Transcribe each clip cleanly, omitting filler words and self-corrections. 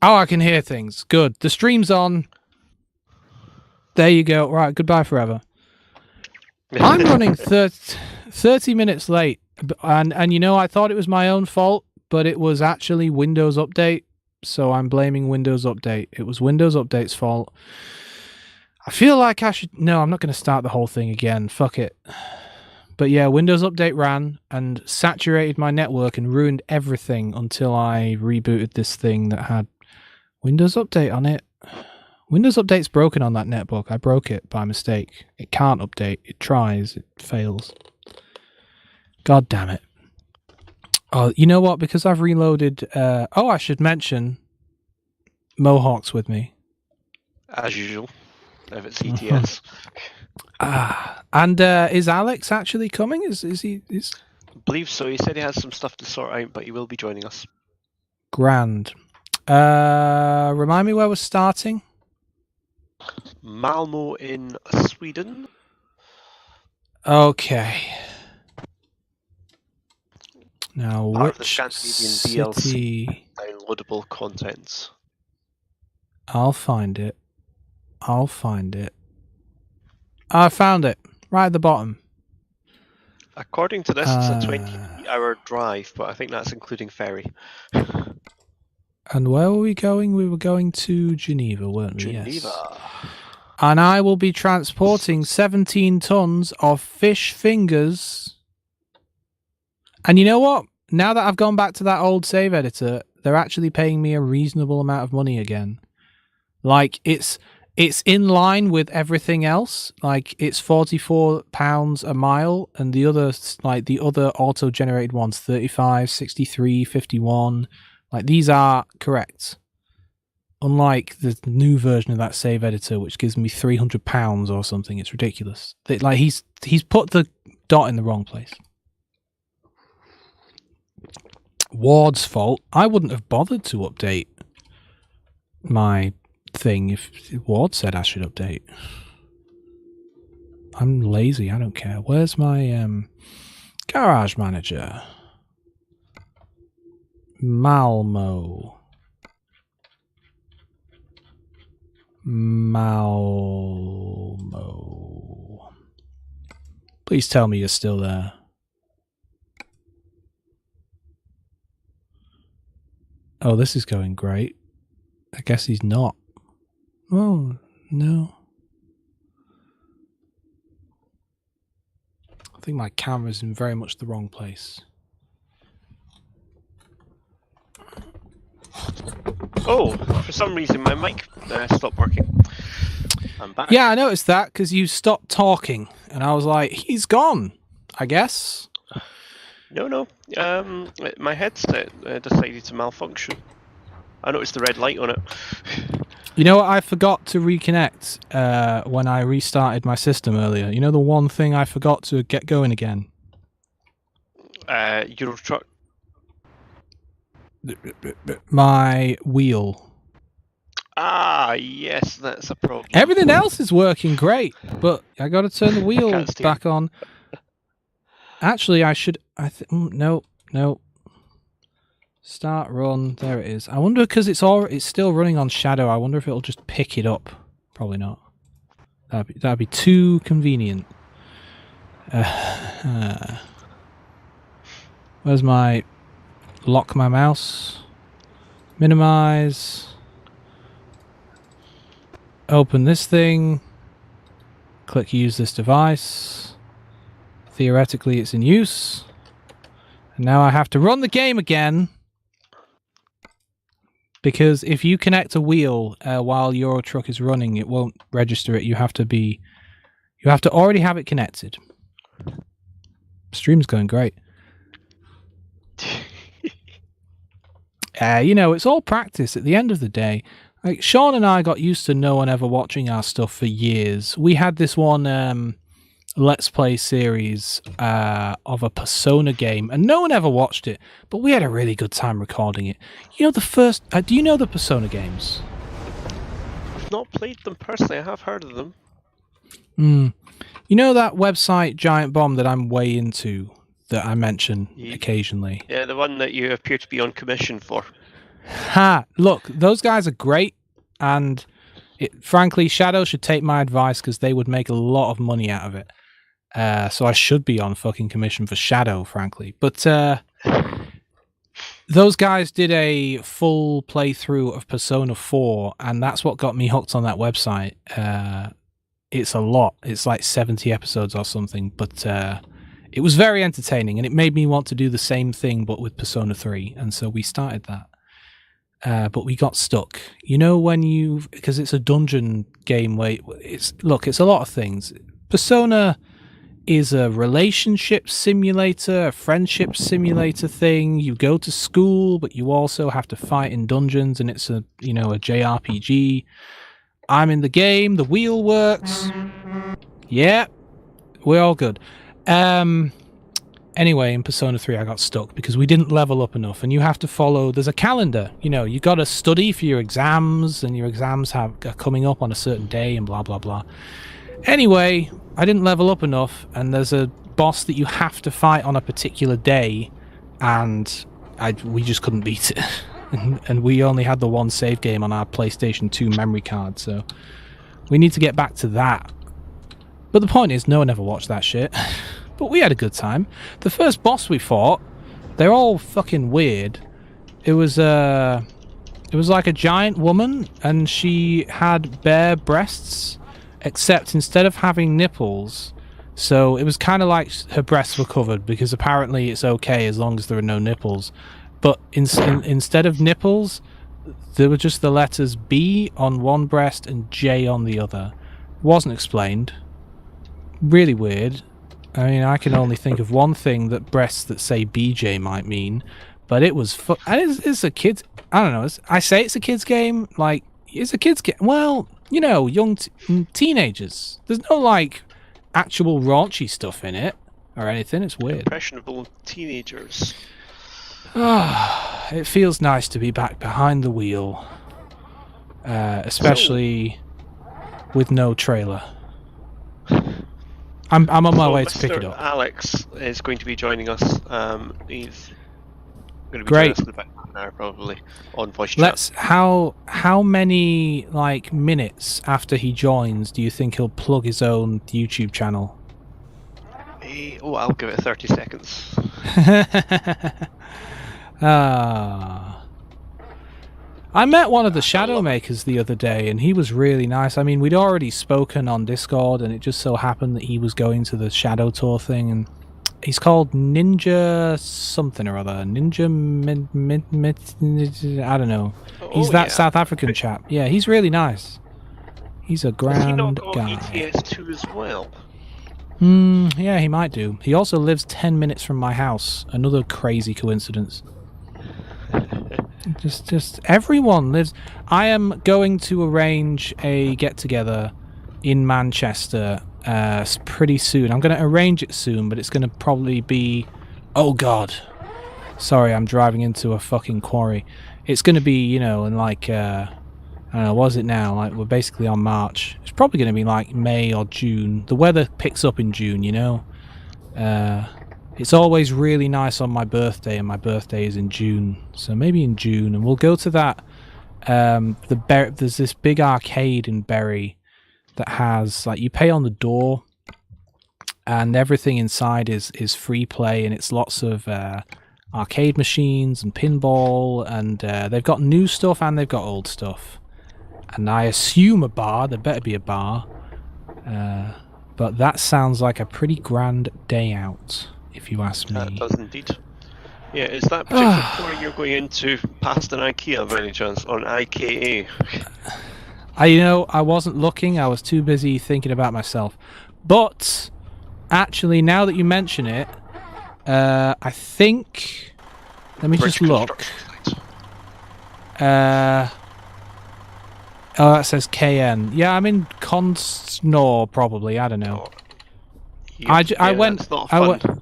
Oh, I can hear things. Good. The stream's on. There you go. Right, goodbye forever. I'm running 30 minutes late. And you know, I thought it was my own fault, but it was actually Windows Update. So I'm blaming Windows Update. It was Windows Update's fault. I feel like I should... No, I'm not going to start the whole thing again. Fuck it. But yeah, Windows Update ran and saturated my network and ruined everything until I rebooted this thing that had Windows Update on it. Windows Update's broken on that netbook. I broke it by mistake. It can't update. It tries. It fails. God damn it. Oh, you know what? Because I've reloaded... I should mention Mohawk's with me. As usual. If it's ETS. And is Alex actually coming? Is he... I believe so. He said he has some stuff to sort out, but he will be joining us. Grand. Remind me where we're starting? Malmo in Sweden. Okay. Now, Part of the which Scandinavian city? DLC downloadable contents. I'll find it. I found it. Right at the bottom. According to this, it's a 20-hour drive, but I think that's including ferry. And where were we going? We were going to Geneva, weren't we? Geneva. Yes. And I will be transporting 17 tons of fish fingers. And you know what? Now that I've gone back to that old save editor, they're actually paying me a reasonable amount of money again. Like, it's in line with everything else. Like, it's £44 a mile, and the other auto-generated ones, 35, 63, 51. Like, these are correct. Unlike the new version of that save editor, which gives me £300 or something. It's ridiculous. Like, he's put the dot in the wrong place. Ward's fault. I wouldn't have bothered to update my thing if Ward said I should update. I'm lazy. I don't care. Where's my garage manager? Malmo. Please tell me you're still there. Oh, this is going great. I guess he's not. Oh, no. I think my camera's in very much the wrong place. Oh, for some reason my mic stopped working. I'm back. Yeah, I noticed that because you stopped talking, and I was like, he's gone, I guess. No. My headset decided to malfunction. I noticed the red light on it. You know what? I forgot to reconnect when I restarted my system earlier. You know the one thing I forgot to get going again? Euro truck. My wheel. Ah, yes, that's a problem. Everything else is working great, but I got to turn the wheel back on. Actually, I should... No. Start run. There it is. I wonder, because it's still running on Shadow, I wonder if it'll just pick it up. Probably not. That'd be too convenient. Where's my... Lock my mouse. Minimize. Open this thing. Click use this device. Theoretically, it's in use. And now I have to run the game again. Because if you connect a wheel while your truck is running, it won't register it. You have to already have it connected. Stream's going great. You know, it's all practice at the end of the day. Like, Sean and I got used to no one ever watching our stuff for years. We had this one Let's Play series of a Persona game, and no one ever watched it, but we had a really good time recording it. You know, the first... do you know the Persona games? I've not played them personally, I have heard of them. You know that website Giant Bomb that I'm way into, that I mention occasionally? Yeah, the one that you appear to be on commission for. Ha! Look, those guys are great, and frankly, Shadow should take my advice because they would make a lot of money out of it. So I should be on fucking commission for Shadow, frankly. But those guys did a full playthrough of Persona 4, and that's what got me hooked on that website. It's a lot. It's like 70 episodes or something, but it was very entertaining, and it made me want to do the same thing, but with Persona 3, and so we started that. But we got stuck. You know when because it's a dungeon game where it's a lot of things. Persona is a relationship simulator, a friendship simulator thing. You go to school, but you also have to fight in dungeons, and it's a JRPG. I'm in the game, the wheel works. Yeah, we're all good. Anyway, in Persona 3 I got stuck because we didn't level up enough, and you have to follow, there's a calendar, you got to study for your exams, and your exams are coming up on a certain day and blah blah blah. Anyway, I didn't level up enough, and there's a boss that you have to fight on a particular day, and we just couldn't beat it. And we only had the one save game on our PlayStation 2 memory card, so we need to get back to that. But the point is, no one ever watched that shit. But we had a good time. The first boss we fought, they're all fucking weird. It was like a giant woman, and she had bare breasts, except instead of having nipples, so it was kind of like her breasts were covered, because apparently it's okay as long as there are no nipples. But instead of nipples, there were just the letters B on one breast and J on the other. Wasn't explained. Really weird. I mean, I can only think of one thing that breasts that say BJ might mean, but it was it's a kid's... I don't know. I say it's a kid's game. Like, it's a kid's game. Well, young teenagers. There's no, like, actual raunchy stuff in it or anything. It's weird. Impressionable teenagers. It feels nice to be back behind the wheel, especially with no trailer. I'm on my way to pick it up. Alex is going to be joining us. He's going to be Great. joining us in about an hour probably on voice chat. How many minutes after he joins do you think he'll plug his own YouTube channel? I'll give it 30 seconds. I met one of the Shadow Makers the other day, and he was really nice. I mean, we'd already spoken on Discord, and it just so happened that he was going to the Shadow Tour thing, and he's called Ninja something or other. Ninja I don't know. He's that South African chap. Yeah, he's really nice. He's a grand guy. ETS 2 as well. Yeah, he might do. He also lives 10 minutes from my house. Another crazy coincidence. Just everyone lives. I am going to arrange a get-together in Manchester pretty soon. I'm going to arrange it soon, but it's going to probably be... Oh, God. Sorry, I'm driving into a fucking quarry. It's going to be, in like... I don't know, what is it now? Like, we're basically on March. It's probably going to be like May or June. The weather picks up in June, It's always really nice on my birthday, and my birthday is in June. So maybe in June, and we'll go to that. There's this big arcade in Bury that has, like, you pay on the door, and everything inside is free play, and it's lots of arcade machines and pinball, and they've got new stuff and they've got old stuff. And I assume a bar. There better be a bar. But that sounds like a pretty grand day out, if you ask me. That does indeed. Yeah, is that particular floor you're going into past an IKEA by any chance? Or an IKEA? I wasn't looking. I was too busy thinking about myself. But, actually, now that you mention it, I think... Let me just look. Oh, that says KN. Yeah, I'm in Consnor, probably. I don't know. I went... That's not fun.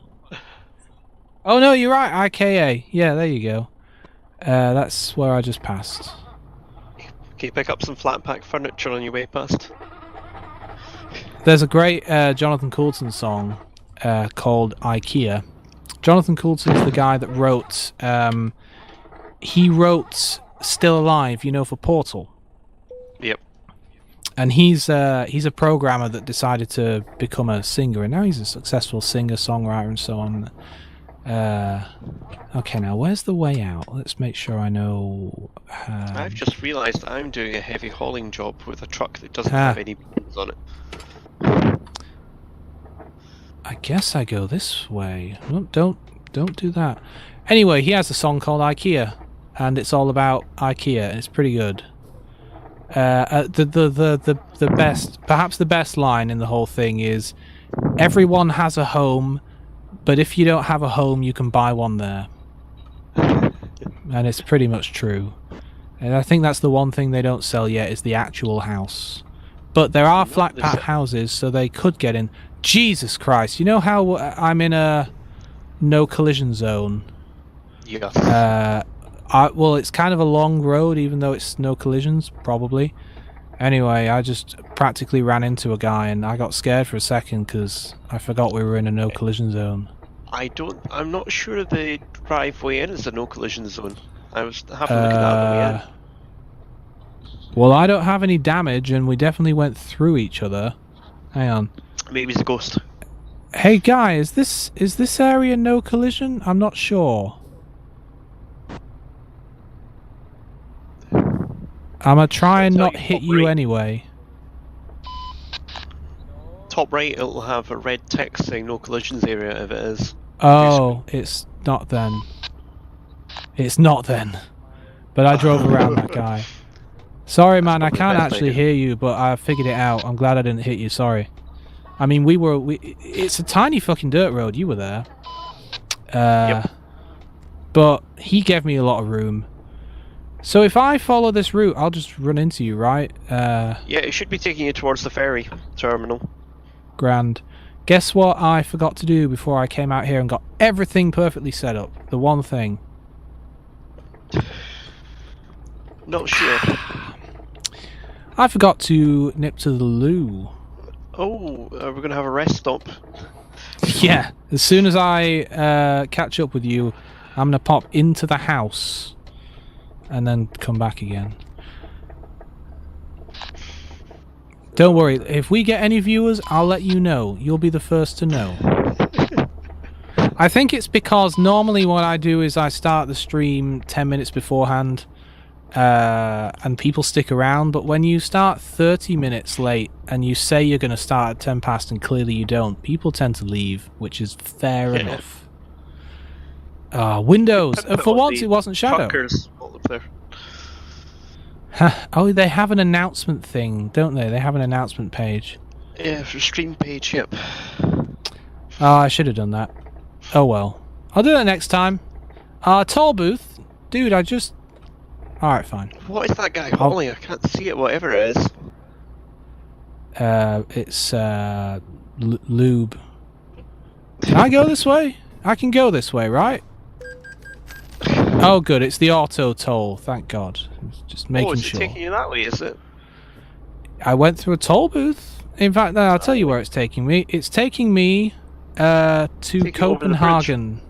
Oh, no, you're right. IKEA. Yeah, there you go. That's where I just passed. Can you pick up some flat pack furniture on your way past? There's a great Jonathan Coulton song called IKEA. Jonathan Coulton is the guy that wrote... he wrote Still Alive, you know, for Portal. Yep. And he's a programmer that decided to become a singer, and now he's a successful singer, songwriter, and so on. Okay, now where's the way out? Let's make sure I know. I've just realised I'm doing a heavy hauling job with a truck that doesn't have any wheels on it. I guess I go this way. No, don't do that. Anyway, he has a song called IKEA, and it's all about IKEA, and it's pretty good. The best, perhaps the best line in the whole thing is, "Everyone has a home, but if you don't have a home, you can buy one there." And it's pretty much true. And I think that's the one thing they don't sell yet is the actual house. But there are flat pack houses, so they could get in. Jesus Christ! You know how I'm in a no collision zone? Yes. Well, it's kind of a long road, even though it's no collisions, probably. Anyway, I just practically ran into a guy, and I got scared for a second because I forgot we were in a no collision zone. I'm not sure the driveway in is a no collision zone. I was having a look at that on the way in. Well, I don't have any damage, and we definitely went through each other. Hang on. Maybe it's a ghost. Hey, guy, is this area no collision? I'm not sure. I'ma try and not hit you anyway. Top right, it'll have a red text saying no collisions area if it is. Oh, it's not then. It's not then. But I drove around that guy. Sorry, man, I can't actually hear you, but I figured it out. I'm glad I didn't hit you, sorry. I mean, it's a tiny fucking dirt road, you were there. Yep. But he gave me a lot of room. So if I follow this route, I'll just run into you, right? Yeah, it should be taking you towards the ferry terminal. Grand. Guess what I forgot to do before I came out here and got everything perfectly set up? The one thing. Not sure. I forgot to nip to the loo. Oh, we're going to have a rest stop. Yeah, as soon as I catch up with you, I'm going to pop into the house and then come back again. Don't worry, if we get any viewers, I'll let you know. You'll be the first to know. I think it's because normally what I do is I start the stream 10 minutes beforehand, and people stick around, but when you start 30 minutes late and you say you're going to start at 10 past and clearly you don't, people tend to leave, which is fair enough. Windows! For once it wasn't Shadow. All up there. Oh, they have an announcement thing, don't they? They have an announcement page. Yeah, for stream page, yep. Oh, I should have done that. Oh well. I'll do that next time. Toll booth. Dude, I just... Alright, fine. What is that guy hauling? I can't see it, whatever it is. It's, lube. Can I go this way? I can go this way, right? Oh, good. It's the auto toll. Thank God. Just making sure. Oh, is it taking you that way, is it? I went through a toll booth. In fact, no, I'll tell you where it's taking me. It's taking me to Copenhagen.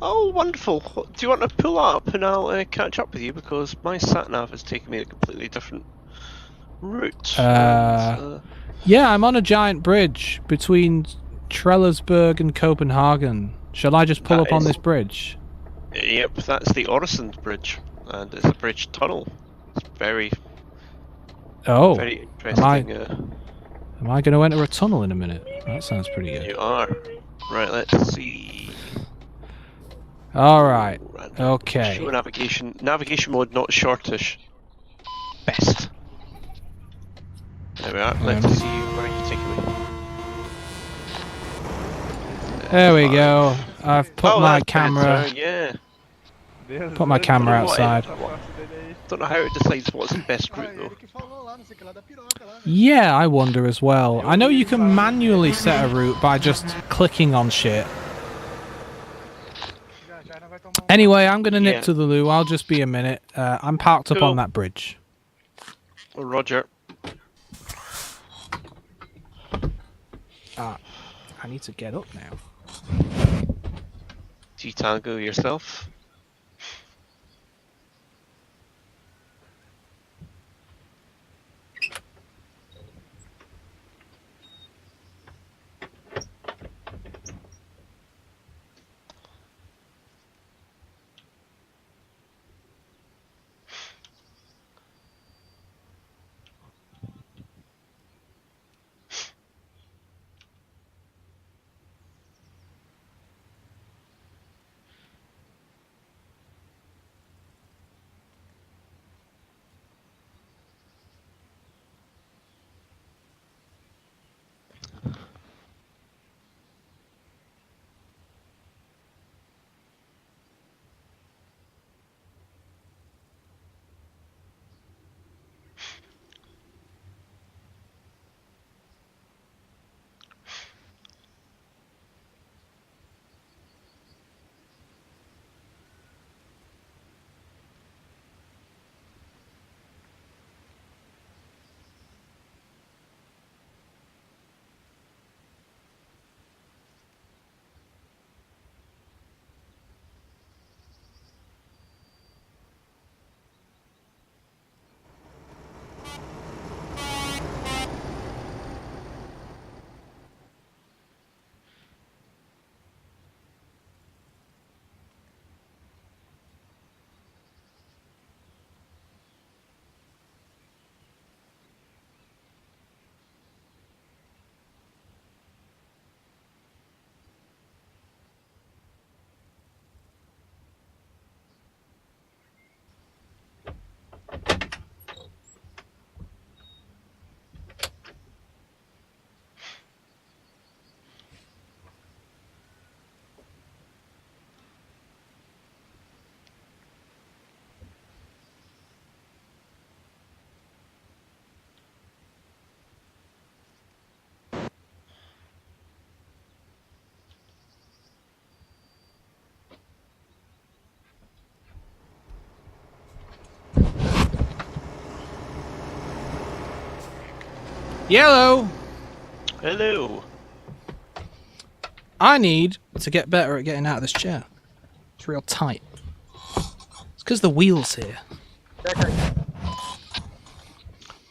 Oh, wonderful. Do you want to pull up and I'll catch up with you, because my sat-nav is taking me a completely different route. Yeah, I'm on a giant bridge between Trelleborg and Copenhagen. Shall I just pull up on this bridge? Yep, that's the Oresund Bridge, and it's a bridge tunnel. It's very interesting. Am I going to enter a tunnel in a minute? That sounds pretty good. You are. Right, let's see. Alright, okay. Show navigation. Navigation mode, not shortish. Best. There we are. Let's see where you take me. There we go. I've put my camera. Better, yeah. Put my camera outside. Don't know how it decides what's the best route though. Yeah, I wonder as well. I know you can manually set a route by just clicking on shit. Anyway, I'm gonna nip to the loo. I'll just be a minute. I'm parked up on that bridge. Oh, Roger. I need to get up now. G-Tango yourself. Yellow! Hello. I need to get better at getting out of this chair. It's real tight. It's because the wheel's here.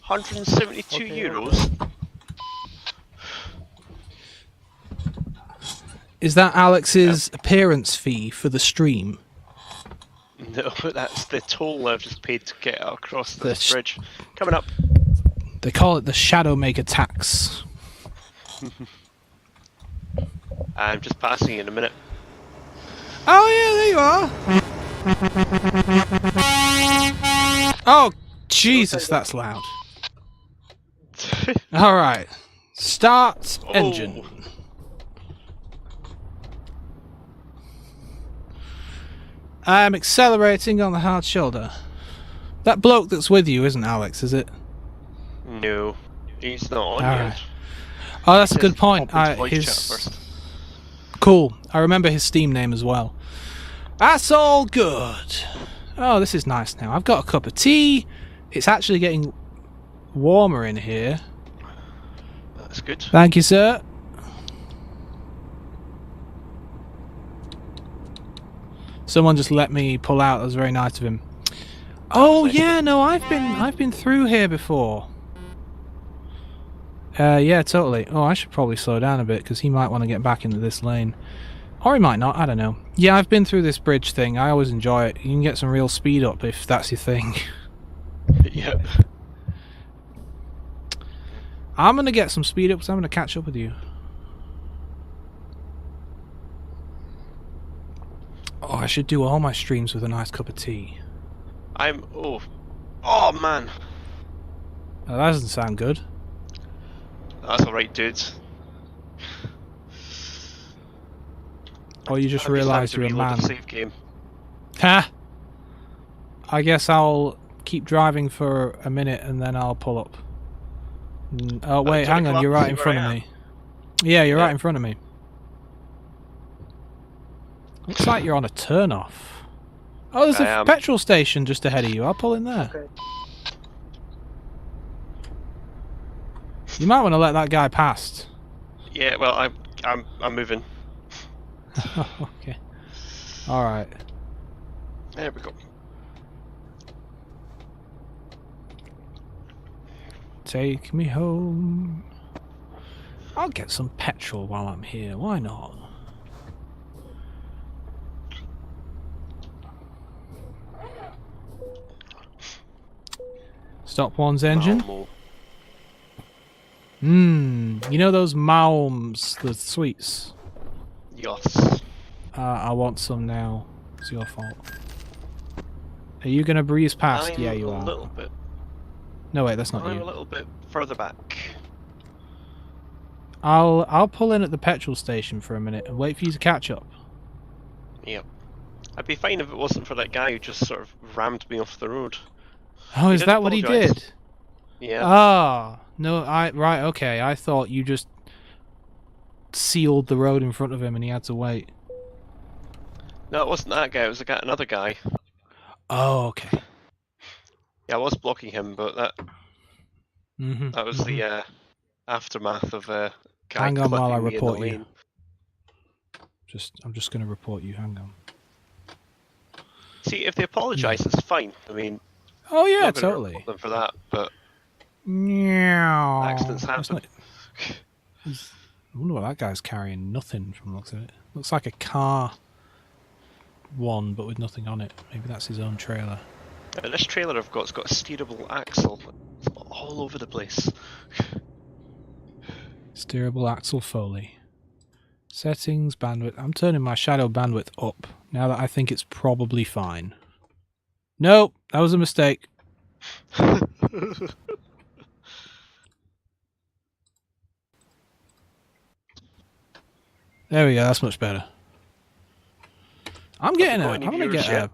172 euros. Is that Alex's appearance fee for the stream? No, that's the toll I've just paid to get across The this bridge. Coming up. They call it the Shadowmaker tax. I'm just passing you in a minute. Oh yeah, there you are. Oh, Jesus, that's loud. Alright. Start engine. I'm accelerating on the hard shoulder. That bloke that's with you isn't Alex, is it? No, he's not on Alright. yet. Oh, that's a good point. Voice chat first. Cool. I remember his Steam name as well. That's all good. Oh, this is nice now. I've got a cup of tea. It's actually getting warmer in here. That's good. Thank you, sir. Someone just let me pull out. That was very nice of him. Oh yeah, no, I've been through here before. Yeah, totally. Oh, I should probably slow down a bit because he might want to get back into this lane. Or he might not, I don't know. Yeah, I've been through this bridge thing. I always enjoy it. You can get some real speed up if that's your thing. Yep. I'm going to get some speed up because I'm going to catch up with you. Oh, I should do all my streams with a nice cup of tea. Oh man. Oh, that doesn't sound good. That's alright, dudes. Oh, you just realised you're a man. Save game. Ha! I guess I'll keep driving for a minute and then I'll pull up. Oh wait, hang on, you're right in front of me. Yeah, you're right in front of me. Looks like you're on a turn-off. Oh, there's a petrol station just ahead of you. I'll pull in there. Okay. You might want to let that guy past. Yeah, well, I'm moving. Okay. All right. There we go. Take me home. I'll get some petrol while I'm here. Why not? Stop one's engine. You know those Malms, the sweets? Yes. I want some now. It's your fault. Are you gonna breeze past? Yeah, you are. A little bit. No, wait, that's not you. I'm a little bit further back. I'll pull in at the petrol station for a minute and wait for you to catch up. Yep. I'd be fine if it wasn't for that guy who just sort of rammed me off the road. Oh, is that what he did? Yeah. Ah, no, right, okay. I thought you just sealed the road in front of him and he had to wait. No, it wasn't that guy. It was another guy. Oh, okay. Yeah, I was blocking him, but that was the aftermath of a guy. Hang on while I report you. I'm just going to report you. Hang on. See, if they apologise, it's fine. I mean. Oh yeah, totally. Report them for that, but. Accidents happen. I wonder what that guy's carrying. Nothing from the looks of it. Looks like a car one, but with nothing on it. Maybe that's his own trailer. This trailer I've got's got a steerable axle. It's all over the place. Steerable axle Foley. Settings, bandwidth. I'm turning my shadow bandwidth up now that I think it's probably fine. Nope, that was a mistake. There we go, that's much better. I'm gonna get a...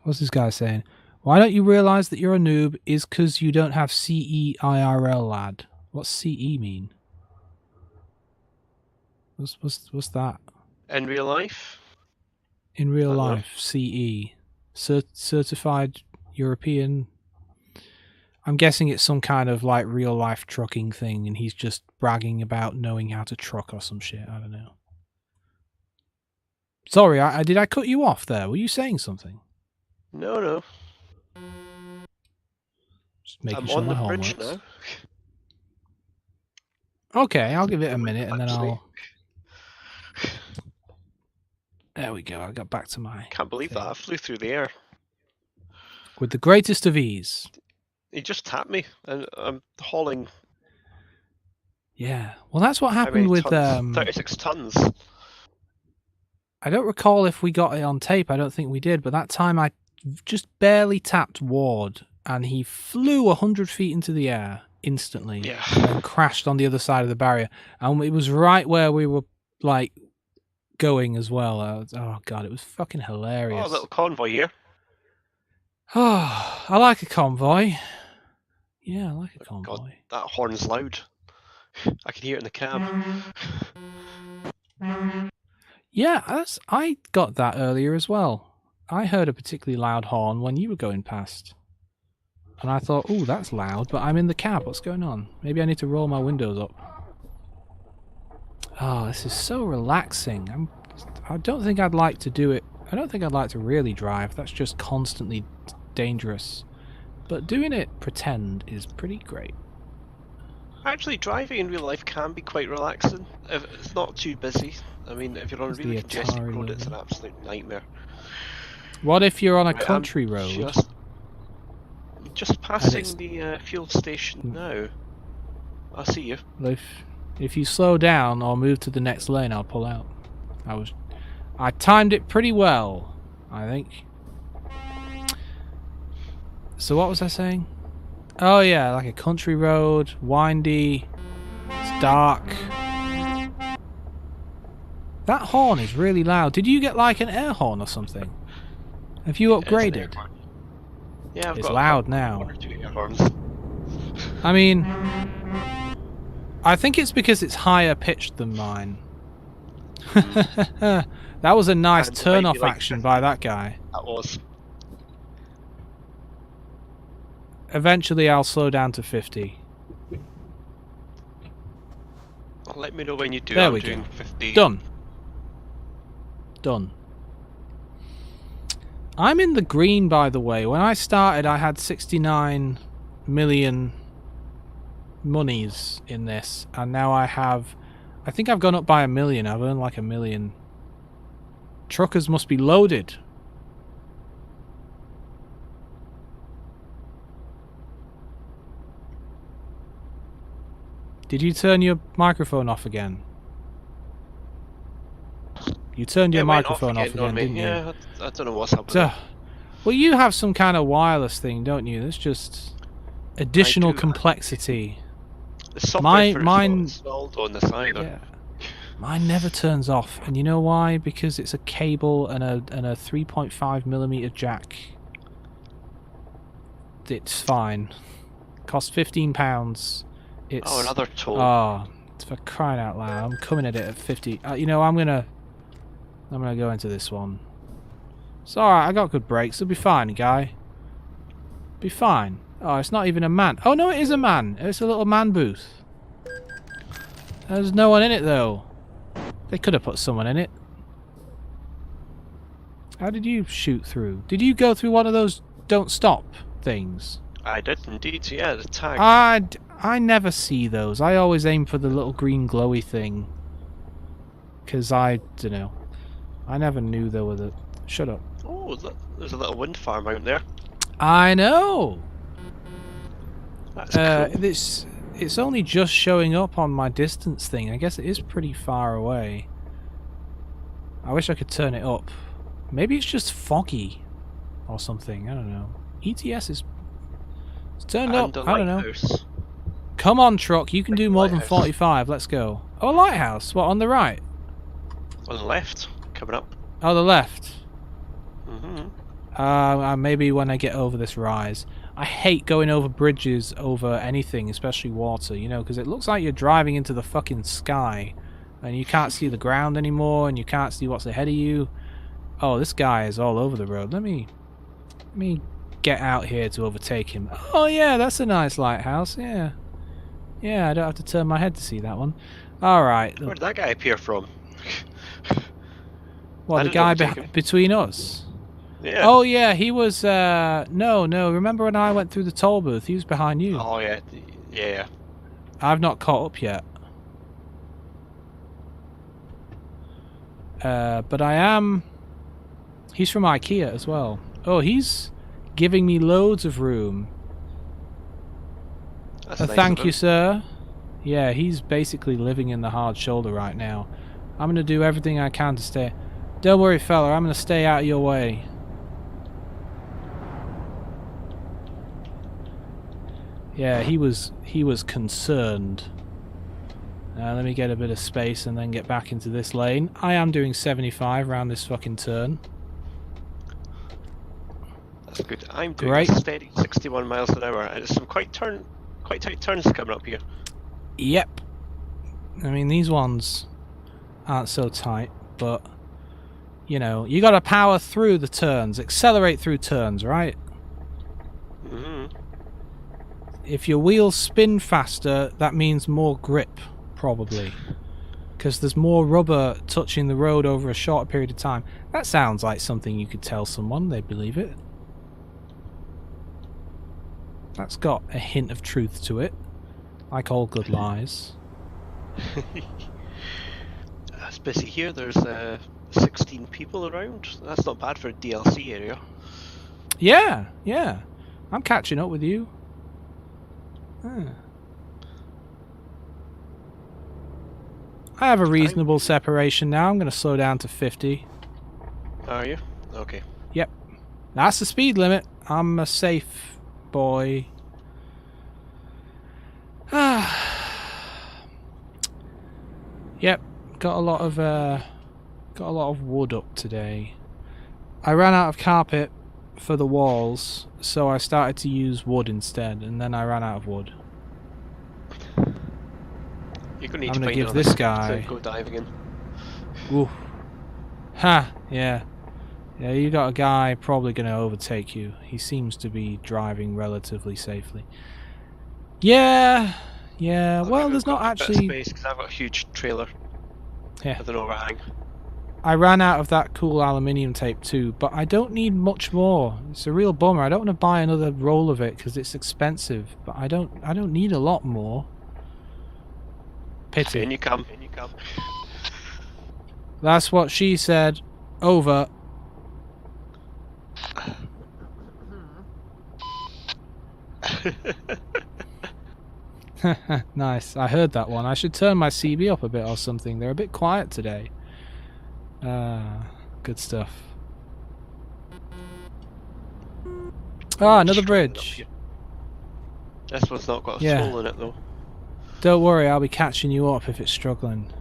What's this guy saying? Why don't you realise that you're a noob is because you don't have CE IRL, lad. What's CE mean? What's that? In real life? In real life, CE. Certified European I'm guessing it's some kind of like real life trucking thing, and he's just bragging about knowing how to truck or some shit. I don't know. Sorry, did I cut you off there? Were you saying something? No. Just making I'm sure on my the horn bridge works. now. Okay, I'll give it a minute and then I'll... There we go, I got back to my... Can't believe that, I flew through the air. With the greatest of ease. He just tapped me, and I'm hauling... Yeah, well that's what happened with... 36 tons. I don't recall if we got it on tape, I don't think we did, but that time I just barely tapped Ward, and he flew 100 feet into the air instantly, Yeah. and then crashed on the other side of the barrier. And it was right where we were, like, going as well. Oh, God, it was fucking hilarious. Oh, a little convoy here. Oh, I like a convoy. Yeah, I like a convoy. God, that horn's loud. I can hear it in the cab. Yeah, I got that earlier as well. I heard a particularly loud horn when you were going past. And I thought, oh, that's loud, but I'm in the cab. What's going on? Maybe I need to roll my windows up. Oh, this is so relaxing. I don't think I'd like to do it. I don't think I'd like to really drive. That's just constantly dangerous. But doing it pretend is pretty great. Actually, driving in real life can be quite relaxing if it's not too busy. I mean, if you're on a really congested road, it's an absolute nightmare. What if you're on a country road? Just passing the fuel station now. I see you. If you slow down or move to the next lane, I'll pull out. I timed it pretty well, I think. So what was I saying? Oh yeah, like a country road, windy, it's dark. That horn is really loud. Did you get like an air horn or something? Have you upgraded? Yeah, I've it's got loud now. 1 or 2 air horns. I mean, I think it's because it's higher pitched than mine. That was a nice turn-off action by that guy. That was. Eventually I'll slow down to 50. Well, let me know when you do. There I'm we doing go. 50. Done. I'm in the green, by the way. When I started, I had 69 million monies in this, and now I think I've gone up by 1 million. I've earned like 1 million. Truckers must be loaded. Did you turn your microphone off again? You turned your microphone off again, didn't you? Yeah, I don't know what's happening. Well, you have some kind of wireless thing, don't you? That's just additional complexity. The software mine installed on the side. Yeah. Mine never turns off, and you know why? Because it's a cable and a 3.5mm jack. It's fine. Costs £15. It's another toll. Oh, it's for crying out loud! I'm coming at it at 50. You know, I'm gonna go into this one. It's alright, I got good brakes. It'll be fine, guy. Be fine. Oh, it's not even a man. Oh, no, it is a man. It's a little man booth. There's no one in it, though. They could have put someone in it. How did you shoot through? Did you go through one of those don't stop things? I did indeed, yeah, the tag. I never see those. I always aim for the little green glowy thing. Because I don't know. I never knew there were the... Shut up. Oh, there's a little wind farm out there. I know! That's cool. It's only just showing up on my distance thing. I guess it is pretty far away. I wish I could turn it up. Maybe it's just foggy or something. I don't know. ETS is turned up. I don't know. Come on, truck. You can do more than 45. Let's go. Oh, a lighthouse. What, on the right? On the left. Coming up. Oh, the left. Mm-hmm. Maybe when I get over this rise. I hate going over bridges over anything, especially water, you know, because it looks like you're driving into the fucking sky and you can't see the ground anymore and you can't see what's ahead of you. Oh, this guy is all over the road. Let me get out here to overtake him. Oh yeah, that's a nice lighthouse. Yeah. Yeah, I don't have to turn my head to see that one. Alright. Where did that guy appear from? What, the guy between us? Yeah. Oh yeah, he was, no, remember when I went through the toll booth? He was behind you. Oh yeah, yeah. I've not caught up yet. But I am... He's from IKEA as well. Oh, he's giving me loads of room. That's nice Thank of you, him. sir. Yeah, he's basically living in the hard shoulder right now. I'm going to do everything I can to stay... Don't worry, fella, I'm going to stay out of your way. Yeah, he was concerned. Let me get a bit of space and then get back into this lane. I am doing 75 around this fucking turn. That's good. I'm doing a steady 61 miles an hour, and there's some quite tight turns coming up here. Yep. I mean, these ones aren't so tight, but you know, you got to power through the turns, accelerate through turns, right? Mm-hmm. If your wheels spin faster, that means more grip, probably. Because there's more rubber touching the road over a short period of time. That sounds like something you could tell someone, they'd believe it. That's got a hint of truth to it. Like all good lies. It's busy here, there's 16 people around. That's not bad for a DLC area. Yeah, yeah. I'm catching up with you. I have a reasonable separation now. I'm going to slow down to 50. Are you? Okay. Yep. That's the speed limit. I'm a safe boy. Yep. Got a lot of wood up today. I ran out of carpet for the walls, so I started to use wood instead, and then I ran out of wood. You're gonna need I'm to give find this guy. to go diving in. Ooh. Ha! Yeah. Yeah, you got a guy probably going to overtake you. He seems to be driving relatively safely. Yeah. Yeah. Well, there's not actually... space because I've got a huge trailer. Yeah. With an overhang. I ran out of that cool aluminium tape too, but I don't need much more. It's a real bummer. I don't want to buy another roll of it because it's expensive, but I don't need a lot more. Pity. In you come. In you come. That's what she said. Over. Nice. I heard that one. I should turn my CB up a bit or something. They're a bit quiet today. Good stuff. Ah, another bridge. This one's not got a toll in it though. Don't worry, I'll be catching you up if it's struggling.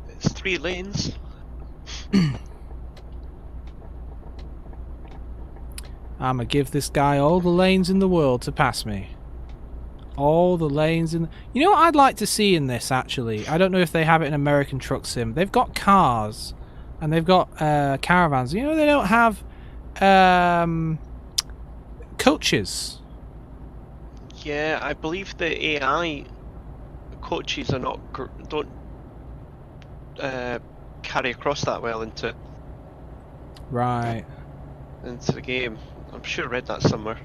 It's 3 lanes. I'ma give this guy all the lanes in the world to pass me. All the lanes in... You know what I'd like to see in this, actually? I don't know if they have it in American Truck Sim. They've got cars, and they've got caravans. You know, they don't have coaches. Yeah, I believe the AI coaches are not... don't carry across that well into... Right. Into the game. I'm sure I read that somewhere.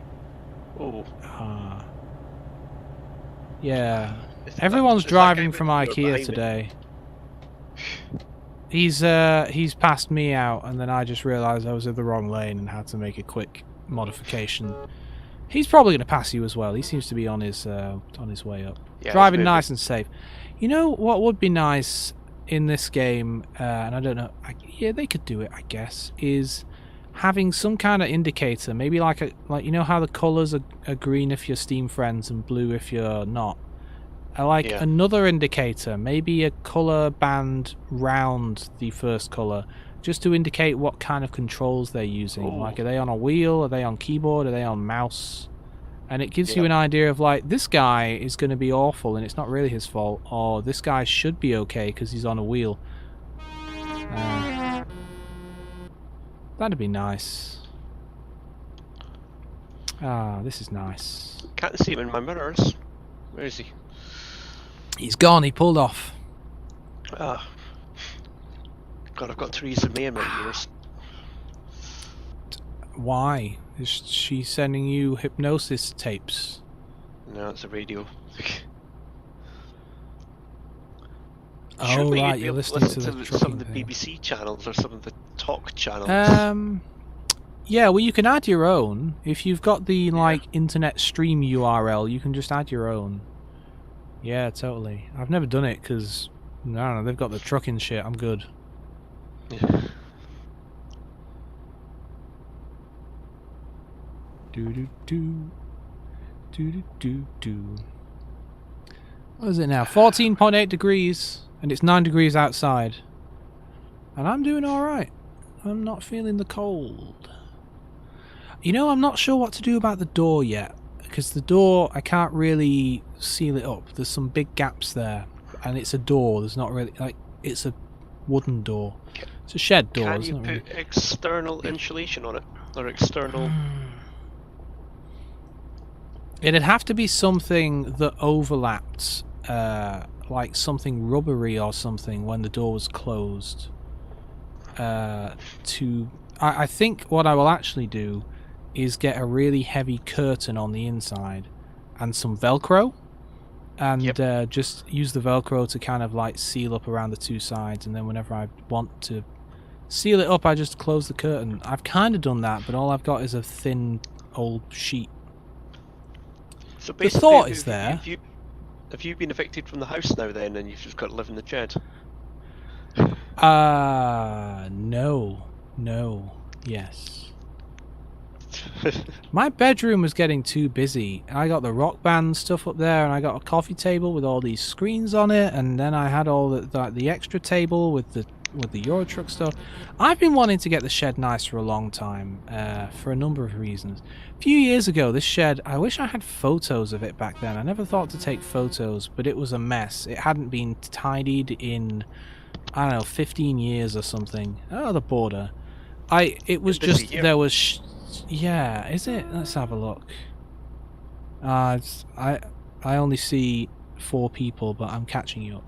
Oh. Yeah. Everyone's driving from IKEA today. He's passed me out, and then I just realised I was in the wrong lane and had to make a quick modification. He's probably going to pass you as well. He seems to be on his way up. Yeah, driving nice and safe. You know what would be nice in this game, and I don't know, yeah, they could do it, I guess, is having some kind of indicator, maybe like you know how the colours are green if you're Steam friends and blue if you're not. Another indicator, maybe a colour band round the first colour, just to indicate what kind of controls they're using. Ooh. Like, are they on a wheel? Are they on keyboard? Are they on mouse? And it gives you an idea of, like, this guy is going to be awful and it's not really his fault, or this guy should be okay because he's on a wheel. That'd be nice. Ah, this is nice. Can't see him in my mirrors. Where is he? He's gone. He pulled off. Ah. God, I've got Theresa May in my ears. Why? Is she sending you hypnosis tapes? No, it's a radio. Oh, Surely right, you'd be you're able to listening to listen the to some trucking of the thing. BBC channels or some of the talk channels. Yeah, well, you can add your own. If you've got the, like, internet stream URL, you can just add your own. Yeah, totally. I've never done it, because, I don't know, they've got the trucking shit. I'm good. Yeah. Do-do-do. Do-do-do-do. What is it now? 14.8 degrees, and it's 9 degrees outside. And I'm doing alright. I'm not feeling the cold. You know, I'm not sure what to do about the door yet. Because the door, I can't really seal it up. There's some big gaps there. And it's a door. There's not really... like, it's a wooden door. It's a shed door. Can you not put really... external insulation on it? Or external... It'd have to be something that overlapped, like something rubbery or something when the door was closed. I think what I will actually do is get a really heavy curtain on the inside and some Velcro, and just use the Velcro to kind of like seal up around the two sides, and then whenever I want to seal it up, I just close the curtain. I've kind of done that, but all I've got is a thin old sheet. So The thought is have there. Have you been evicted from the house now then, and you've just got to live in the shed? No. Yes. My bedroom was getting too busy. I got the Rock Band stuff up there, and I got a coffee table with all these screens on it, and then I had all the extra table with the Euro Truck stuff. I've been wanting to get the shed nice for a long time, for a number of reasons. A few years ago, this shed, I wish I had photos of it back then. I never thought to take photos, but it was a mess. It hadn't been tidied in, I don't know, 15 years or something. Oh, the border. It was just, there was... yeah, is it? Let's have a look. I only see 4 people, but I'm catching you up.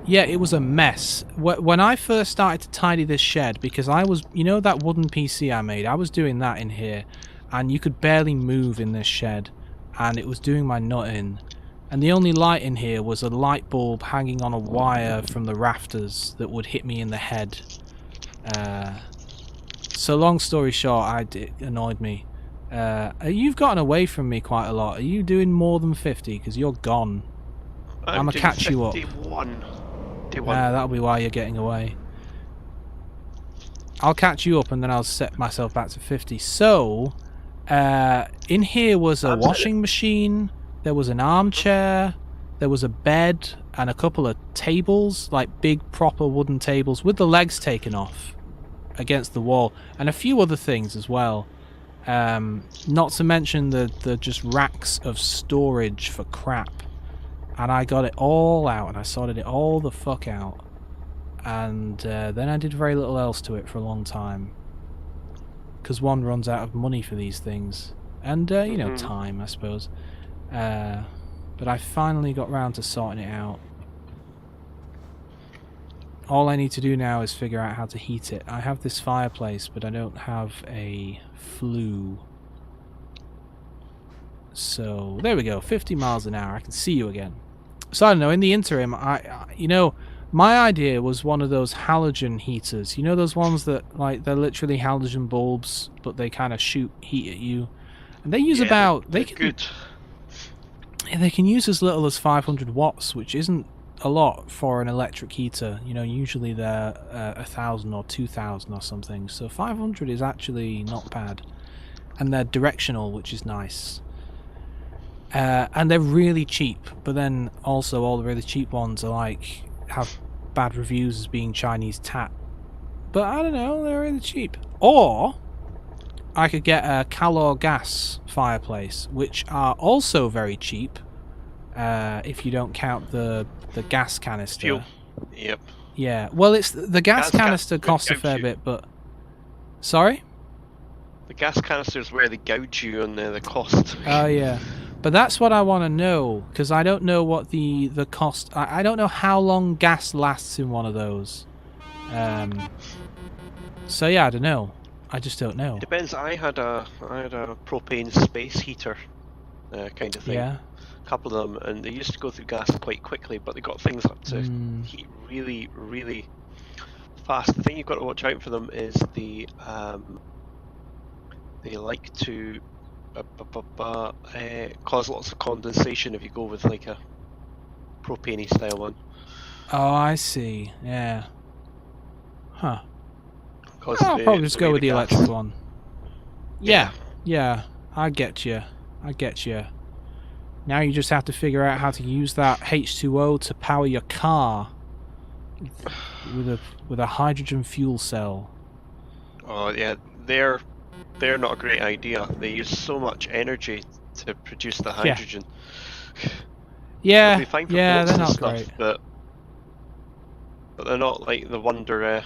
Yeah, it was a mess. When I first started to tidy this shed, because I was, you know that wooden PC I made? I was doing that in here, and you could barely move in this shed, and it was doing my nut in. And the only light in here was a light bulb hanging on a wire from the rafters that would hit me in the head. So long story short, it annoyed me. You've gotten away from me quite a lot. Are you doing more than 50? Because you're gone. I'm gonna catch you up. 51. That'll be why you're getting away. I'll catch you up and then I'll set myself back to 50. So, in here was a washing machine, there was an armchair, there was a bed, and a couple of tables, like big proper wooden tables with the legs taken off against the wall, and a few other things as well. Not to mention the just racks of storage for crap. And I got it all out, and I sorted it all the fuck out. And then I did very little else to it for a long time. Because one runs out of money for these things. And, you know, time, I suppose. But I finally got round to sorting it out. All I need to do now is figure out how to heat it. I have this fireplace, but I don't have a flue. So, there we go, 50 miles an hour. I can see you again. So, I don't know, in the interim, you know, my idea was one of those halogen heaters. You know those ones that, like, they're literally halogen bulbs, but they kind of shoot heat at you? And they use about... They can use as little as 500 watts, which isn't a lot for an electric heater. You know, usually they're 1,000 or 2,000 or something. So 500 is actually not bad. And they're directional, which is nice. And they're really cheap, but then also all the really cheap ones are like have bad reviews as being Chinese tat. But I don't know, they're really cheap. Or I could get a calor gas fireplace, which are also very cheap, if you don't count the gas canister. Fuel. Yep. Yeah. Well, it's the gas canister costs a fair bit, but sorry. The gas canisters where they gouge you on the cost. Oh yeah, but that's what I want to know, because I don't know what the cost. I don't know how long gas lasts in one of those. So yeah, I don't know. I just don't know. It depends. I had a propane space heater kind of thing. Yeah. A couple of them, and they used to go through gas quite quickly, but they got things up to heat really, really fast. The thing you've got to watch out for them is they like to cause lots of condensation if you go with like a propane style one. Oh, I see. Yeah. Huh. I'll probably just go with the gas. electric one. Yeah. Yeah. I get you. I get you. Now you just have to figure out how to use that H2O to power your car with a hydrogen fuel cell. Oh yeah, they're not a great idea. They use so much energy to produce the hydrogen. Yeah, They'll be fine for yeah, boats they're and not stuff, great. but they're not like the Wonder.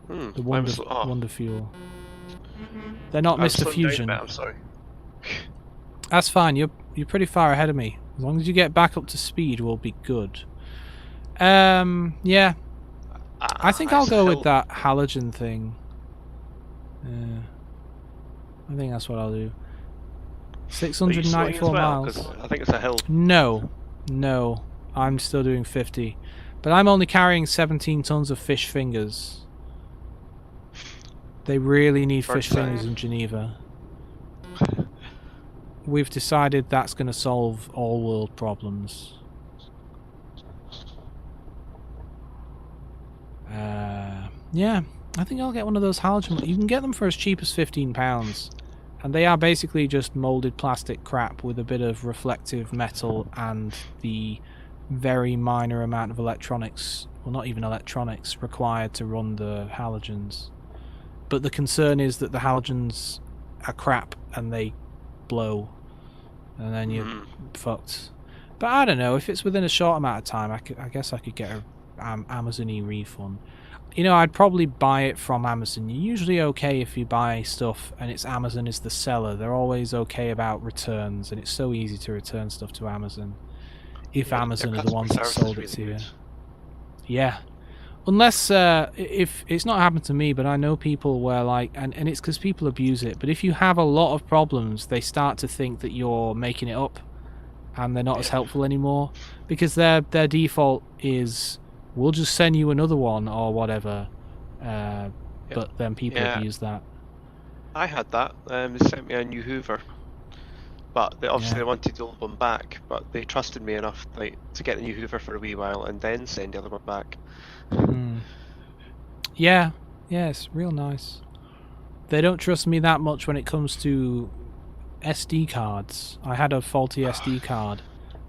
The Wonder Fuel. They're not I'm Mr. slowing Fusion. down a bit, I'm sorry. That's fine. You're pretty far ahead of me. As long as you get back up to speed, we'll be good. Yeah. I think I'll go with that halogen thing. I think that's what I'll do. 694 miles. I think it's a hill. No, I'm still doing 50, but I'm only carrying 17 tons of fish fingers. They really need fish fingers in Geneva. We've decided that's going to solve all world problems. Yeah, I think I'll get one of those halogen. You can get them for as cheap as £15, and they are basically just molded plastic crap with a bit of reflective metal and the very minor amount of electronics, well, not even electronics, required to run the halogens. But the concern is that the halogens are crap and they blow, and then you're fucked. But I don't know, if it's within a short amount of time, I guess I could get a Amazon-y refund. You know, I'd probably buy it from Amazon. You're usually okay if you buy stuff and it's Amazon is the seller. They're always okay about returns, and it's so easy to return stuff to Amazon if Amazon are the ones that sold it to you. Yeah. Unless, if it's not happened to me, but I know people where, like, and it's because people abuse it, but if you have a lot of problems, they start to think that you're making it up, and they're not as helpful anymore, because their default is, we'll just send you another one, or whatever, but then people abuse that. I had that, they sent me a new Hoover, but they wanted the old one back, but they trusted me enough to get the new Hoover for a wee while, and then send the other one back. Yeah, it's real nice. They don't trust me that much when it comes to SD cards. I had a faulty SD card,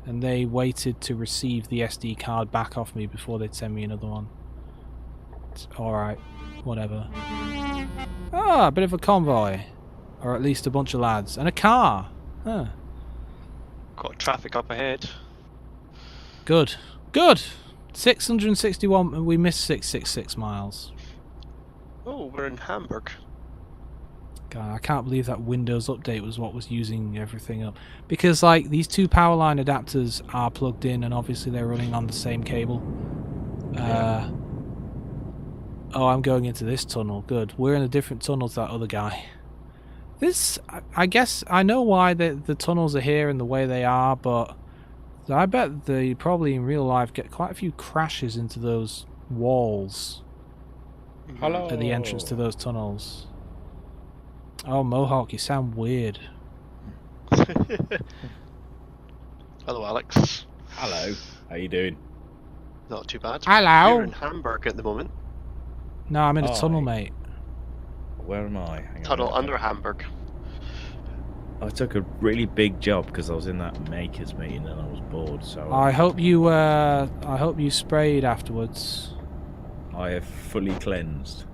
and they waited to receive the SD card back off me before they'd send me another one. It's alright, whatever. Ah, a bit of a convoy. Or at least a bunch of lads. And a car! Huh. Got traffic up ahead. Good. 661, we missed 666 miles. Oh, we're in Hamburg. God, I can't believe that Windows update was what was using everything up. Because, like, these two power line adapters are plugged in, and obviously they're running on the same cable. Oh, I'm going into this tunnel. Good. We're in a different tunnel to that other guy. This, I guess, I know why the tunnels are here and the way they are, but I bet they probably in real life get quite a few crashes into those walls. Hello. At the entrance to those tunnels. Oh, Mohawk, you sound weird. Hello, Alex. Hello. How you doing? Not too bad. Hello. You're in Hamburg at the moment. No, I'm in a tunnel, mate. Where am I? Tunnel under Hamburg. I took a really big job because I was in that makers meeting and I was bored. So I hope you sprayed afterwards. I have fully cleansed.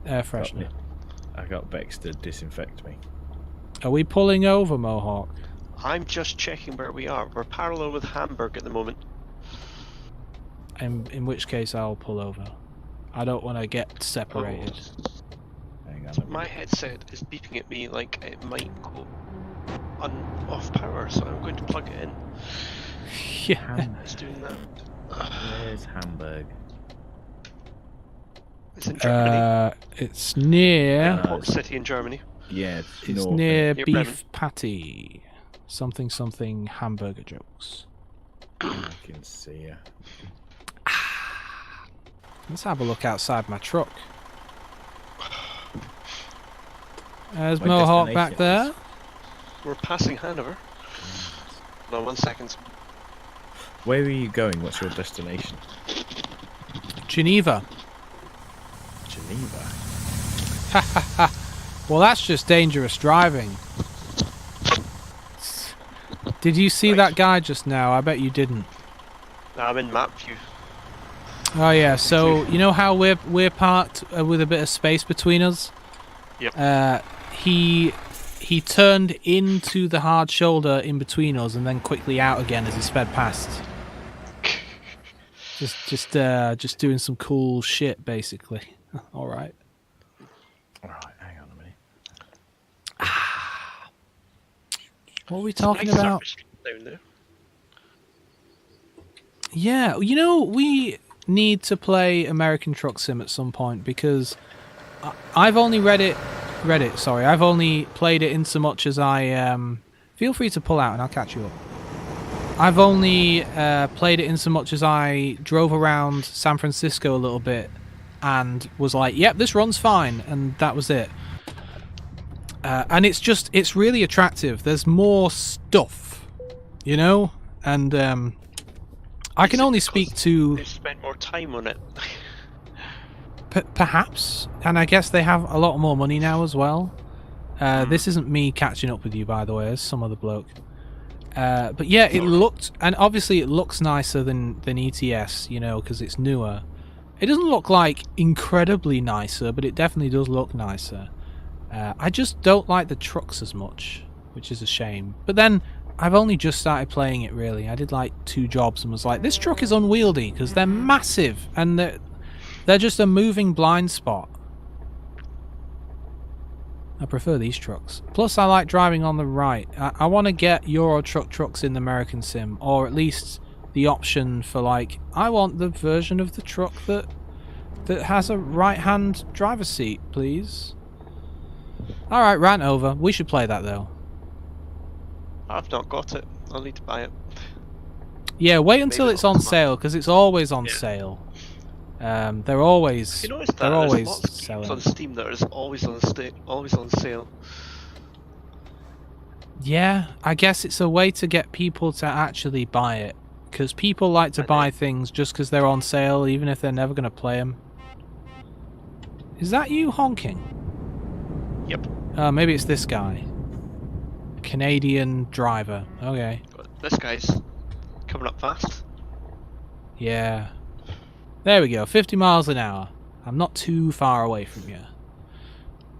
Air freshener. I got Bex to disinfect me. Are we pulling over, Mohawk? I'm just checking where we are. We're parallel with Hamburg at the moment. In which case I'll pull over. I don't want to get separated. Hang on. My headset is beeping at me like it might go off power, so I'm going to plug it in. Yeah. It's doing that. Where's Hamburg? It's in Germany. It's near. Port city in Germany. Yeah, It's north, near Near beef Bremen. patty. Something hamburger jokes. I can see ya. Let's have a look outside my truck. There's My Mohawk back destination there. We're passing Hanover. No, 1 second. Where are you going? What's your destination? Geneva. Geneva. Well, that's just dangerous driving. Did you see Right. that guy just now? I bet you didn't. I'm in map view. Oh yeah, so you know how we're parked with a bit of space between us? Yep. He turned into the hard shoulder in between us and then quickly out again as he sped past. Just doing some cool shit basically. All right. Alright, hang on a minute. What are we talking Nice about? surface down there. Yeah, you know, we need to play American Truck Sim at some point because I've only I've only played it in so much as I feel free to pull out and I'll catch you up. I've only played it in so much as I drove around San Francisco a little bit and was like, yep, this runs fine, and that was it. And it's really attractive. There's more stuff, you know? And I can Is it only because speak to... They've spent more time on it. Perhaps, and I guess they have a lot more money now as well. This isn't me catching up with you, by the way, as some other bloke. But yeah, it looked, and obviously it looks nicer than ETS, you know, because it's newer. It doesn't look like incredibly nicer, but it definitely does look nicer. I just don't like the trucks as much, which is a shame. But then, I've only just started playing it, really. I did like 2 jobs and was like, this truck is unwieldy, because they're massive, and they're just a moving blind spot. I prefer these trucks. Plus, I like driving on the right. I want to get Euro trucks in the American Sim, or at least the option for, like, I want the version of the truck that has a right-hand driver's seat, please. Alright, rant over. We should play that, though. I've not got it. I'll need to buy it. Yeah, wait until Maybe it's it'll on come up. sale, because it's always on Yeah. sale. They're always... You noticed that they're there's always lots of games selling. on Steam that is always on sale. Yeah, I guess it's a way to get people to actually buy it. Because people like to I know. buy things just because they're on sale, even if they're never going to play them. Is that you honking? Yep. Maybe it's this guy. Canadian driver. Okay. But this guy's coming up fast. Yeah. There we go. 50 miles an hour. I'm not too far away from you.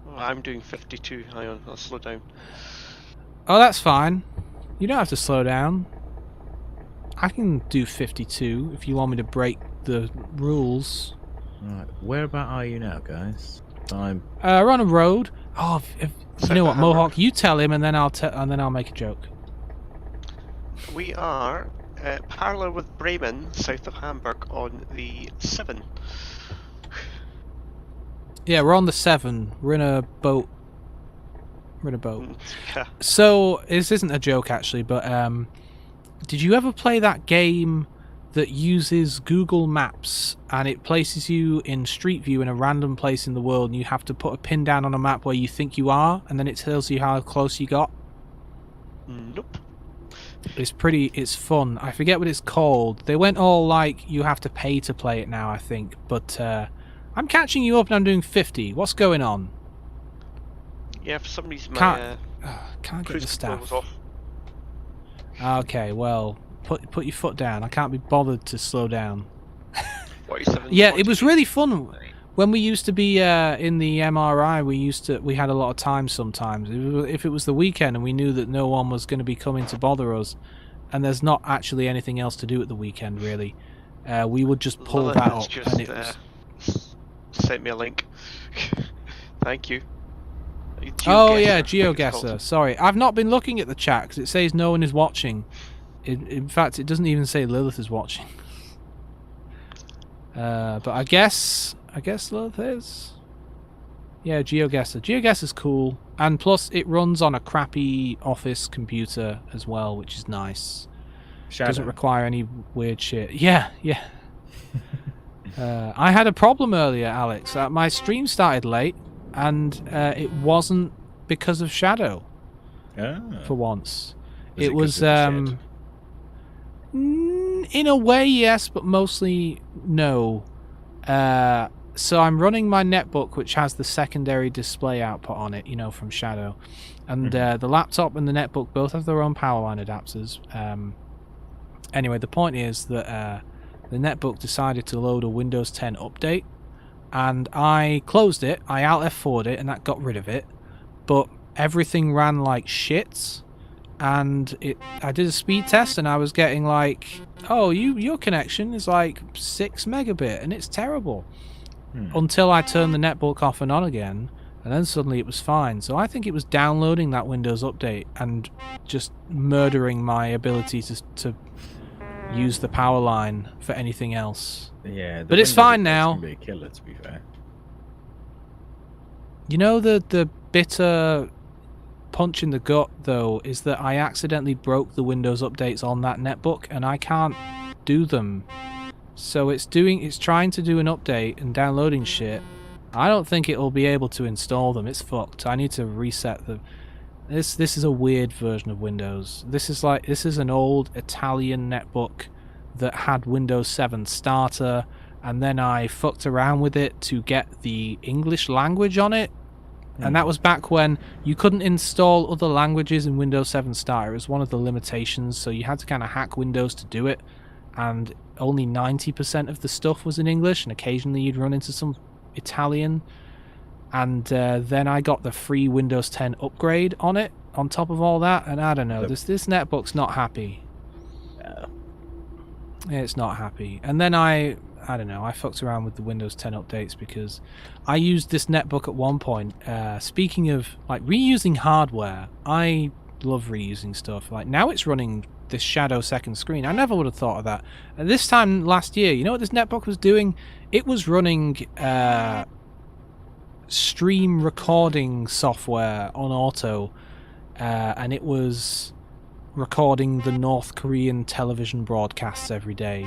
Oh, I'm doing 52. Hang on, I'll slow down. Oh, that's fine. You don't have to slow down. I can do 52 if you want me to break the rules. Right, whereabout are you now, guys? I'm We're on a road. Oh, you know what, Hamburg. Mohawk? You tell him, and then I'll make a joke. We are parallel with Bremen, south of Hamburg, on the 7. Yeah, we're on the 7. We're in a boat. Yeah. So this isn't a joke actually, but did you ever play that game that uses Google Maps and it places you in Street View in a random place in the world, and you have to put a pin down on a map where you think you are, and then it tells you how close you got? Nope. It's fun. I forget what it's called. They went all like, you have to pay to play it now, I think. But I'm catching you up and I'm doing 50. What's going on? Yeah, for some reason my Can't get cruise the control was staff. off. Okay, well, put your foot down. I can't be bothered to slow down. 47. Yeah, it was 48. really fun. When we used to be in the MRI, we had a lot of time sometimes. If it was the weekend and we knew that no one was going to be coming to bother us, and there's not actually anything else to do at the weekend, really, we would just pull Lilith that is up. just And it was, sent me a link. Thank you. Oh yeah, I think it's called. GeoGuessr. Sorry, I've not been looking at the chat because it says no one is watching. In fact, it doesn't even say Lilith is watching. But I guess Lilith is. Yeah, GeoGuessr. GeoGuessr's cool, and plus it runs on a crappy office computer as well, which is nice. Doesn't require any weird shit. Yeah. I had a problem earlier, Alex. My stream started late, and it wasn't because of Shadow. For once, it was. In a way, yes, but mostly no. So I'm running my netbook, which has the secondary display output on it, from Shadow, and the laptop and the netbook both have their own power line adapters. Anyway, the point is that the netbook decided to load a Windows 10 update, and I closed it, I Alt F4'd it, and that got rid of it, but everything ran like shit, and I did a speed test, and I was getting like, oh, your connection is like 6 megabit, and it's terrible, until I turned the netbook off and on again, and then suddenly it was fine. So I think it was downloading that Windows update and just murdering my ability to use the power line for anything else. Yeah, but it's fine now. Be a killer, to be fair. The bitter punch in the gut though is that I accidentally broke the Windows updates on that netbook, and I can't do them. So it's trying to do an update and downloading shit. I don't think it will be able to install them. It's fucked. I need to reset the. This is a weird version of Windows. This is an old Italian netbook that had Windows 7 Starter, and then I fucked around with it to get the English language on it. And that was back when you couldn't install other languages in Windows 7 Starter. It was one of the limitations, so you had to kind of hack Windows to do it. And only 90% of the stuff was in English, and occasionally you'd run into some Italian. And then I got the free Windows 10 upgrade on it, on top of all that, and I don't know, this netbook's not happy. It's not happy. And then I don't know, I fucked around with the Windows 10 updates because I used this netbook at one point. Speaking of like reusing hardware, I love reusing stuff. Like now it's running this Shadow second screen. I never would have thought of that. And this time last year, you know what this netbook was doing? It was running stream recording software on auto, and it was recording the North Korean television broadcasts every day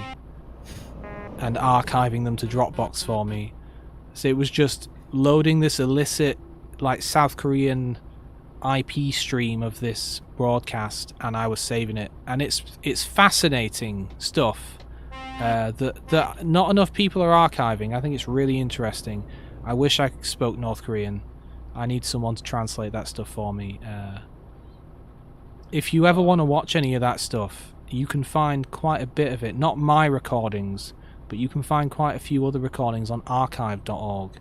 and archiving them to Dropbox for me. So it was just loading this illicit like South Korean IP stream of this broadcast, and I was saving it, and it's fascinating stuff that not enough people are archiving. I think it's really interesting. I wish I spoke North Korean. I need someone to translate that stuff for me. If you ever want to watch any of that stuff, you can find quite a bit of it. Not my recordings, but you can find quite a few other recordings on archive.org.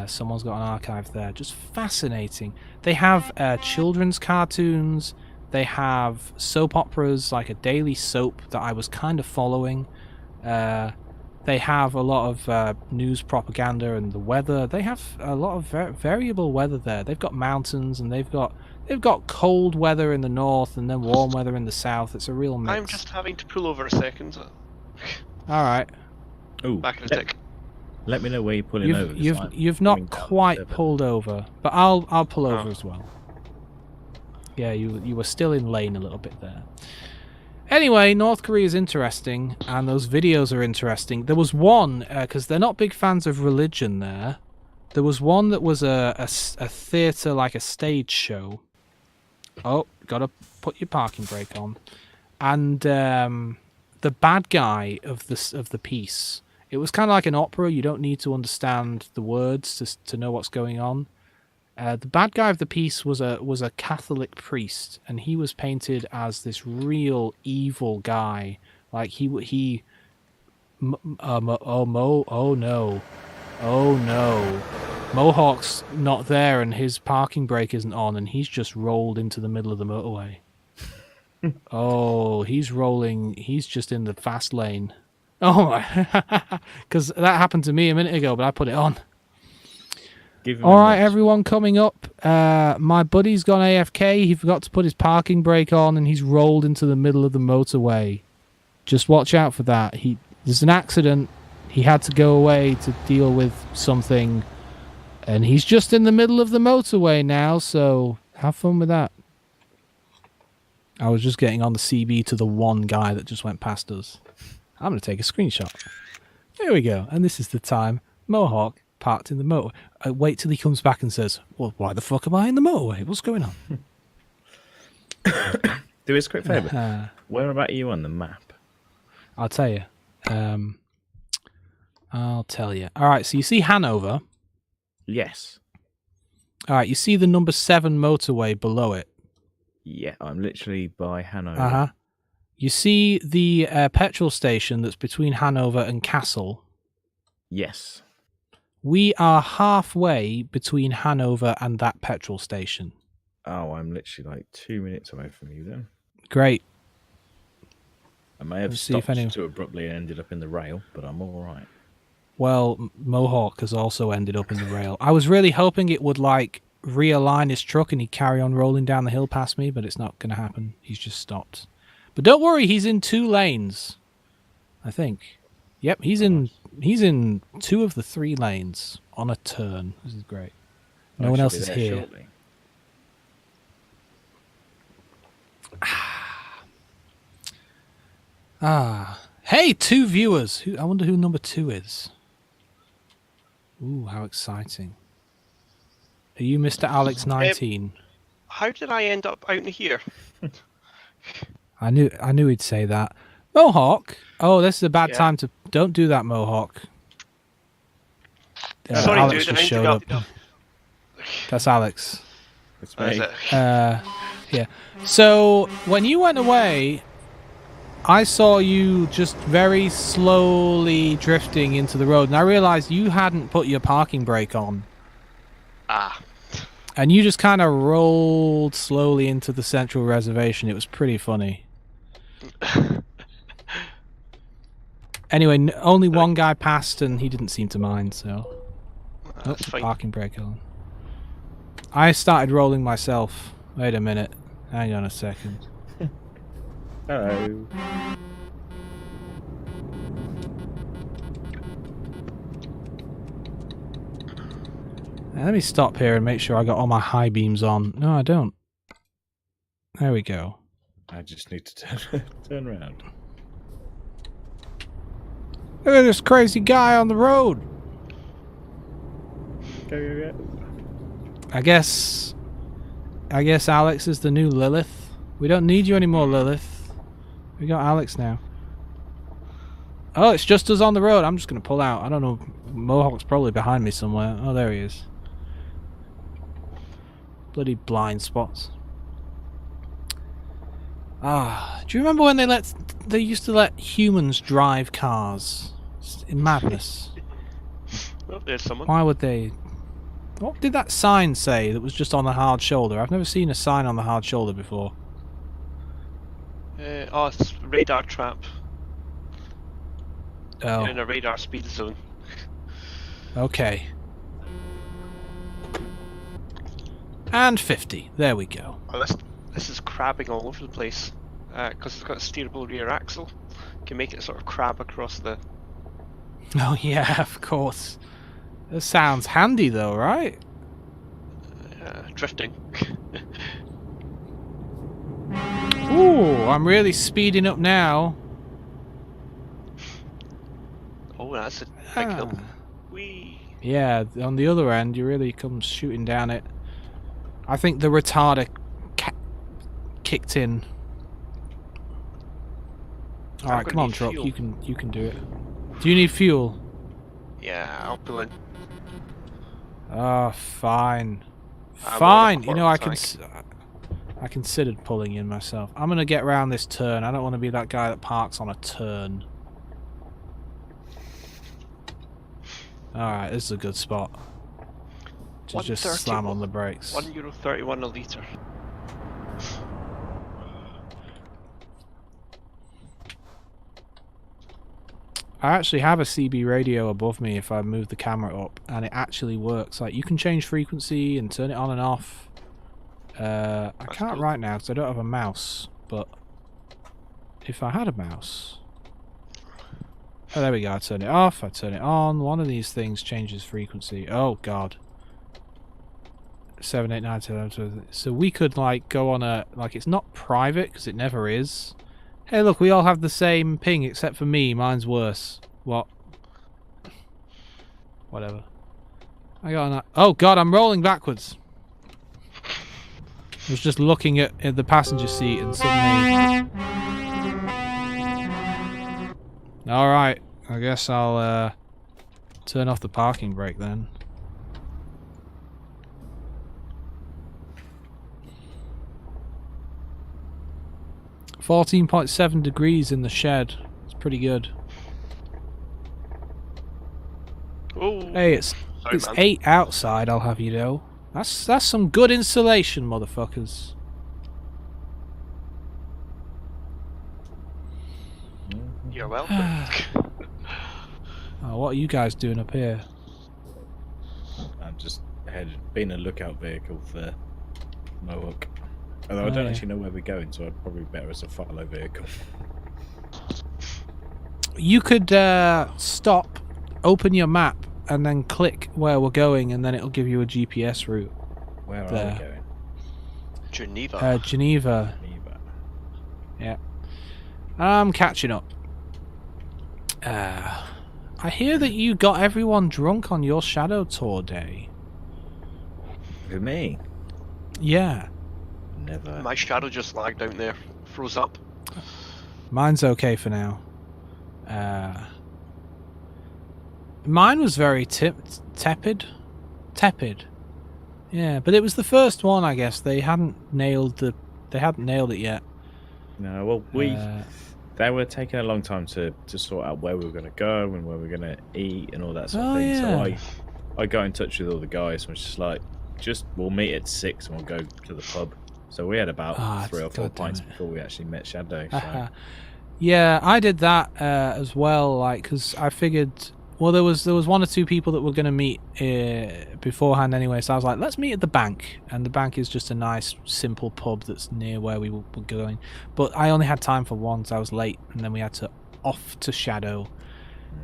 Someone's got an archive there. Just fascinating. They have children's cartoons. They have soap operas, like a daily soap that I was kind of following. They have a lot of news propaganda and the weather. They have a lot of variable weather there. They've got mountains, and they've got cold weather in the north and then warm weather in the south. It's a real mix. I'm just having to pull over a second. All right. Ooh, Back in a tick. Let me know where you're pulling over. You've not quite pulled over, but I'll pull over as well. Yeah, you were still in lane a little bit there. Anyway, North Korea is interesting, and those videos are interesting. There was one, because they're not big fans of religion there. There was one that was a theatre, like a stage show. Oh, gotta put your parking brake on. And the bad guy of the piece, it was kind of like an opera. You don't need to understand the words to know what's going on. The bad guy of the piece was a Catholic priest, and he was painted as this real evil guy. Like oh no, Mohawk's not there, and his parking brake isn't on, and he's just rolled into the middle of the motorway. Oh, he's rolling. He's just in the fast lane. Oh my, because that happened to me a minute ago, but I put it on. Give him All a right, nudge. everyone coming up. My buddy's gone AFK. He forgot to put his parking brake on, and he's rolled into the middle of the motorway. Just watch out for that. There's an accident. He had to go away to deal with something, and he's just in the middle of the motorway now, so have fun with that. I was just getting on the CB to the one guy that just went past us. I'm going to take a screenshot. There we go. And this is the time Mohawk parked in the motorway. Wait till he comes back and says, well, why the fuck am I in the motorway? What's going on? Do us a quick favour. Where about are you on the map? I'll tell you. All right, so you see Hanover. Yes. All right, you see the number 7 motorway below it. Yeah, I'm literally by Hanover. Uh-huh. You see the petrol station that's between Hanover and Castle. Yes. We are halfway between Hanover and that petrol station. Oh, I'm literally like 2 minutes away from you then. Great. I may have Let's see if stopped too abruptly and ended up in the rail, but I'm all right. Well, Mohawk has also ended up in the rail. I was really hoping it would, like, realign his truck and he'd carry on rolling down the hill past me, but it's not going to happen. He's just stopped. But don't worry, he's in 2 lanes, I think. Yep, he's in 2 of the 3 lanes on a turn. This is great. No one else is here. Shortly. Hey, 2 viewers. I wonder who number 2 is. Ooh, how exciting. Are you Mr. Alex 19? How did I end up out in here? I knew he'd say that. Mohawk. Oh, this is a bad time to. Don't do that, Mohawk. Sorry, Alex dude. just showed up. That's Alex. It's me. Yeah. So when you went away, I saw you just very slowly drifting into the road, and I realized you hadn't put your parking brake on. And you just kind of rolled slowly into the central reservation. It was pretty funny. Anyway, only one guy passed, and he didn't seem to mind, so... That's fine. Parking brake on. I started rolling myself. Wait a minute. Hang on a second. Hello. Now, let me stop here and make sure I got all my high beams on. No, I don't. There we go. I just need to turn around. Look at this crazy guy on the road. Go. I guess Alex is the new Lilith. We don't need you anymore, Lilith. We got Alex now. Oh, it's just us on the road. I'm just going to pull out. I don't know. Mohawk's probably behind me somewhere. Oh, there he is. Bloody blind spots. Do you remember when they used to let humans drive cars? It's madness. Well, there's someone. Why would they? What did that sign say that was just on the hard shoulder? I've never seen a sign on the hard shoulder before. It's radar trap. Oh, You're in a radar speed zone. okay. And 50. There we go. Oh, this is crabbing all over the place. Because it's got a steerable rear axle. Can make it sort of crab across the... Oh yeah, of course. That sounds handy though, right? Drifting. Ooh, I'm really speeding up now. Oh, that's a big hill. Whee! Yeah, on the other end, you really come shooting down it. I think the retarder kicked in. All right, come on, truck. Fuel. You can do it. Do you need fuel? Yeah, I'll pull in. Oh, fine. I'm Fine. on a You know, I considered pulling in myself. I'm gonna get round this turn. I don't want to be that guy that parks on a turn. Alright, this is a good spot to just slam on the brakes. €1.31 a litre. I actually have a CB radio above me if I move the camera up, and it actually works. Like, you can change frequency and turn it on and off. I can't right now because I don't have a mouse, but if I had a mouse... Oh, there we go. I turn it off, I turn it on. One of these things changes frequency. Oh, God. 7, 8, 9, 10, 11, 12. So we could, like, go on a... Like, it's not private, because it never is. Hey, look, we all have the same ping, except for me. Mine's worse. What? Whatever. I got an... Oh, God, I'm rolling backwards. I was just looking at the passenger seat, and suddenly... Alright, I guess I'll turn off the parking brake then. $14.7 degrees in the shed. It's pretty good. Oh. Hey, it's 8 outside, I'll have you know. That's some good insulation, motherfuckers. You're welcome. Oh, what are you guys doing up here? I'm just been a lookout vehicle for Mohawk. Although I don't actually know where we're going, so I'd probably better as a follow vehicle. You could stop, open your map, and then click where we're going, and then it'll give you a GPS route. Where are we going? Geneva. Geneva. Yeah. I'm catching up. I hear that you got everyone drunk on your Shadow Tour day. Who, me? Yeah. Never. My shadow just lagged out there. Froze up. Mine's okay for now. Mine was very tepid. Tepid. Yeah, but it was the first one, I guess. They hadn't nailed it yet. No, well, they were taking a long time to sort out where we were going to go and where we were going to eat and all that sort of thing. Yeah. So I got in touch with all the guys and was just like, we'll meet at 6 and we'll go to the pub. So we had about 3 or 4 pints before we actually met Shadow. So. Yeah, I did that as well, like, because I figured, well, there was 1 or 2 people that were going to meet beforehand anyway, so I was like, let's meet at the Bank, and the Bank is just a nice, simple pub that's near where we were going, but I only had time for one, so I was late, and then we had to off to Shadow.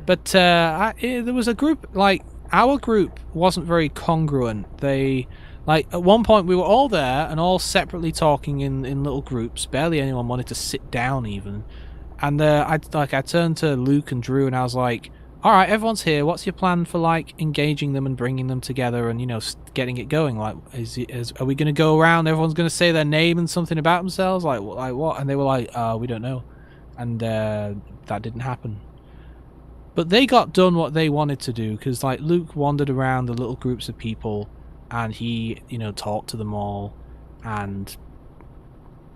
But there was a group, like, our group wasn't very congruent. Like, at one point we were all there and all separately talking in little groups. Barely anyone wanted to sit down even. And I turned to Luke and Drew and I was like, alright, everyone's here. What's your plan for, like, engaging them and bringing them together and, you know, getting it going? Like, are we going to go around, everyone's going to say their name and something about themselves? Like what? And they were like, we don't know. And that didn't happen. But they got done what they wanted to do because, like, Luke wandered around the little groups of people and he, you know, talked to them all and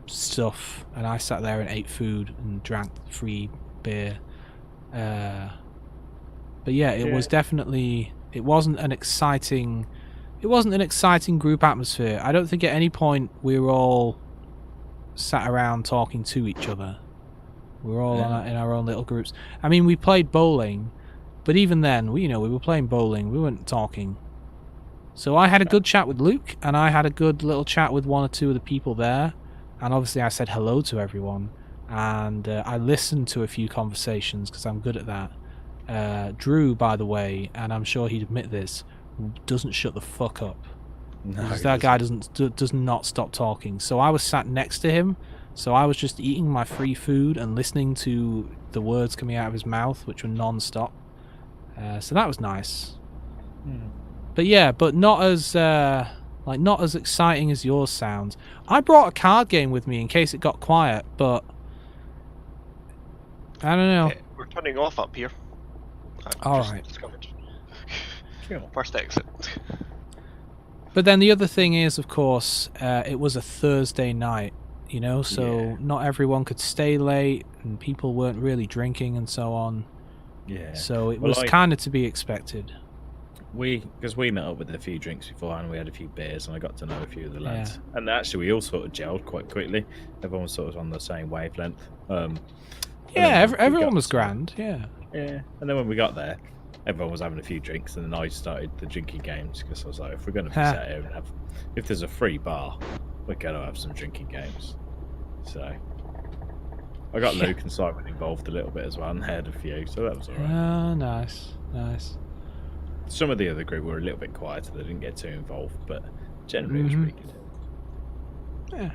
stuff, and I sat there and ate food and drank free beer. But yeah, it was definitely, it wasn't an exciting group atmosphere. I don't think at any point we were all sat around talking to each other. We were all in our own little groups. I mean, we played bowling, but even then, we were playing bowling. We weren't talking. So I had a good chat with Luke, and I had a good little chat with 1 or 2 of the people there, and obviously I said hello to everyone, and I listened to a few conversations because I'm good at that. Drew, by the way, and I'm sure he'd admit this, doesn't shut the fuck up. No, that guy does not stop talking. So I was sat next to him, so I was just eating my free food and listening to the words coming out of his mouth, which were non-stop. So that was nice. But yeah, but not as exciting as yours sounds. I brought a card game with me in case it got quiet, but I don't know. We're turning off up here. Alright. First exit. But then the other thing is, of course, it was a Thursday night, you know, so not everyone could stay late, and people weren't really drinking and so on. Yeah. So it was kind of to be expected. Because we met up with a few drinks beforehand, we had a few beers, and I got to know a few of the lads. Yeah. And actually, we all sort of gelled quite quickly. Everyone was sort of on the same wavelength. Everyone was grand. Yeah. Yeah. And then when we got there, everyone was having a few drinks, and then I started the drinking games because I was like, if we're going to be sat here and if there's a free bar, we're going to have some drinking games. So I got Luke and Simon involved a little bit as well, and had a few, so that was alright. Oh, nice. Some of the other group were a little bit quieter; they didn't get too involved, but generally it was pretty good. Yeah.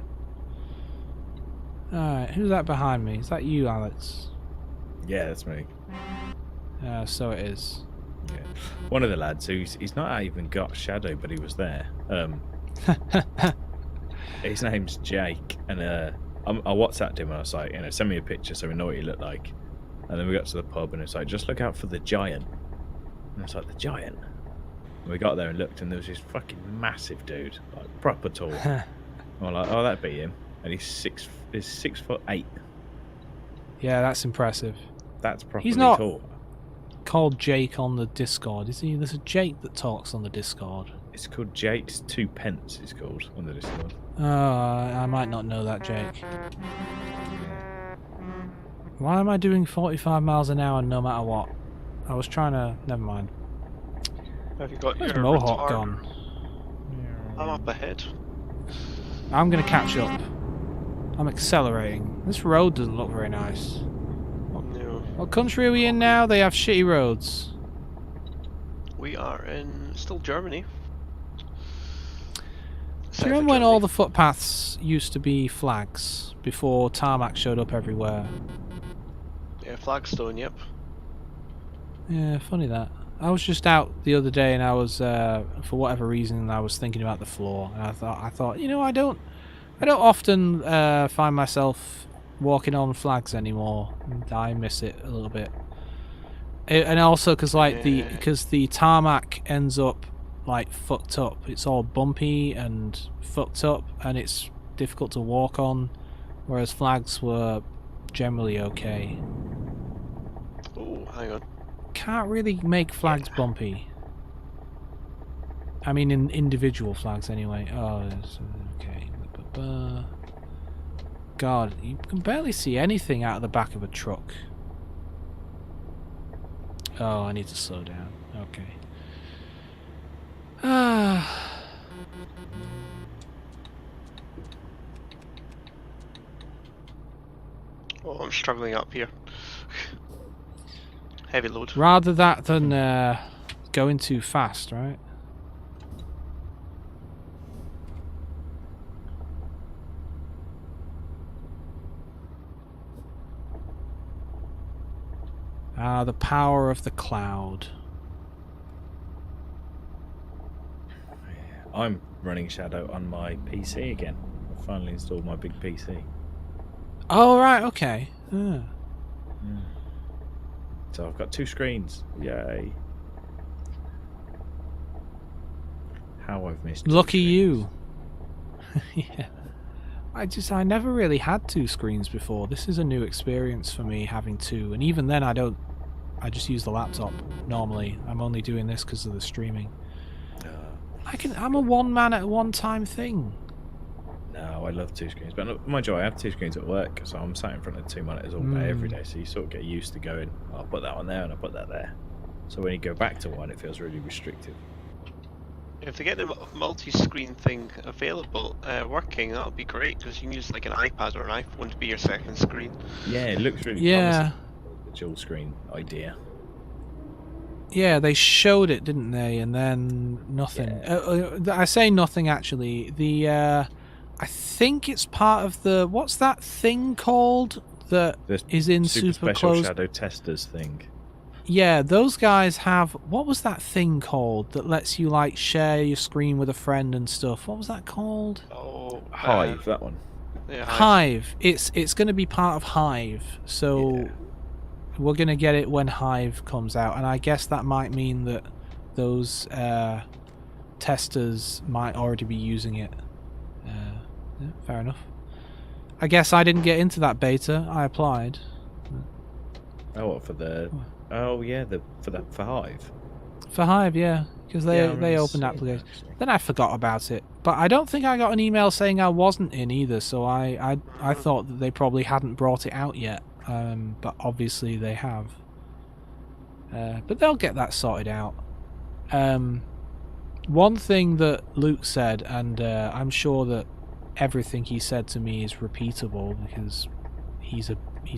Alright, who's that behind me? Is that you, Alex? Yeah, that's me. So it is. Yeah. One of the lads he's not even got Shadow, but he was there. His name's Jake, and I WhatsApped him and I was like, send me a picture so we know what you look like. And then we got to the pub and it's like, just look out for the giant. And I was like, the giant? And we got there and looked and there was this fucking massive dude, like proper tall. And we're like, oh, that'd be him. And he's 6'8". Yeah, that's impressive. That's properly He's not tall. Called Jake on the Discord, is he? There's a Jake that talks on the Discord. It's called Jake's 2 pence, it's called on the Discord. Oh, I might not know that, Jake. Why am I doing 45 miles an hour no matter what? I was trying to... Never mind. Have you got Where's your Mohawk retard? gone? I'm up ahead. I'm going to catch up. I'm accelerating. This road doesn't look very nice. No. What country are we in now? They have shitty roads. We are in still Germany. Do you remember when all the footpaths used to be flags before tarmac showed up everywhere? Yeah, Flagstone, yep. Yeah, funny that. I was just out the other day and I was, for whatever reason, I was thinking about the floor, and I thought, I don't often find myself walking on flags anymore. And I miss it a little bit, and also because the tarmac ends up like fucked up. It's all bumpy and fucked up, and it's difficult to walk on, whereas flags were generally okay. Oh, hang on. Can't really make flags bumpy. I mean, in individual flags anyway. Oh, that's okay. God, you can barely see anything out of the back of a truck. Oh, I need to slow down. Okay. Oh, I'm struggling up here. Heavy load. Rather that than going too fast, right? Ah, the power of the cloud. I'm running Shadow on my PC again. I finally installed my big PC. Oh, right, okay. So I've got 2 screens. Yay. How I've missed 2 Lucky screens. you. Yeah. I never really had 2 screens before. This is a new experience for me, having 2. And even then, I just use the laptop normally. I'm only doing this because of the streaming. I'm a one man at one time thing. No, I love 2 screens. But mind you, I have 2 screens at work, so I'm sat in front of 2 monitors all day, every day. So you sort of get used to going, I'll put that one there and I'll put that there. So when you go back to one, it feels really restrictive. If they get the multi-screen thing available, working, that would be great, because you can use like an iPad or an iPhone to be your second screen. Yeah, it looks really Yeah. promising, the dual screen idea. Yeah, they showed it, didn't they? And then nothing. Yeah. I say nothing, actually. I think it's part of the... What's that thing called that is in super super special closed... shadow testers thing. Yeah, those guys have... What was that thing called that lets you, like, share your screen with a friend and stuff? What was that called? Oh, Hive, that one. Yeah, Hive. It's going to be part of Hive, so... Yeah. We're going to get it when Hive comes out, and I guess that might mean that those testers might already be using it. Yeah, fair enough. I guess I didn't get into that beta. I applied. Oh, what, for the... Oh, yeah, for Hive. For Hive, yeah, because they remember opened seeing application. that, actually. Then I forgot about it, but I don't think I got an email saying I wasn't in either. So I thought that they probably hadn't brought it out yet, but obviously they have. But they'll get that sorted out. One thing that Luke said, and I'm sure that everything he said to me is repeatable because he's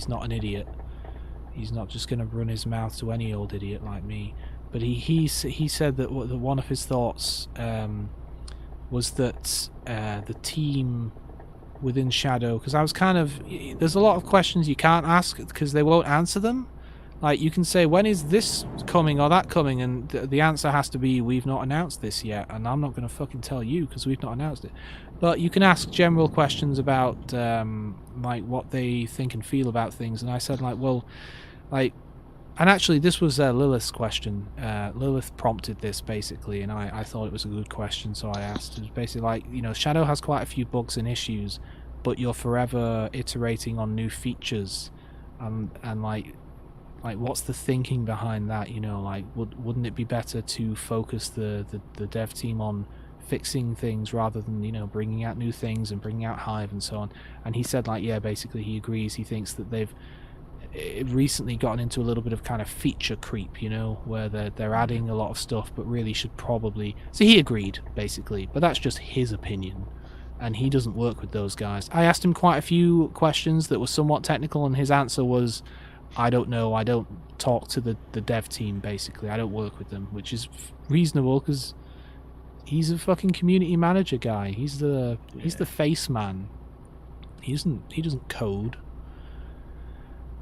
not an idiot. He's not just going to run his mouth to any old idiot like me. But he said that one of his thoughts was that the team within Shadow, because I was kind of, there's a lot of questions you can't ask because they won't answer them. Like, you can say, when is this coming or that coming? And the answer has to be, we've not announced this yet. And I'm not going to fucking tell you because we've not announced it. But you can ask general questions about, like, what they think and feel about things. And I said, like, well, like... And actually, this was Lilith's question. Lilith prompted this, basically, and I thought it was a good question, so I asked. It was basically like, you know, Shadow has quite a few bugs and issues, but you're forever iterating on new features. And like, what's the thinking behind that? You know, like, wouldn't it be better to focus the dev team on fixing things rather than, you know, bringing out new things and bringing out Hive and so on? And he said, like, yeah, basically he agrees. He thinks that they've recently gotten into a little bit of kind of feature creep, you know, where they're adding a lot of stuff, but really should probably... So he agreed, basically, but that's just his opinion. And he doesn't work with those guys. I asked him quite a few questions that were somewhat technical, and his answer was, I don't know, I don't talk to the dev team, basically. I don't work with them, which is reasonable, because he's a fucking community manager guy. He's the face man. He doesn't code.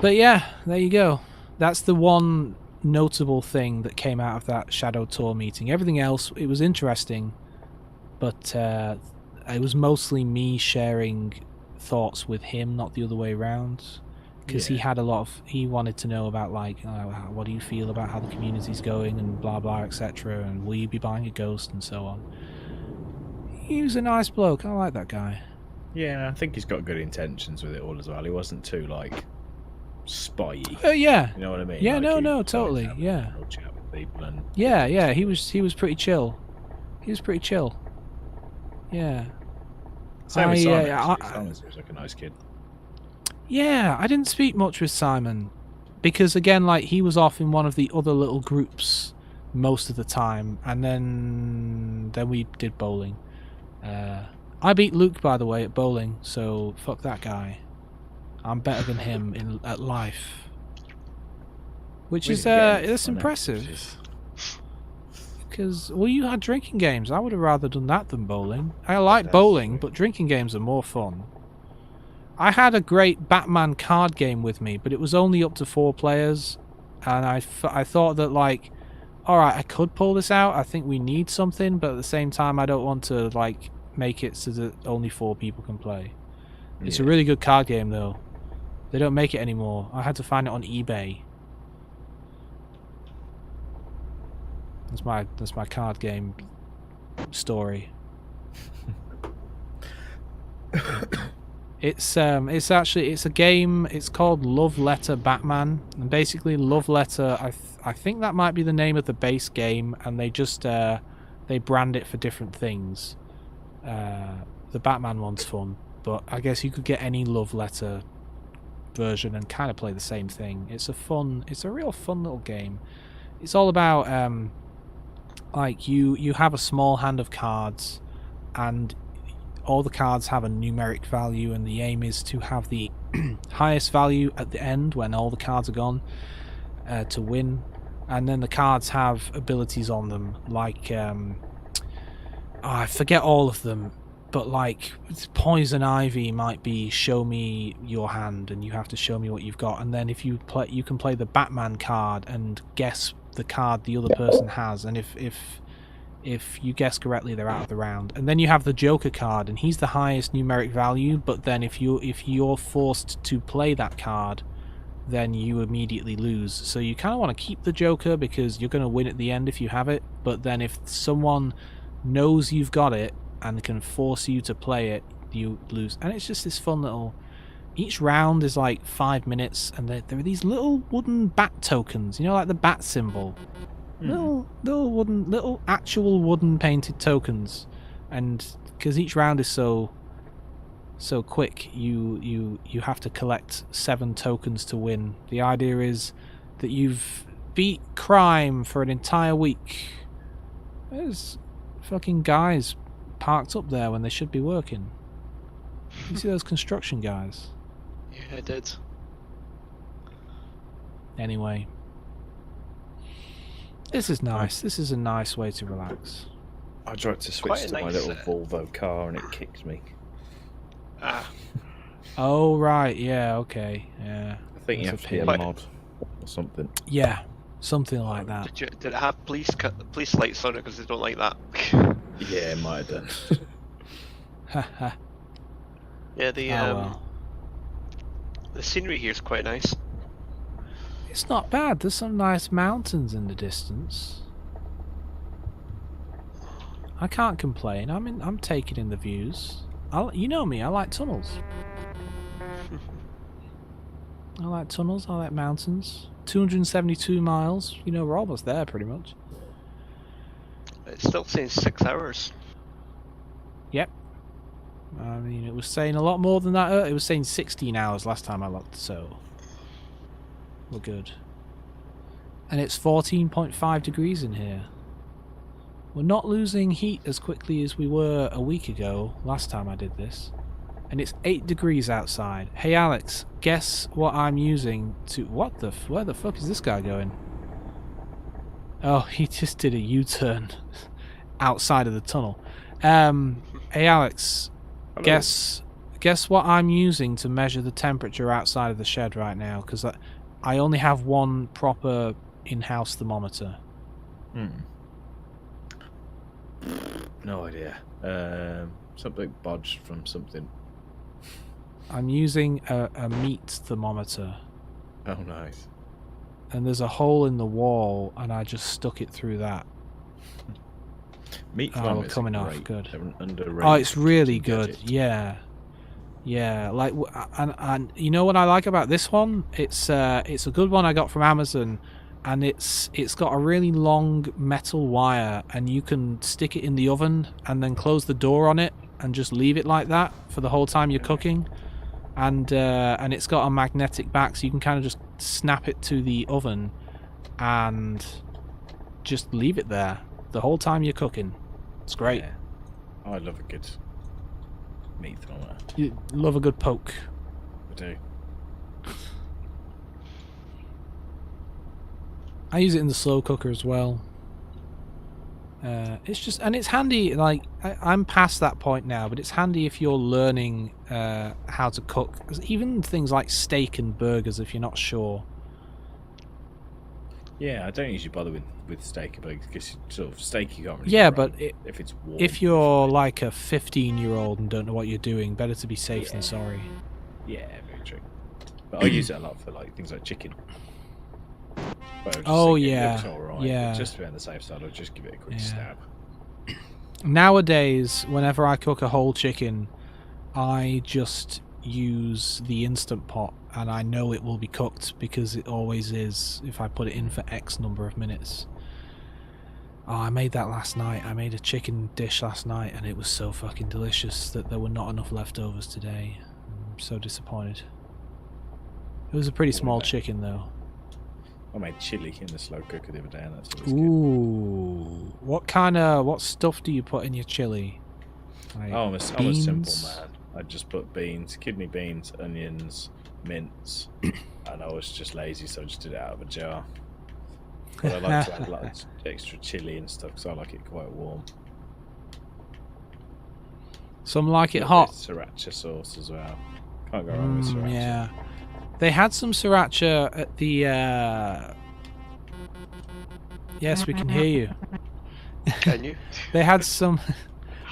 But yeah, there you go. That's the one notable thing that came out of that Shadow Tour meeting. Everything else, it was interesting, but it was mostly me sharing thoughts with him, not the other way around. Because he had a lot of... He wanted to know about, like, what do you feel about how the community's going and blah blah, etc. And will you be buying a Ghost and so on. He was a nice bloke. I like that guy. Yeah, I think he's got good intentions with it all as well. He wasn't too, like... spy-y. Yeah. You know what I mean? Yeah, like, no, totally. Yeah. Chat with people and yeah. He was pretty chill. He was pretty chill. Yeah. Same with Simon. Simon seems like a nice kid. Yeah, I didn't speak much with Simon because, again, like, he was off in one of the other little groups most of the time, and then we did bowling. I beat Luke, by the way, at bowling, so fuck that guy. I'm better than him at life, which is that's impressive. Because, well, you had drinking games. I would have rather done that than bowling. I like bowling, but drinking games are more fun. I had a great Batman card game with me, but it was only up to 4 players, and I thought that, like, alright, I could pull this out. I think we need something, but at the same time, I don't want to, like, make it so that only 4 people can play. It's a really good card game, though. They don't make it anymore. I had to find it on eBay. That's my card game story. It's a game. It's called Love Letter Batman, and basically Love Letter. I think that might be the name of the base game, and they just they brand it for different things. The Batman one's fun, but I guess you could get any Love Letter version and kind of play the same thing. It's a real fun little game. It's all about like you have a small hand of cards, and all the cards have a numeric value, and the aim is to have the highest value at the end when all the cards are gone to win. And then the cards have abilities on them, like I forget all of them, but like Poison Ivy might be show me your hand, and you have to show me what you've got. And then if you play, you can play the Batman card and guess the card the other person has, and if you guess correctly, they're out of the round. And then you have the Joker card, and he's the highest numeric value, but then if you're forced to play that card, then you immediately lose. So you kind of want to keep the Joker because you're going to win at the end if you have it, but then if someone knows you've got it and can force you to play it, you lose. And it's just this fun little... Each round is like 5 minutes, and there are these little wooden bat tokens, you know, like the bat symbol. Little actual wooden painted tokens, and because each round is so quick, you have to collect 7 tokens to win. The idea is that beat crime for an entire week. There's fucking guys parked up there when they should be working. You see those construction guys? Yeah, I did. Anyway. This is nice. This is a nice way to relax. I tried to switch to my little Volvo car and it kicked me. Ah. Oh, right. Yeah, okay. Yeah. I think you have to be a mod or something. Yeah, something like that. Did it have police lights on it because they don't like that? Yeah, it might have done. Haha. Yeah, the scenery here is quite nice. It's not bad. There's some nice mountains in the distance. I can't complain. I'm taking in the views. You know me. I like tunnels. I like tunnels. I like mountains. 272 miles. You know, we're almost there, pretty much. It's still saying 6 hours. Yep. I mean, it was saying a lot more than that. It was saying 16 hours last time I looked, so we're good. And it's 14.5 degrees in here. We're not losing heat as quickly as we were a week ago, last time I did this. And it's 8 degrees outside. Hey Alex, guess what I'm using to... Where the fuck is this guy going? Oh, he just did a U-turn outside of the tunnel. Hey Alex, Hello. guess what I'm using to measure the temperature outside of the shed right now? Because I only have one proper in-house thermometer. No idea. Something bodged from something. I'm using a meat thermometer. Oh, nice. And there's a hole in the wall, and I just stuck it through that. Meat we're thermometers coming are off. great. Good. They're an underrated Oh, it's really kitchen good. gadget. Yeah. Yeah, like, and you know what I like about this one? It's a good one I got from Amazon, and it's got a really long metal wire, and you can stick it in the oven and then close the door on it and just leave it like that for the whole time you're cooking. And it's got a magnetic back, so you can kind of just snap it to the oven and just leave it there the whole time you're cooking. It's great. Yeah. Oh, I love a good meat thermometer. You love a good poke. I do. I use it in the slow cooker as well. It's just, and it's handy. Like I'm past that point now, but it's handy if you're learning how to cook. Even things like steak and burgers, if you're not sure. Yeah, I don't usually bother with steak, because sort of steak you can't really. Yeah, go but wrong if it's warm. if you're like a 15-year-old and don't know what you're doing, better to be safe than sorry. Yeah, very true. But I use it a lot for like things like chicken. But I was just Oh, thinking, it yeah, looks all right, yeah. but just to be on the safe side, I'll just give it a quick Yeah. stab. Nowadays, whenever I cook a whole chicken, I just use the Instant Pot, and I know it will be cooked because it always is if I put it in for X number of minutes. Oh, I made that last night. I made a chicken dish last night, and it was so fucking delicious that there were not enough leftovers today. I'm so disappointed. It was a pretty small chicken, though. I made chili in the slow cooker the other day, and that's always good. Ooh, what stuff do you put in your chili? Like Oh, I'm a simple beans? man. I just put beans, kidney beans, onions, mince, and I was just lazy, so I just did it out of a jar. But I like to add a lot of extra chili and stuff, because I like it quite warm. Some like it A bit hot. of Sriracha sauce as well. Can't go wrong with sriracha. Yeah. They had some sriracha at the Yes, we can hear you. Can you? They had some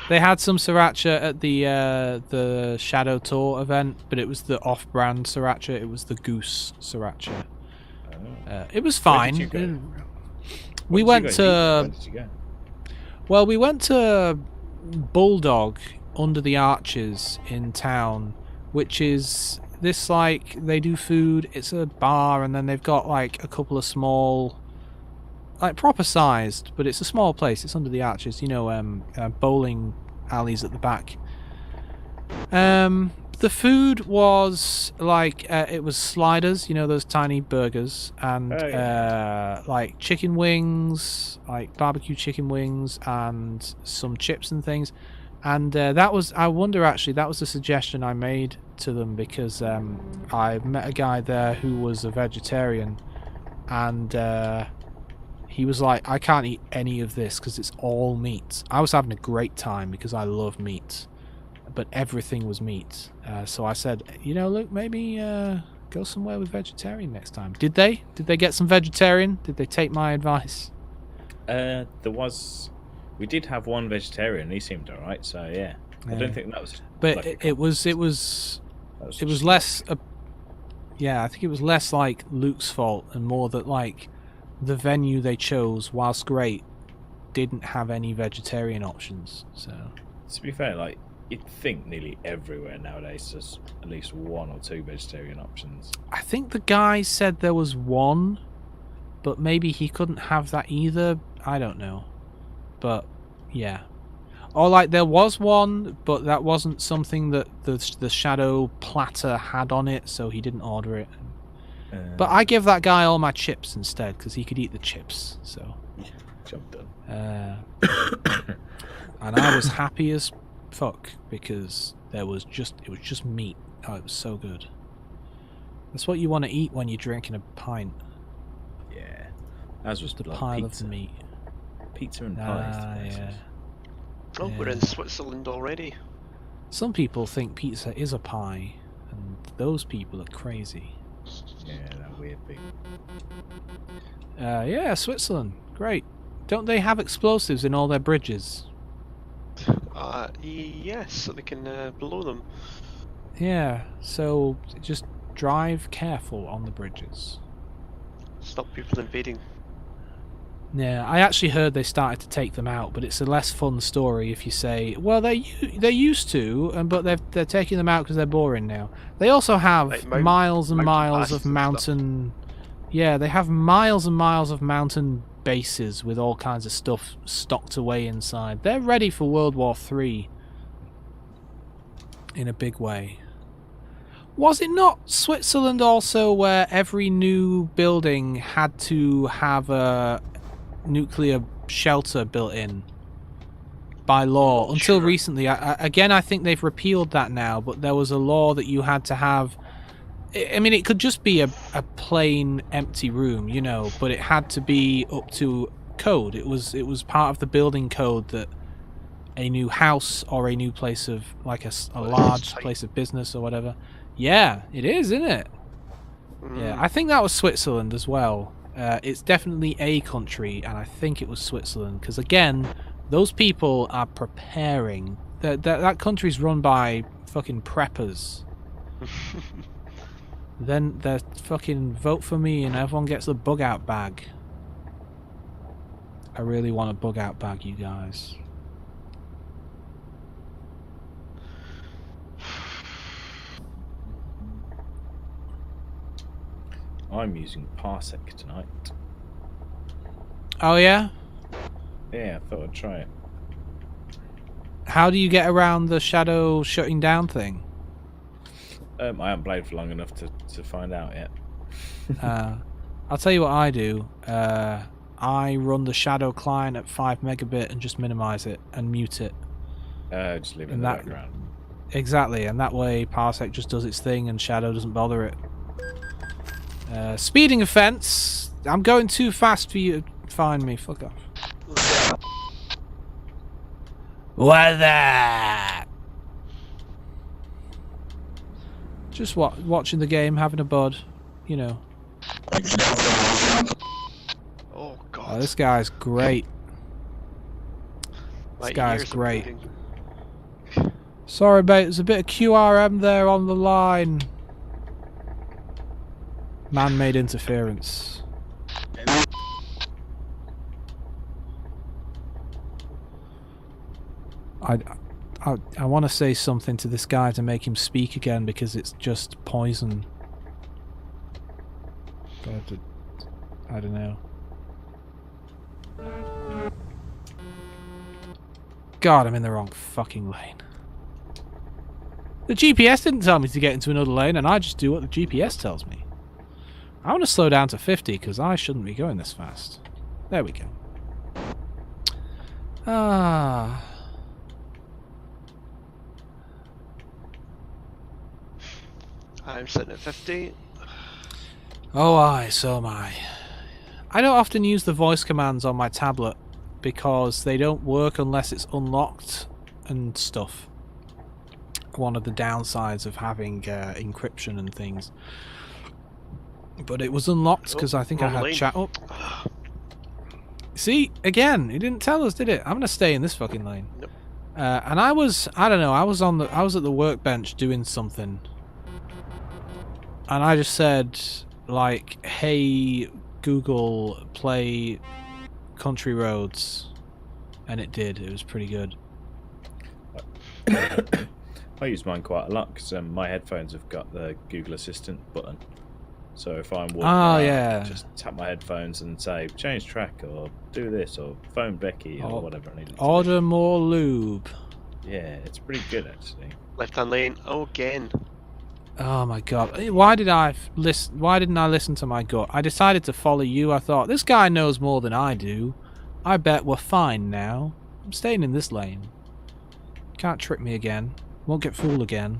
sriracha at the Shadow Tour event, but it was the off-brand sriracha. It was the goose sriracha. Oh. It was Where fine. did you go? We When went did you go? to When did you go? Well, we went to Bulldog Under the Arches in town, which is this, like, they do food. It's a bar, and then they've got like a couple of small, like, proper sized, but it's a small place. It's under the arches, you know, bowling alleys at the back. The food was like it was sliders, you know, those tiny burgers, and like chicken wings, like barbecue chicken wings, and some chips and things. And that was, I wonder actually, that was a suggestion I made to them because I met a guy there who was a vegetarian, and he was like, I can't eat any of this because it's all meat. I was having a great time because I love meat, but everything was meat. So I said, you know, look, maybe go somewhere with vegetarian next time. Did they? Did they get some vegetarian? Did they take my advice? We did have one vegetarian. He seemed all right. So yeah, I don't think that was. But like it was less. Yeah, I think it was less like Luke's fault and more that like the venue they chose, whilst great, didn't have any vegetarian options. So to be fair, like you'd think nearly everywhere nowadays there's at least one or two vegetarian options. I think the guy said there was one, but maybe he couldn't have that either. I don't know. But yeah, or like there was one, but that wasn't something that the shadow platter had on it, so he didn't order it. But I give that guy all my chips instead because he could eat the chips. So Job done. And I was happy as fuck because it was just meat. Oh, it was so good. That's what you want to eat when you're drinking a pint. Yeah, as was Just a like pile pizza. of meat. Pizza and pies. Yeah. Oh, we're in Switzerland already. Some people think pizza is a pie, and those people are crazy. Yeah, that weird people. Yeah, Switzerland, great. Don't they have explosives in all their bridges? Yes, so they can blow them. Yeah, so just drive careful on the bridges. Stop people invading. Yeah, I actually heard they started to take them out, but it's a less fun story if you say, well, they used to, but they're taking them out because they're boring now. They also have Like miles and mountain miles passes of and mountain. Yeah, they have miles and miles of mountain bases with all kinds of stuff stocked away inside. They're ready for World War III in a big way. Was it not Switzerland also where every new building had to have a nuclear shelter built in by law until recently? Again, I think they've repealed that now, but there was a law that you had to have. I mean, it could just be a plain empty room, you know, but it had to be up to code. It was part of the building code that a new house or a new place of like a large place of business or whatever. Yeah, it is, isn't it? Yeah, I think that was Switzerland as well. It's definitely a country, and I think it was Switzerland, because again, those people are preparing. That country's run by fucking preppers. Then they fucking vote for me, and everyone gets a bug out bag. I really want a bug out bag, you guys. I'm using Parsec tonight. Oh yeah? Yeah, I thought I'd try it. How do you get around the shadow shutting down thing? I haven't played for long enough to find out yet. I'll tell you what I do. I run the shadow client at 5 megabit and just minimize it and mute it. Just leave it in the background. Exactly, and that way Parsec just does its thing and shadow doesn't bother it. Speeding offense. I'm going too fast for you to find me. Fuck off. What that? Just watching the game, having a bud, you know. Oh god. Oh, this guy's great. This guy's great. Sorry, mate. There's a bit of QRM there on the line. Man-made interference. I want to say something to this guy to make him speak again because it's just poison. But I don't know. God, I'm in the wrong fucking lane. The GPS didn't tell me to get into another lane, and I just do what the GPS tells me. I want to slow down to 50 because I shouldn't be going this fast. There we go. Ah. I'm sitting at 50. Oh, aye, so am I. I don't often use the voice commands on my tablet because they don't work unless it's unlocked and stuff. One of the downsides of having encryption and things. But it was unlocked because I think I had chat up. See, again, it didn't tell us, did it? I'm gonna stay in this fucking lane. Nope. And I don't know, I was at the workbench doing something. And I just said, like, hey Google, play Country Roads. And it did. It was pretty good. I use mine quite a lot because my headphones have got the Google Assistant button. So if I'm walking around, just tap my headphones and say, change track, or do this, or phone Becky, or whatever I need to do. Order more lube. Yeah, it's pretty good, actually. Left-hand lane, again. Oh my god. Why didn't I listen to my gut? I decided to follow you. I thought, this guy knows more than I do. I bet we're fine now. I'm staying in this lane. Can't trick me again. Won't get fooled again.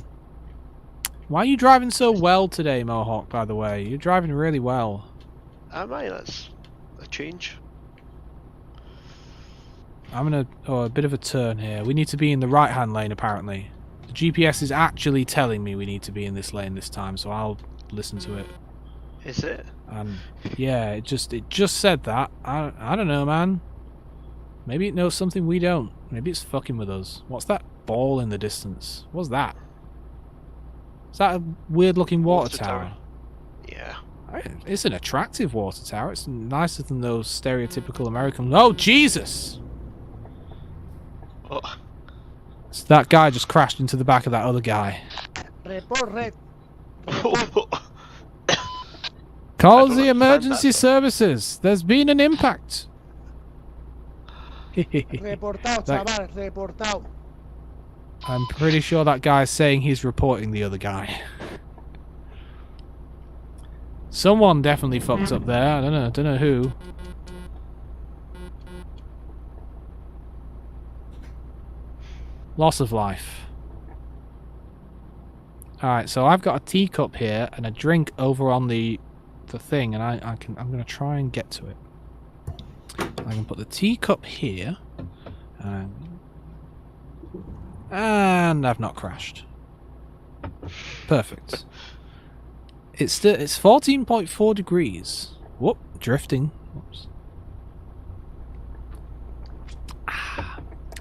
Why are you driving so well today, Mohawk, by the way? You're driving really well. Am I? That's a change. I'm gonna... Oh, a bit of a turn here. We need to be in the right-hand lane, apparently. The GPS is actually telling me we need to be in this lane this time, so I'll listen to it. Is it? Yeah, it just said that. I don't know, man. Maybe it knows something we don't. Maybe it's fucking with us. What's that ball in the distance? What's that? Is that a weird-looking water tower? Yeah. It's an attractive water tower. It's nicer than those stereotypical American... Oh, Jesus! Oh. So that guy just crashed into the back of that other guy. Call the emergency services. There's been an impact. I'm pretty sure that guy's saying he's reporting the other guy. Someone definitely fucked up there. I don't know who. Loss of life. Alright, so I've got a teacup here and a drink over on the thing, and I'm gonna try and get to it. I can put the teacup here, and I've not crashed. Perfect. It's 14.4 degrees. Whoop, drifting. Whoops.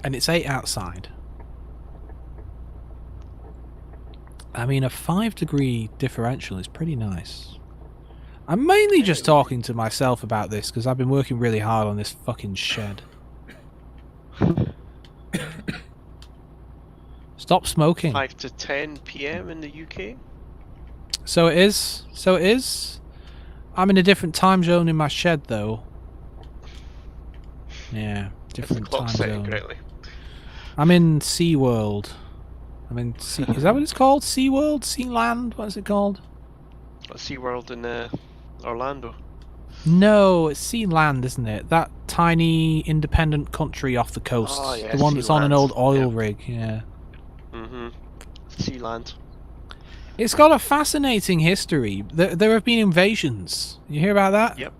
And it's 8 outside. I mean, a 5-degree differential is pretty nice. I'm mainly just talking to myself about this because I've been working really hard on this fucking shed. Stop smoking. 5 to 10 p.m. in the UK. So it is. So it is. I'm in a different time zone in my shed, though. Yeah, different time zone. Correctly. I'm in SeaWorld. I'm in Sea... Is that what it's called? SeaWorld? Sealand? What is it called? SeaWorld in Orlando. No, it's Sealand, isn't it? That tiny independent country off the coast. Oh, yeah, the one that's on an old oil rig, yeah. Mm-hmm. Sealand. It's got a fascinating history. There have been invasions. You hear about that? Yep.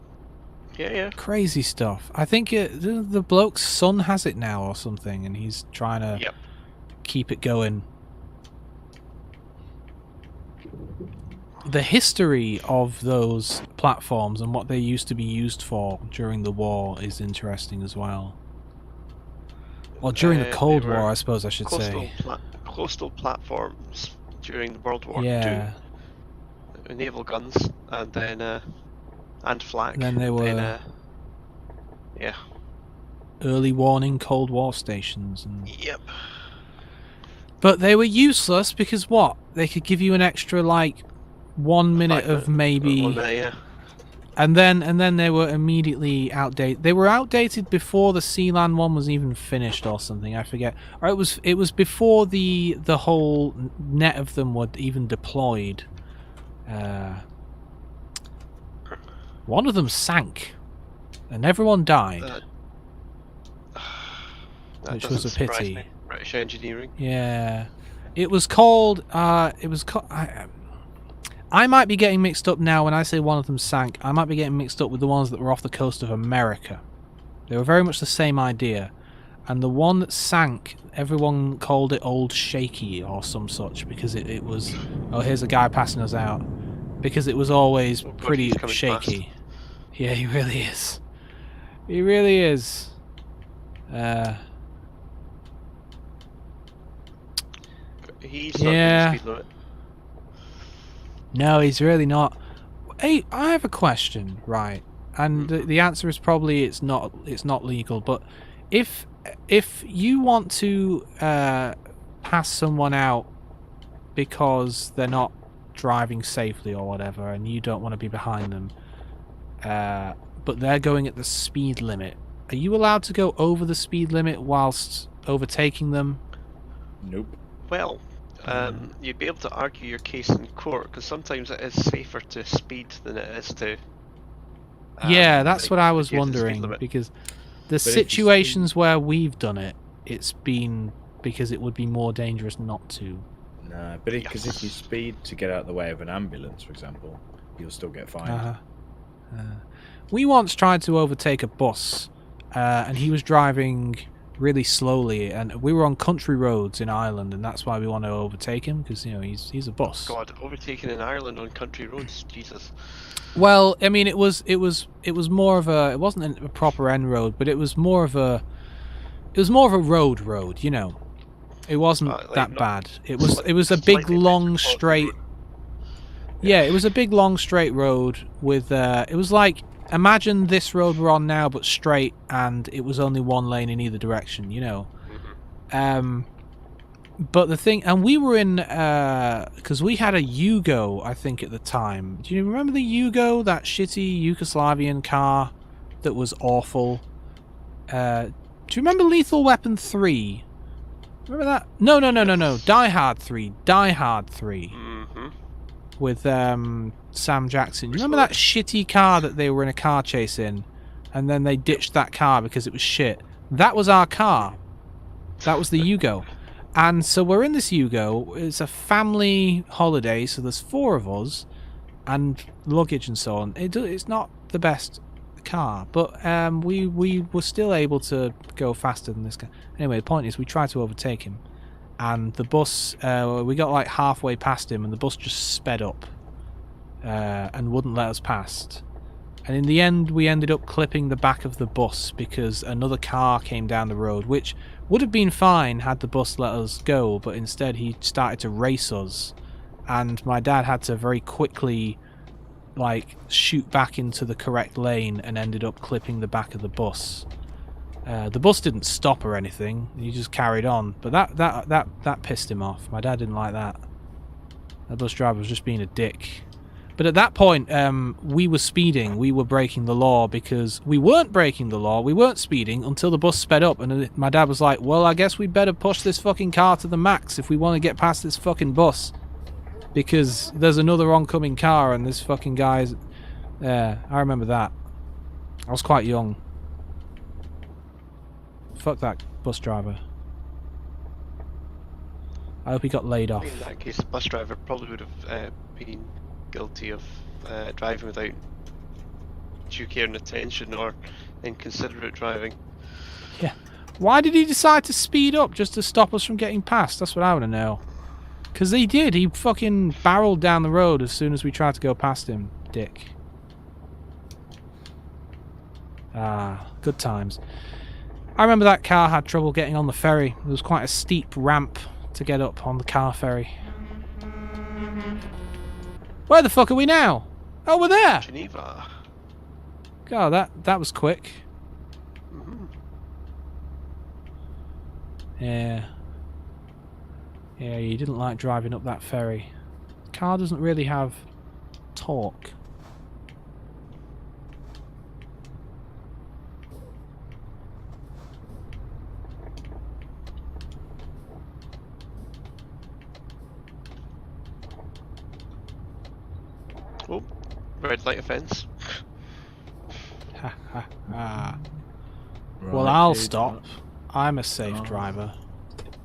Yeah. Crazy stuff. I think the bloke's son has it now or something, and he's trying to keep it going. The history of those platforms and what they used to be used for during the war is interesting as well. Or during the Cold War, I suppose I should say. Coastal platforms during the World War II. Naval guns, and then and flak. And then they were early warning Cold War stations. And... Yep. But they were useless because what? They could give you an extra, like, 1 minute of maybe... 1 minute, And then they were immediately outdated. They were outdated before the Sealand one was even finished or something. I forget. Or it was before the whole net of them were even deployed. One of them sank, and everyone died, which was a pity. British engineering. Yeah, it was called. I might be getting mixed up now when I say one of them sank. I might be getting mixed up with the ones that were off the coast of America. They were very much the same idea. And the one that sank, everyone called it Old Shaky or some such, because it was... Oh, here's a guy passing us out. Because it was always pretty shaky. Fast. Yeah, he really is. He really is. He's not doing the speed limit. No, he's really not. Hey, I have a question, right? And the answer is probably it's not legal. But if you want to pass someone out because they're not driving safely or whatever, and you don't want to be behind them, but they're going at the speed limit, are you allowed to go over the speed limit whilst overtaking them? Nope. Well, you'd be able to argue your case in court, because sometimes it is safer to speed than it is to... yeah, that's what I was reduce the speed wondering, limit. because the situations where we've done it, it's been because it would be more dangerous not to. No, but because if you speed to get out of the way of an ambulance, for example, you'll still get fined. We once tried to overtake a bus, and he was driving really slowly, and we were on country roads in Ireland, and that's why we want to overtake him, because he's a bus. God, overtaking in Ireland on country roads, Jesus. Well, I mean, it was more of a, it wasn't a proper end road, but it was more of a road, you know. It wasn't that bad. It was a big long straight. Yeah, it was a big long straight road with it was like, imagine this road we're on now but straight, and it was only one lane in either direction, you know. But the thing, and we were in because we had a Yugo, I think, at the time. Do you remember the Yugo, that shitty Yugoslavian car that was awful? Do you remember Lethal Weapon 3? Remember that? No. Die Hard 3. Die Hard 3. With Sam Jackson. You remember that shitty car that they were in a car chase in, and then they ditched that car because it was shit? That was our car. That was the Yugo. And so we're in this Yugo. It's a family holiday, so there's 4 of us, and luggage and so on. It's not the best car, but we were still able to go faster than this guy. Anyway, the point is, we tried to overtake him, and the bus, we got like halfway past him, and the bus just sped up and wouldn't let us past. And in the end, we ended up clipping the back of the bus because another car came down the road, which would have been fine had the bus let us go, but instead he started to race us, and my dad had to very quickly like shoot back into the correct lane and ended up clipping the back of the bus. The bus didn't stop or anything; he just carried on. But that pissed him off. My dad didn't like that. The bus driver was just being a dick. But at that point, we were speeding. We were breaking the law because we weren't breaking the law. We weren't speeding until the bus sped up, and my dad was like, "Well, I guess we'd better push this fucking car to the max if we want to get past this fucking bus, because there's another oncoming car and this fucking guy's." I remember that. I was quite young. Fuck that bus driver. I hope he got laid off. In that case, the bus driver probably would have been guilty of driving without due care and attention, or inconsiderate driving. Yeah. Why did he decide to speed up just to stop us from getting past? That's what I want to know. Because he did. He fucking barreled down the road as soon as we tried to go past him. Dick. Ah, good times. I remember that car had trouble getting on the ferry. There was quite a steep ramp to get up on the car ferry. Where the fuck are we now? Oh, we're there! Geneva. God, that was quick. Yeah. Yeah, you didn't like driving up that ferry. Car doesn't really have torque. red light offence. Ha ha ha. Right, Well, I'll dude, stop. I'm a safe Oh. driver.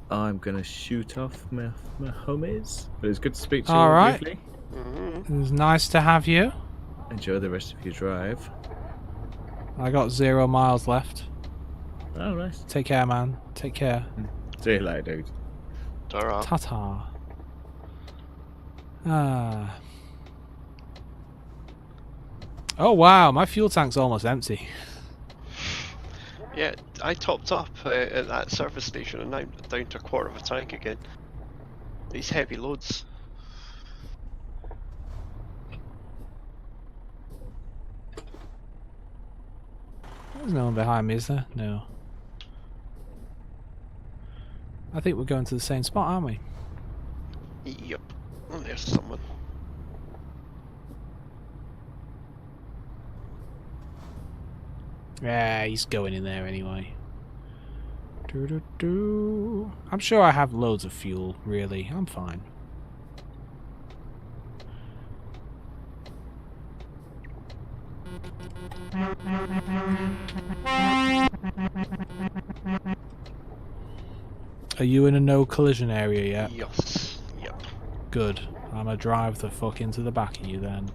I'm gonna shoot off my homies. But it's good to speak to you All all right. briefly. Mm-hmm. It was nice to have you. Enjoy the rest of your drive. I got 0 miles left. Oh, nice. Take care, man. Take care. See you later, dude. Ta-ra. Ta-ta. Ah. Oh, wow. My fuel tank's almost empty. Yeah, I topped up at that service station and now I'm down to a quarter of a tank again. These heavy loads. There's no one behind me, is there? No. I think we're going to the same spot, aren't we? Yep. Oh, there's someone. Yeah, he's going in there anyway. Doo-doo-doo. I'm sure I have loads of fuel, really. I'm fine. Are you in a no collision area yet? Yes. Yep. Good. I'm gonna drive the fuck into the back of you then.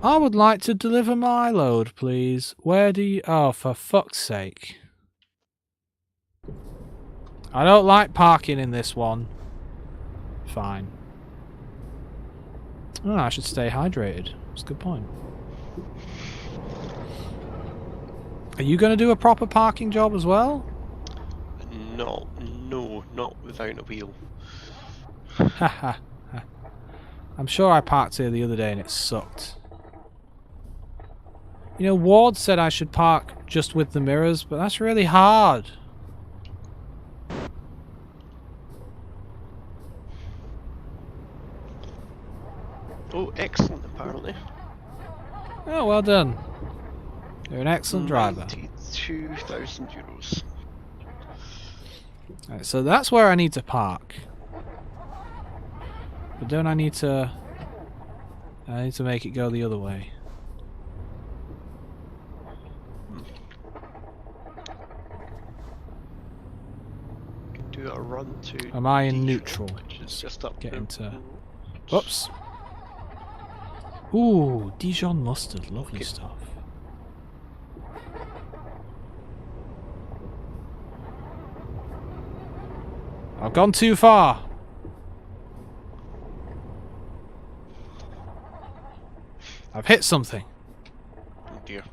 I would like to deliver my load, please. Where do you... Oh, for fuck's sake. I don't like parking in this one. Fine. Oh, I should stay hydrated. That's a good point. Are you going to do a proper parking job as well? No, not without a wheel. Haha. I'm sure I parked here the other day and it sucked. You know, Ward said I should park just with the mirrors, but that's really hard. Oh, excellent, apparently. Oh, well done. You're an excellent driver. 92,000 euros. Right, so that's where I need to park. But don't I need to... I need to make it go the other way. Do a run to... Am I in Dijon, neutral? which is just up Get the into... road. Whoops. Ooh, Dijon mustard. Lovely Okay. stuff. I've gone too far. I've hit something. Oh dear.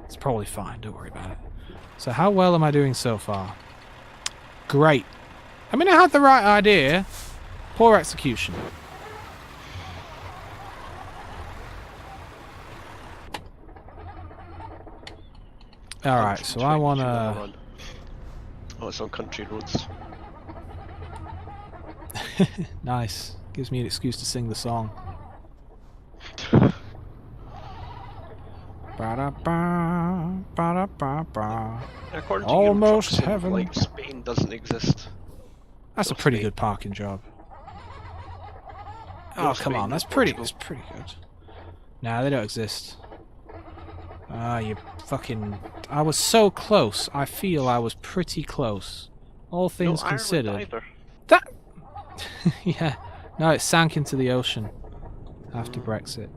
It's probably fine. Don't worry about it. So how well am I doing so far? Great. I mean, I had the right idea. Poor execution. Alright, so I want to... Oh, it's on country roads. Nice. Gives me an excuse to sing the song. Ba-da-ba, ba-da-ba-ba. According to Almost Europe, heaven. like Spain doesn't exist. That's a Or pretty Spain. good parking job. Or Oh, come Spain, on, that's or pretty. Portugal. That's pretty good. Nah, they don't exist. Ah, you fucking... I was so close. I feel I was pretty close. All things no Ireland considered. either. That... yeah. No, it sank into the ocean after Brexit.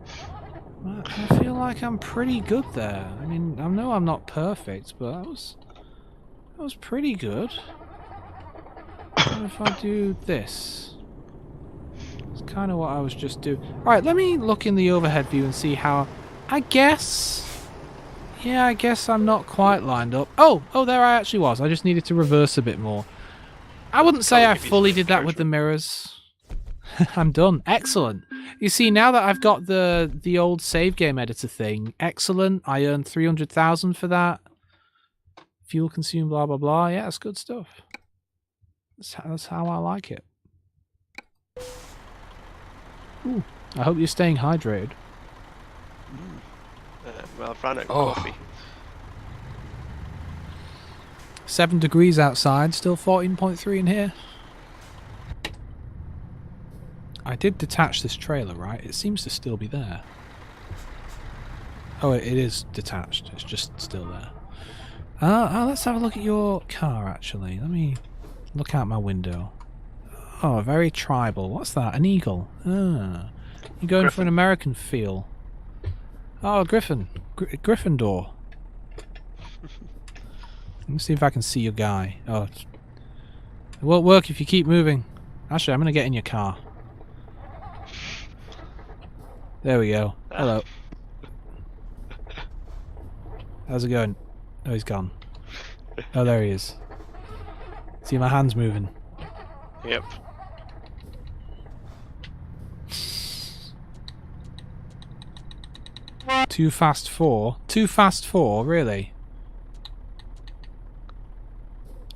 I feel like I'm pretty good there. I mean, I know I'm not perfect, but that was pretty good. What if I do this? It's kind of what I was just doing. Alright, let me look in the overhead view and see how... I guess... Yeah, I guess I'm not quite lined up. Oh, there I actually was. I just needed to reverse a bit more. I wouldn't say I fully did that with the mirrors. I'm done. Excellent. You see, now that I've got the old save game editor thing, excellent. I earned 300,000 for that. Fuel consumed, blah, blah, blah. Yeah, that's good stuff. That's how I like it. Ooh, I hope you're staying hydrated. Well, I've ran out of Oh. coffee. 7 degrees outside, still 14.3 in here. I did detach this trailer, right? It seems to still be there. Oh, it is detached. It's just still there. Let's have a look at your car, actually. Let me look out my window. Oh, very tribal. What's that? An eagle. Ah. You're going for an American feel. Oh, Griffin. Gryffindor. Let me see if I can see your guy. Oh, it won't work if you keep moving. Actually, I'm going to get in your car. There we go. Hello. How's it going? Oh, he's gone. Oh, there he is. See my hands moving? Yep. Too fast 4? Too fast 4? Really?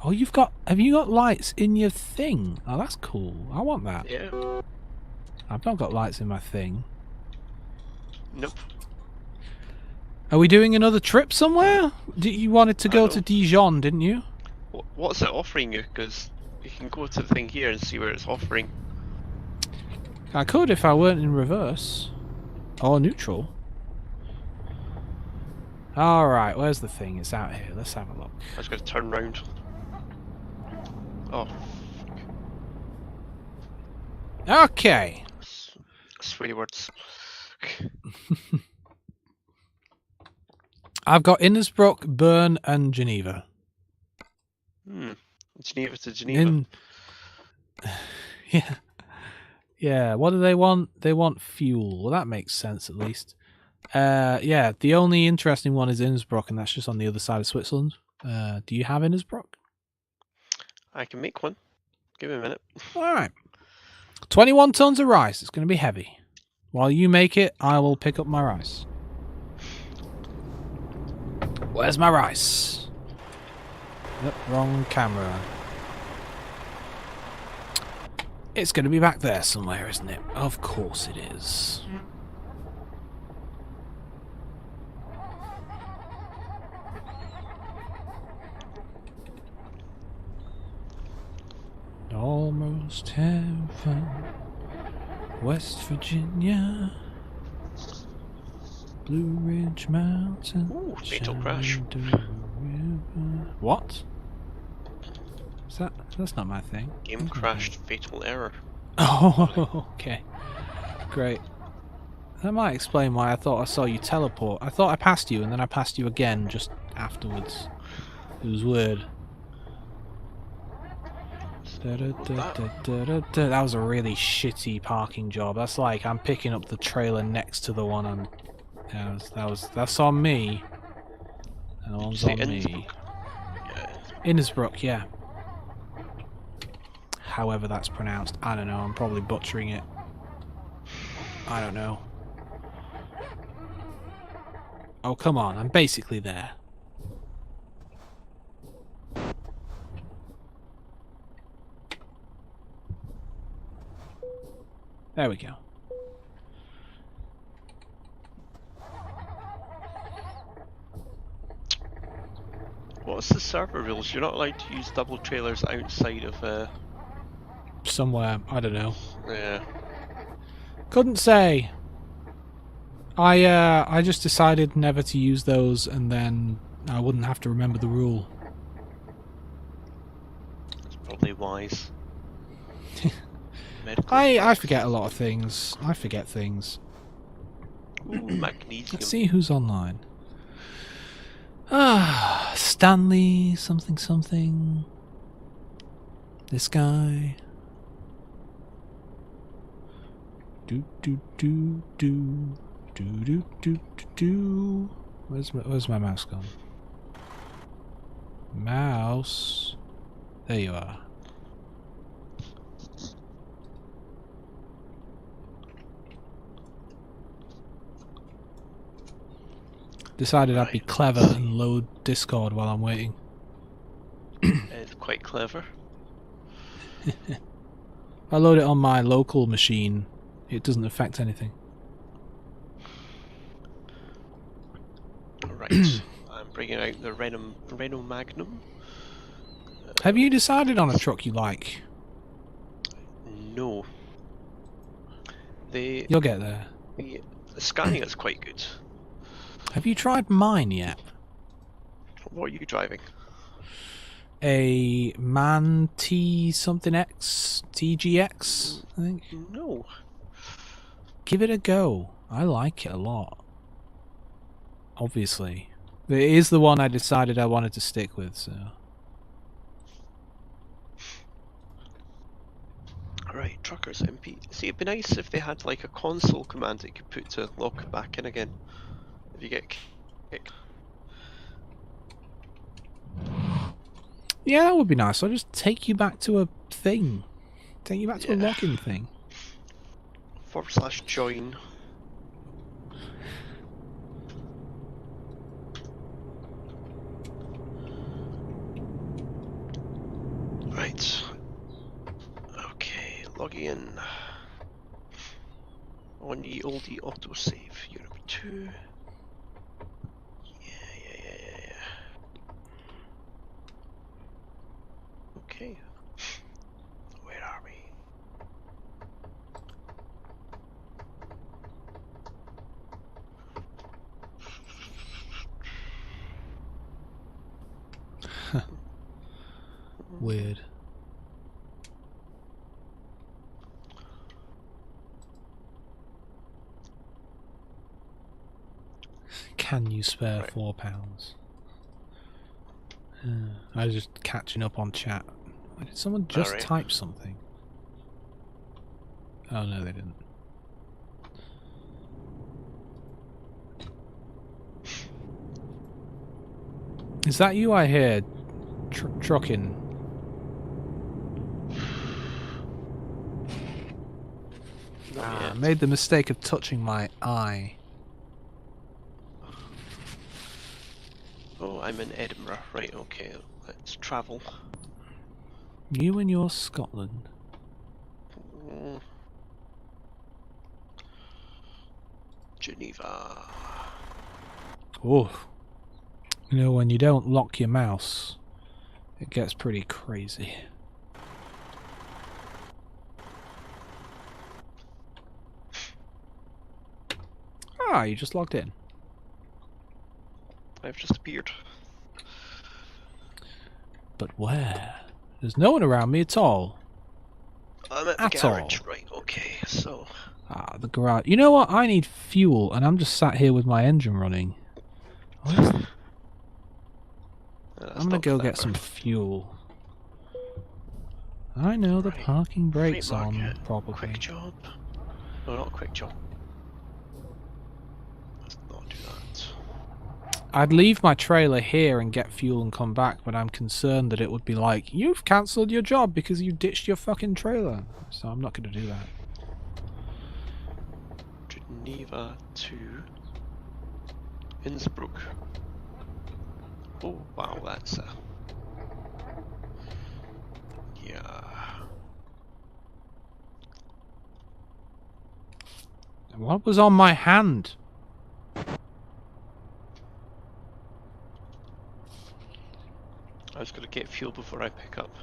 Oh, have you got lights in your thing? Oh, that's cool. I want that. Yeah. I've not got lights in my thing. Nope. Are we doing another trip somewhere? You wanted to go to Dijon, didn't you? What's it offering you? Because you can go to the thing here and see where it's offering. I could if I weren't in reverse. Or neutral. Alright, where's the thing? It's out here. Let's have a look. I just got to turn round. Oh. Okay. Swear words. I've got Innsbruck, Bern, and Geneva. Geneva to Geneva. Yeah. Yeah, what do they want? They want fuel. Well, that makes sense at least. Yeah, the only interesting one is Innsbruck, and that's just on the other side of Switzerland. Do you have Innsbruck? I can make one. Give me a minute. Alright. 21 tons of rice. It's going to be heavy. While you make it, I will pick up my rice. Where's my rice? Nope, wrong camera. It's going to be back there somewhere, isn't it? Of course it is. Almost heaven, West Virginia, Blue Ridge Mountain. Ooh, fatal crash. What? Is that's not my thing. Game crashed, fatal error. Oh, okay. Great. That might explain why I thought I saw you teleport. I thought I passed you, and then I passed you again just afterwards. It was weird. That was a really shitty parking job. That's like I'm picking up the trailer next to the one I'm... That's on me. That one's on me. Innsbruck, yeah. However that's pronounced. I don't know. I'm probably butchering it. I don't know. Oh, come on. I'm basically there. There we go. What's the server rules? You're not allowed to use double trailers outside of Somewhere, I don't know. Yeah. Couldn't say. I just decided never to use those, and then I wouldn't have to remember the rule. It's probably wise. I forget a lot of things. I forget things. Ooh, magnesium. Let's see who's online. Ah, Stanley something something. This guy. Do do do do do do do do. Where's my mouse gone? Mouse. There you are. Decided I'd be clever and load Discord while I'm waiting. It's quite clever. I load it on my local machine. It doesn't affect anything. Right, I'm bringing out the Renault Magnum. Have you decided on a truck you like? No. The You'll get there. the scanning is quite good. Have you tried mine yet? What are you driving? A Man T something X TGX, I think. No. Give it a go. I like it a lot. Obviously, it is the one I decided I wanted to stick with. So. Right, truckers MP. See, it'd be nice if they had like a console command that you could put to lock it back in again. If you get kicked. Yeah, that would be nice. I'll just take you back to a thing. Take you back to a locking thing. /join. Right. Okay, logging in. On the oldie autosave. Europe 2. Yeah. Okay. Where are we? Weird. Can you spare £4? I was just catching up on chat. Did someone just type something? Oh no, they didn't. Is that you I hear trucking? I made the mistake of touching my eye. Oh, I'm in Edinburgh. Right, okay. Let's travel. You and your Scotland. Geneva. Oh. You know, when you don't lock your mouse, it gets pretty crazy. Ah, you just logged in. I've just appeared. But where? There's no one around me at all. I'm at the garage. Right, okay, so... Ah, the garage. You know what? I need fuel, and I'm just sat here with my engine running. I'm gonna go get some fuel. I know the parking brake's on, probably. Quick job. No, not quick job. Let's not do that. I'd leave my trailer here and get fuel and come back, but I'm concerned that it would be like, you've cancelled your job because you ditched your fucking trailer. So I'm not going to do that. Geneva to Innsbruck. Oh, wow, that's yeah. What was on my hand? I was going to get fuel before I pick up.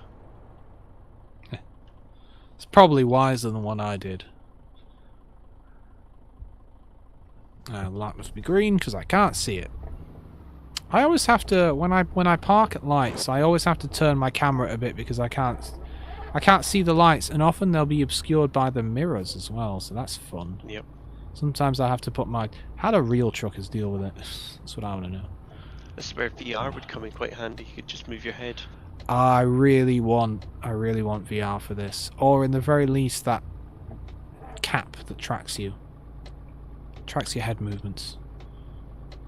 It's probably wiser than one I did. The light must be green because I can't see it. I always have to when I park at lights. I always have to turn my camera a bit because I can't see the lights, and often they'll be obscured by the mirrors as well. So that's fun. Yep. Sometimes I have to put my... How do real truckers deal with it? That's what I want to know. This is where VR would come in quite handy. You could just move your head. I really want VR for this, or in the very least that cap that tracks your head movements.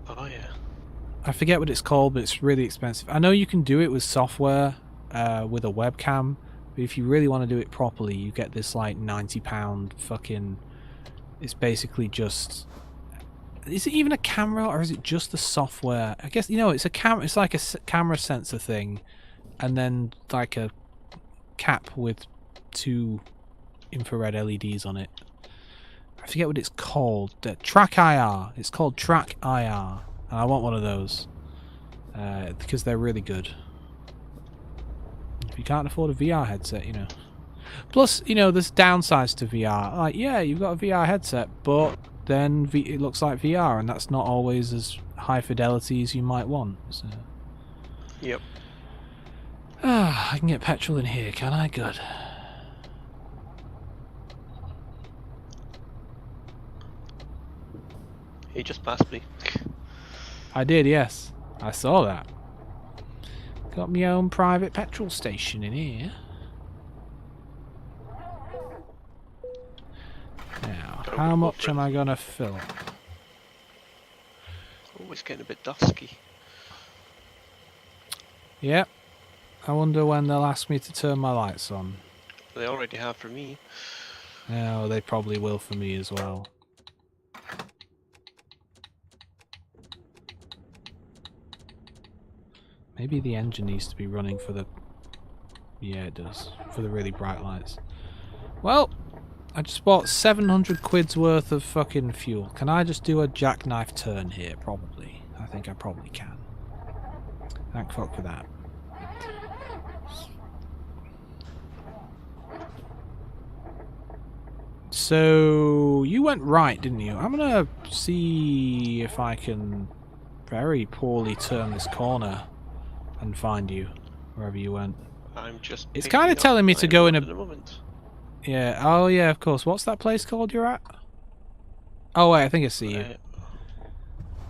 Oh yeah. I forget what it's called, but it's really expensive. I know you can do it with software, with a webcam, but if you really want to do it properly, you get this like £90 fucking... It's basically just... Is it even a camera, or is it just the software? I guess, you know, it's a camera. It's like a camera sensor thing, and then like a cap with 2 infrared LEDs on it. I forget what it's called. Track IR. It's called Track IR, and I want one of those because they're really good. If you can't afford a VR headset, you know. Plus, you know, there's downsides to VR. Like, yeah, you've got a VR headset, but then it looks like VR, and that's not always as high fidelity as you might want. So. Yep. I can get petrol in here, can I? Good. He just passed me. I did, yes. I saw that. Got my own private petrol station in here. Now, how much am I gonna fill? Oh, it's getting a bit dusky. Yep. I wonder when they'll ask me to turn my lights on. They already have for me. Oh, they probably will for me as well. Maybe the engine needs to be running for the... Yeah, it does. For the really bright lights. Well, I just bought 700 quid's worth of fucking fuel. Can I just do a jackknife turn here? Probably. I think I probably can. Thank fuck for that. So, you went right, didn't you? I'm gonna see if I can very poorly turn this corner and find you, wherever you went. I'm just... It's kind of telling me to go in a... moment. Yeah, oh yeah, of course. What's that place called you're at? Oh wait, I think I see you.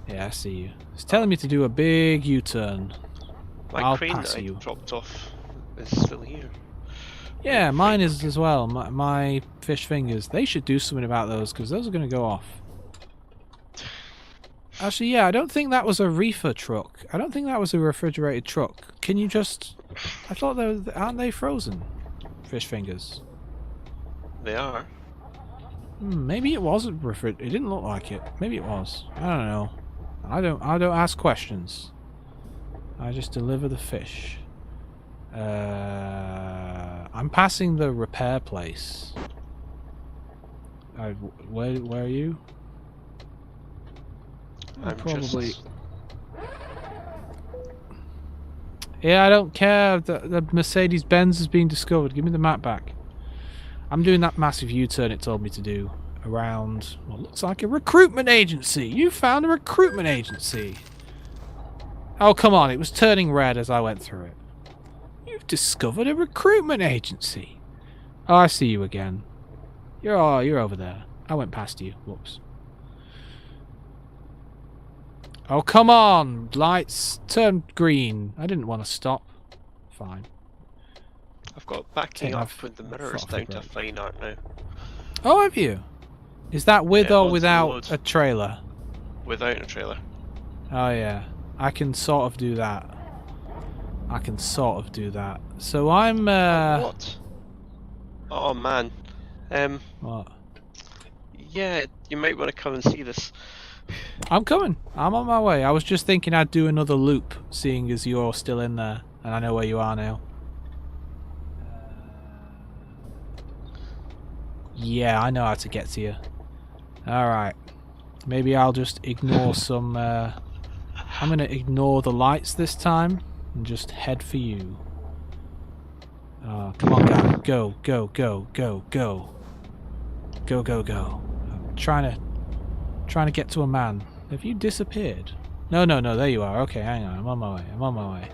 Yeah, I see you. It's telling me to do a big U-turn. My crane pass that I you. dropped off is still here. Yeah, mine is as well. My fish fingers. They should do something about those, because those are going to go off. Actually, yeah, I don't think that was a reefer truck. I don't think that was a refrigerated truck. Can you just... I thought they were... Aren't they frozen? Fish fingers. They are. Maybe it wasn't refrigerated. It didn't look like it. Maybe it was. I don't know. I don't ask questions. I just deliver the fish. I'm passing the repair place. Where are you? I'm probably. just... Yeah, I don't care. The Mercedes-Benz has been discovered. Give me the map back. I'm doing that massive U-turn it told me to do around what looks like a recruitment agency. You found a recruitment agency. Oh, come on. It was turning red as I went through it. You've discovered a recruitment agency. Oh, I see you again. You're over there. I went past you. Whoops. Oh, come on. Lights turn green. I didn't want to stop. Fine. I've got backing up with the mirrors down to fine art now. Oh, have you? Is that with or without a trailer? Without a trailer. Oh, yeah. I can sort of do that. So I'm, What? Oh, man. What? Yeah, you might want to come and see this. I'm coming. I'm on my way. I was just thinking I'd do another loop, seeing as you're still in there, and I know where you are now. Yeah, I know how to get to you. Alright. Maybe I'll just ignore some... I'm going to ignore the lights this time and just head for you. Come on, guy. Go, go, go, go, go. Go, go, go. I'm trying to get to a man. Have you disappeared? No, there you are. Okay, hang on. I'm on my way.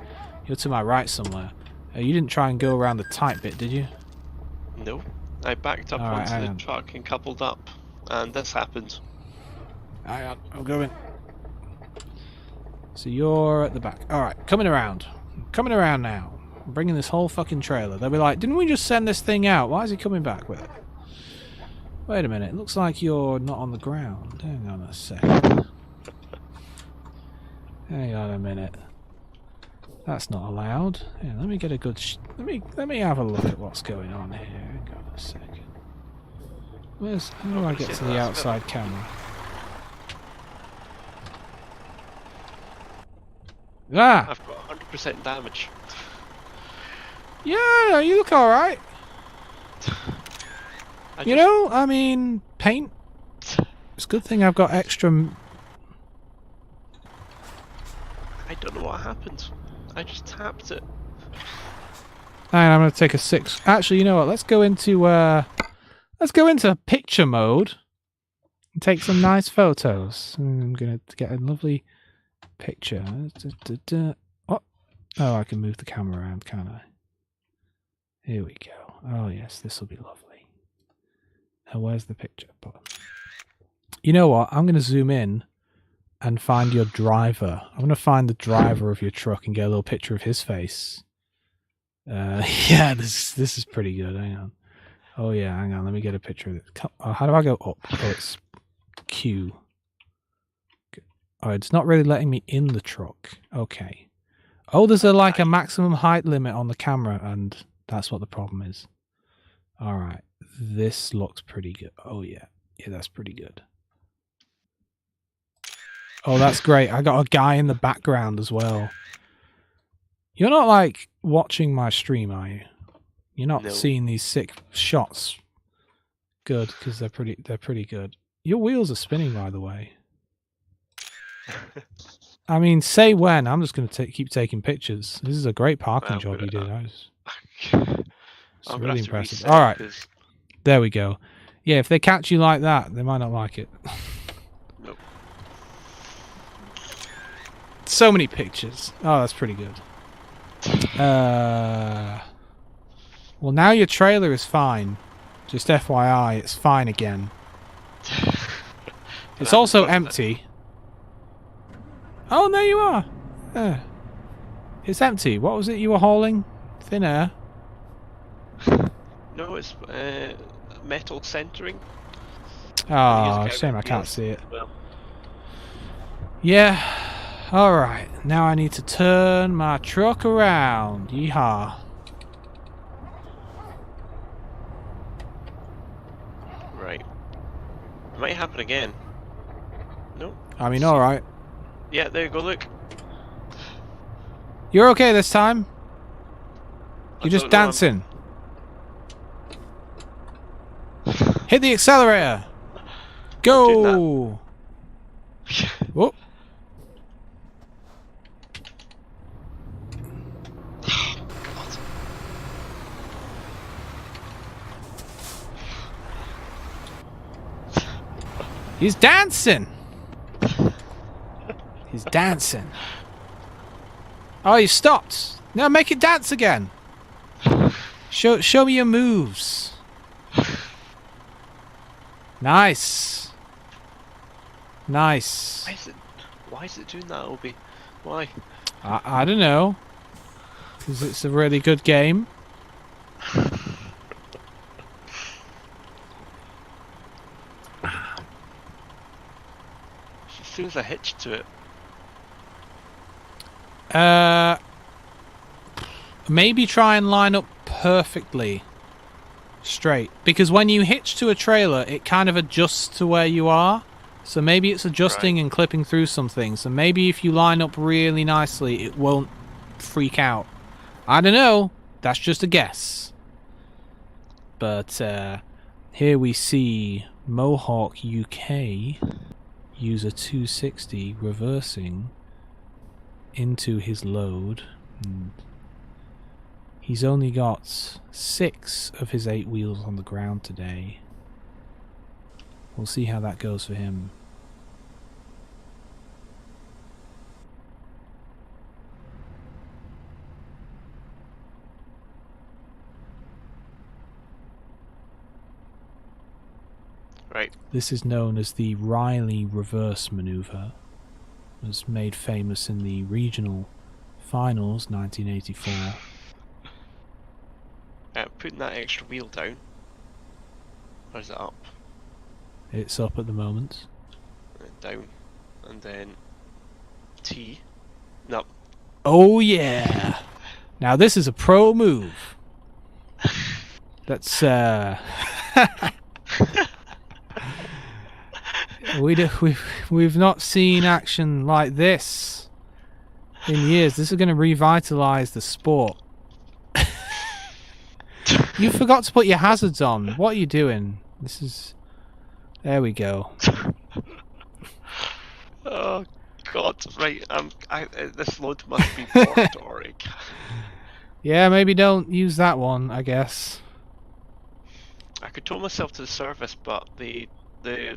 You're to my right somewhere. You didn't try and go around the tight bit, did you? No. I backed up onto the truck and coupled up, and this happened. Hang on, I'm going. So you're at the back. Alright, coming around. I'm coming around now. I'm bringing this whole fucking trailer. They'll be like, didn't we just send this thing out? Why is he coming back with it? Wait a minute, it looks like you're not on the ground. Hang on a second. Hang on a minute. That's not allowed. Yeah, let me get a good... Let me have a look at what's going on here. Hang on a second. How do I get to the outside camera? Ah! I've got 100% damage. Yeah, you look alright. You know, I mean, paint. It's a good thing I've got extra... I don't know what happened. I just tapped it. And I'm going to take a 6. Actually, you know what? Let's go into picture mode and take some nice photos. I'm going to get a lovely picture. Oh, I can move the camera around, can't I? Here we go. Oh, yes, this will be lovely. Now, where's the picture button? You know what? I'm going to zoom in and find your driver. I'm going to find the driver of your truck and get a little picture of his face. Yeah, this is pretty good. Hang on. Oh yeah, hang on. Let me get a picture of it. How do I go up? Oh, it's Q. Oh, it's not really letting me in the truck. Okay. Oh, there's a maximum height limit on the camera, and that's what the problem is. All right, this looks pretty good. Oh yeah, that's pretty good. Oh, that's great. I got a guy in the background as well. You're not like watching my stream, are you? You're not seeing these sick shots. Good, because they're pretty good. Your wheels are spinning, by the way. I mean, say when. I'm just going to keep taking pictures. This is a great parking job you did. It's really impressive. All right, there we go. Yeah, if they catch you like that, they might not like it. Nope. So many pictures. Oh, that's pretty good. Well, now your trailer is fine. Just FYI, it's fine again. It's also empty. Oh, there you are. It's empty. What was it you were hauling? Thin air? No, it's metal centering. Oh, shame I can't see it. Yeah. Alright, now I need to turn my truck around. Yeehaw. Right. It might happen again. No. I mean, alright. Yeah, there you go, look. You're okay this time? You're just dancing. Hit the accelerator! Go! Whoop. He's dancing. He's dancing. Oh, you stopped. Now make it dance again. Show me your moves. Nice. Nice. Why is it doing that, Obi? Why? I don't know. Because it's a really good game. Seems a hitch to it. Maybe try and line up perfectly straight, because when you hitch to a trailer it kind of adjusts to where you are, so maybe it's adjusting and clipping through some things, so maybe if you line up really nicely it won't freak out. I don't know, that's just a guess. But here we see Mohawk UK use a 260 reversing into his load. And he's only got 6 of his 8 wheels on the ground today. We'll see how that goes for him. Right. This is known as the Riley reverse maneuver. It was made famous in the regional finals 1984. Putting that extra wheel down. Or is it up? It's up at the moment. Down. And then T. No. Oh yeah! Now this is a pro move. That's we've not seen action like this in years. This is going to revitalize the sport. You forgot to put your hazards on. What are you doing? This is... There we go. Oh God! Right. This load must be blocked, Oric. Yeah, maybe don't use that one, I guess. I could tow myself to the service, but the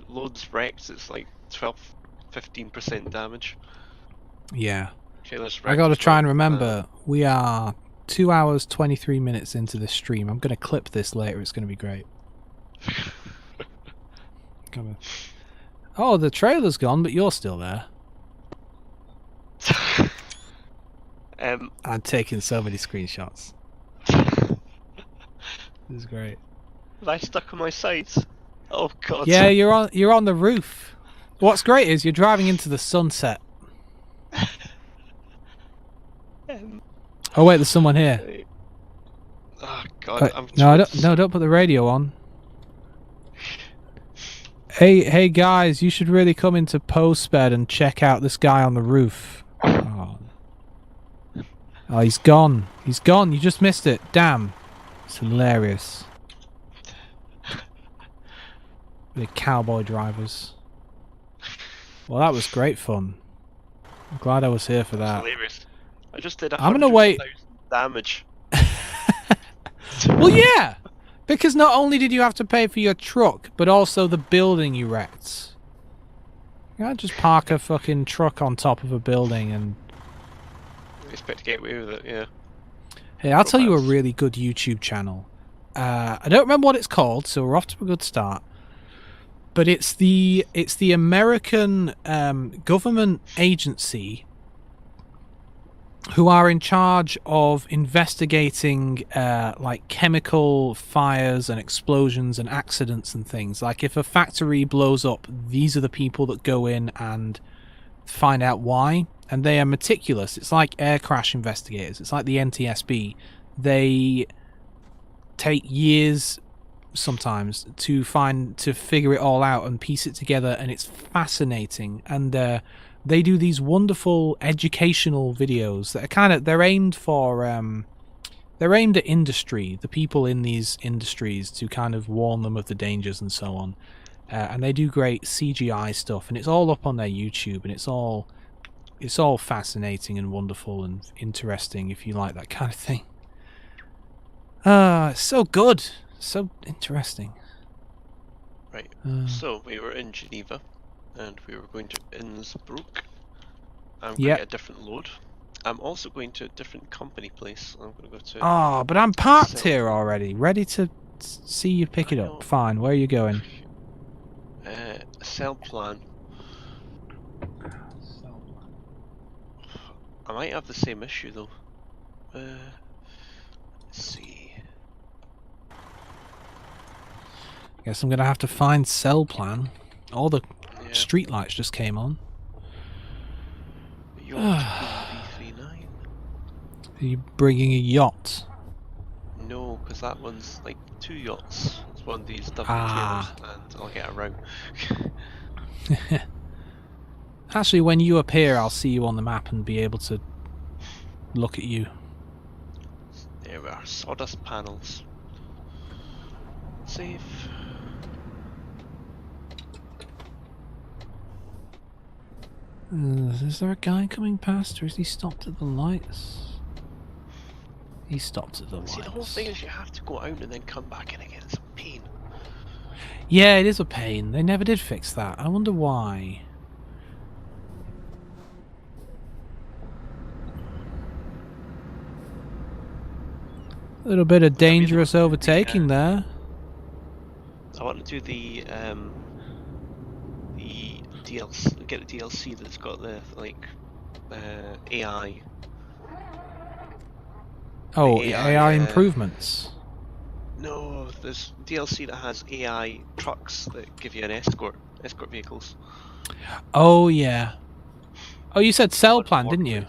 load's wrecked. It's like 12-15% damage. Yeah. Trailer's I wrecked gotta as try well. and remember, we are 2 hours, 23 minutes into this stream. I'm gonna clip this later, it's gonna be great. Come on. Oh, the trailer's gone, but you're still there. I'm taking so many screenshots. This is great. Was I stuck on my sides? Oh god. Yeah, you're on the roof. What's great is you're driving into the sunset. Oh wait, there's someone here. Oh god, Don't put the radio on. Hey guys, you should really come into Postbed and check out this guy on the roof. Oh, he's gone. He's gone. You just missed it. Damn. It's hilarious. The cowboy drivers. Well, that was great fun. I'm glad I was here for that. Hilarious. I just did I'm gonna wait. Damage. Well, yeah, because not only did you have to pay for your truck, but also the building you wrecked. You can't just park a fucking truck on top of a building and. Expect to get away with it, yeah. Hey, I'll tell you a really good YouTube channel. I don't remember what it's called, so we're off to a good start. But it's the American government agency who are in charge of investigating like chemical fires and explosions and accidents and things. Like if a factory blows up, these are the people that go in and find out why. And they are meticulous. It's like air crash investigators. It's like the NTSB. They take years sometimes to figure it all out and piece it together, and it's fascinating. And they do these wonderful educational videos that are they're aimed at industry, the people in these industries, to kind of warn them of the dangers and so on. And they do great CGI stuff, and it's all up on their YouTube, and it's all fascinating and wonderful and interesting if you like that kind of thing. It's so good. So interesting. Right. So we were in Geneva and we were going to Innsbruck. I'm going to get a different load. I'm also going to a different company place. I'm going to go to... Oh, but I'm parked here already, ready to see you pick it up. Fine, where are you going? Cell plan. I might have the same issue though. Let's see. Guess I'm gonna have to find cell plan. All the street lights just came on. Are you bringing a yacht? No, because that one's like 2 yachts. It's one of these double trailers, and I'll get around. Actually, when you appear, I'll see you on the map and be able to look at you. There we are, sawdust panels. Save. Is there a guy coming past, or is he stopped at the lights? He stopped at the lights. See, the whole thing is you have to go out and then come back in again. It's a pain. Yeah, it is a pain. They never did fix that. I wonder why. A little bit of dangerous overtaking there. I want to do the DLC, get the DLC that's got the like AI. Oh, AI improvements. No, there's DLC that has AI trucks that give you an escort vehicles. Oh yeah. Oh, you said cell plan, didn't you?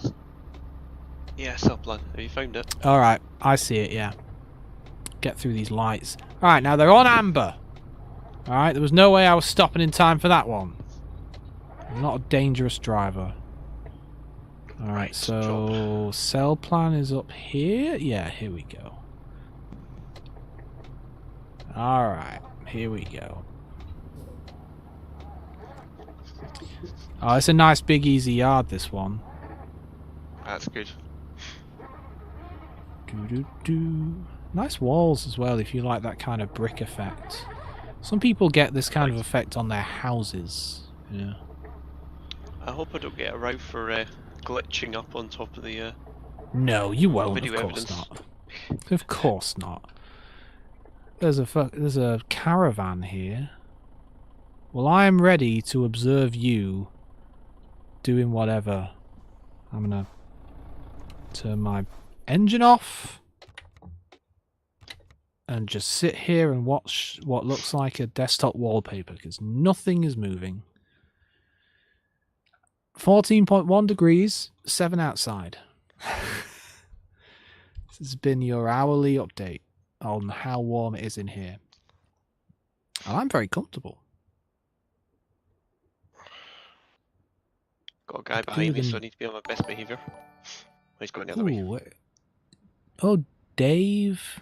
Yeah, cell plan. Have you found it? All right, I see it. Yeah. Get through these lights. All right, now they're on amber. All right, there was no way I was stopping in time for that one. I'm not a dangerous driver. All right, so cell plan is up here. Yeah, here we go. All right, here we go. Oh, it's a nice big easy yard, this one. That's good. Nice walls as well, if you like that kind of brick effect. Some people get this kind of effect on their houses. Yeah. I hope I don't get a row for glitching up on top of the. No, you won't. Video Of course evidence. not. Of course not. There's a caravan here. Well, I am ready to observe you doing whatever. I'm gonna turn my engine off and just sit here and watch what looks like a desktop wallpaper because nothing is moving. 14.1 degrees, 7 outside. This has been your hourly update on how warm it is in here. And I'm very comfortable. Got a guy behind me, so I need to be on my best behaviour. He's going the other way. Oh, Dave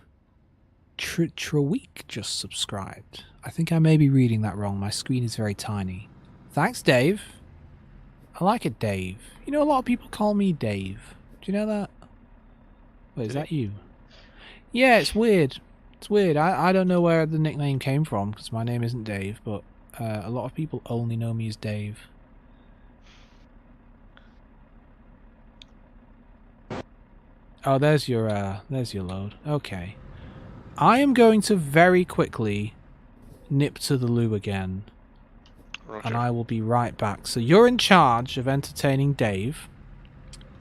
Treweek just subscribed. I think I may be reading that wrong. My screen is very tiny. Thanks, Dave. I like it, Dave. You know, a lot of people call me Dave. Do you know that? Wait, is that you? Yeah, it's weird. It's weird. I don't know where the nickname came from, because my name isn't Dave, but a lot of people only know me as Dave. Oh, there's your load. Okay. I am going to very quickly nip to the loo again. Roger. And I will be right back. So you're in charge of entertaining Dave,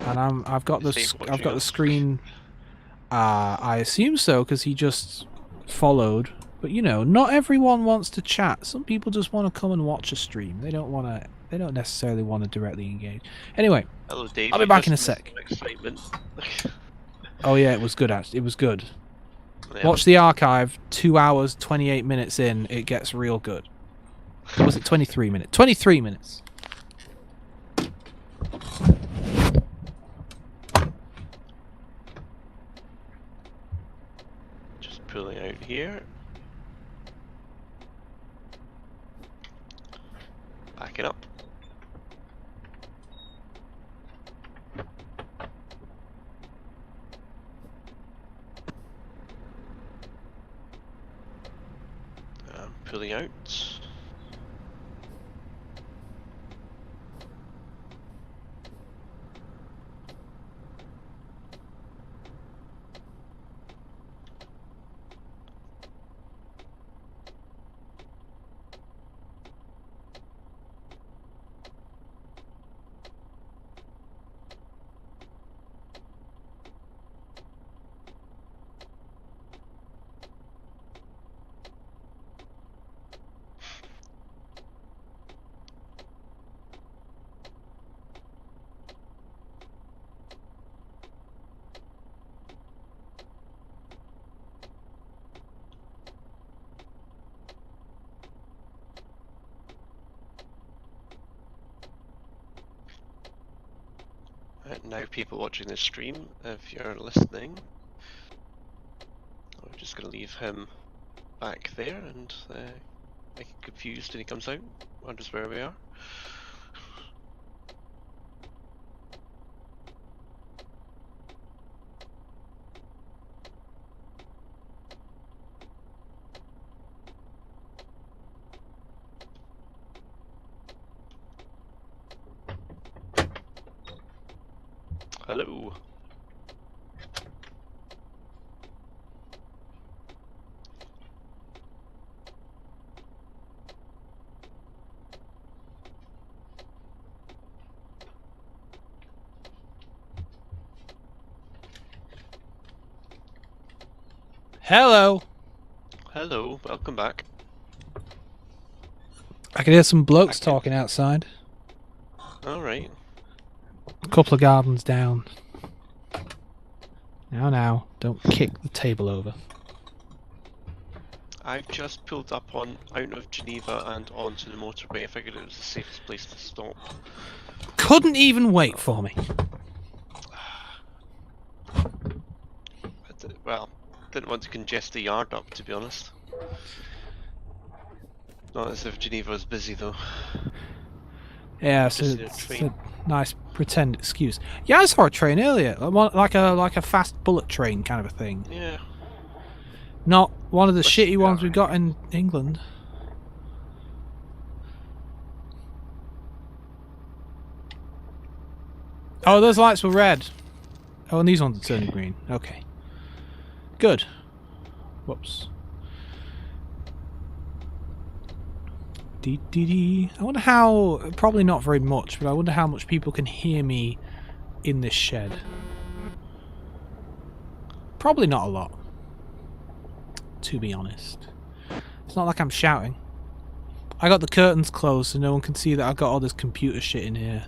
and I've got the screen. I assume so because he just followed. But you know, not everyone wants to chat. Some people just want to come and watch a stream. They don't necessarily want to directly engage. Anyway, hello, Dave. I'll be back in a sec. Excitement. Oh yeah, it was good. Actually, it was good. Yeah. Watch the archive. 2 hours, 28 minutes in, it gets real good. Or was it 23 minutes? 23 minutes. Just pulling out here. Back it up. Pulling out. Now people watching this stream, if you're listening, I'm just going to leave him back there and make him confused when he comes out, wonders where we are. Hello. Hello. Hello, welcome back. I can hear some blokes talking outside. Alright. A couple of gardens down. Now, don't kick the table over. I just pulled up out of Geneva and onto the motorway. I figured it was the safest place to stop. Couldn't even wait for me. Didn't want to congest the yard up, to be honest. Not as if Geneva was busy though. Yeah, so nice pretend excuse. Yeah, I saw a train earlier, like a fast bullet train kind of a thing. Yeah. Not one of the shitty ones we got in England. Oh, those lights were red. Oh, and these ones are turning green. Okay. Good. Whoops. I wonder how, probably not very much, but I wonder how much people can hear me in this shed. Probably not a lot, to be honest. It's not like I'm shouting. I got the curtains closed so no one can see that I've got all this computer shit in here.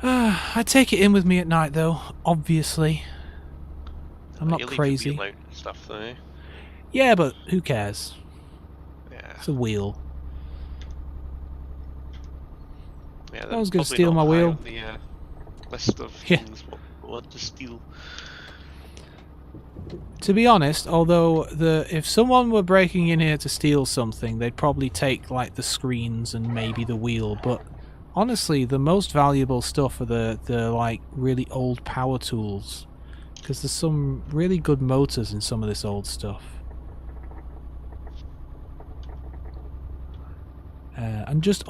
I take it in with me at night though, obviously. I'm not crazy. Loud and stuff, though, eh? Yeah, but who cares? Yeah. It's a wheel. Yeah, I was going to steal my wheel. On the list of things we want to steal. To be honest, although if someone were breaking in here to steal something, they'd probably take like the screens and maybe the wheel. But honestly, the most valuable stuff are the like really old power tools, because there's some really good motors in some of this old stuff. And just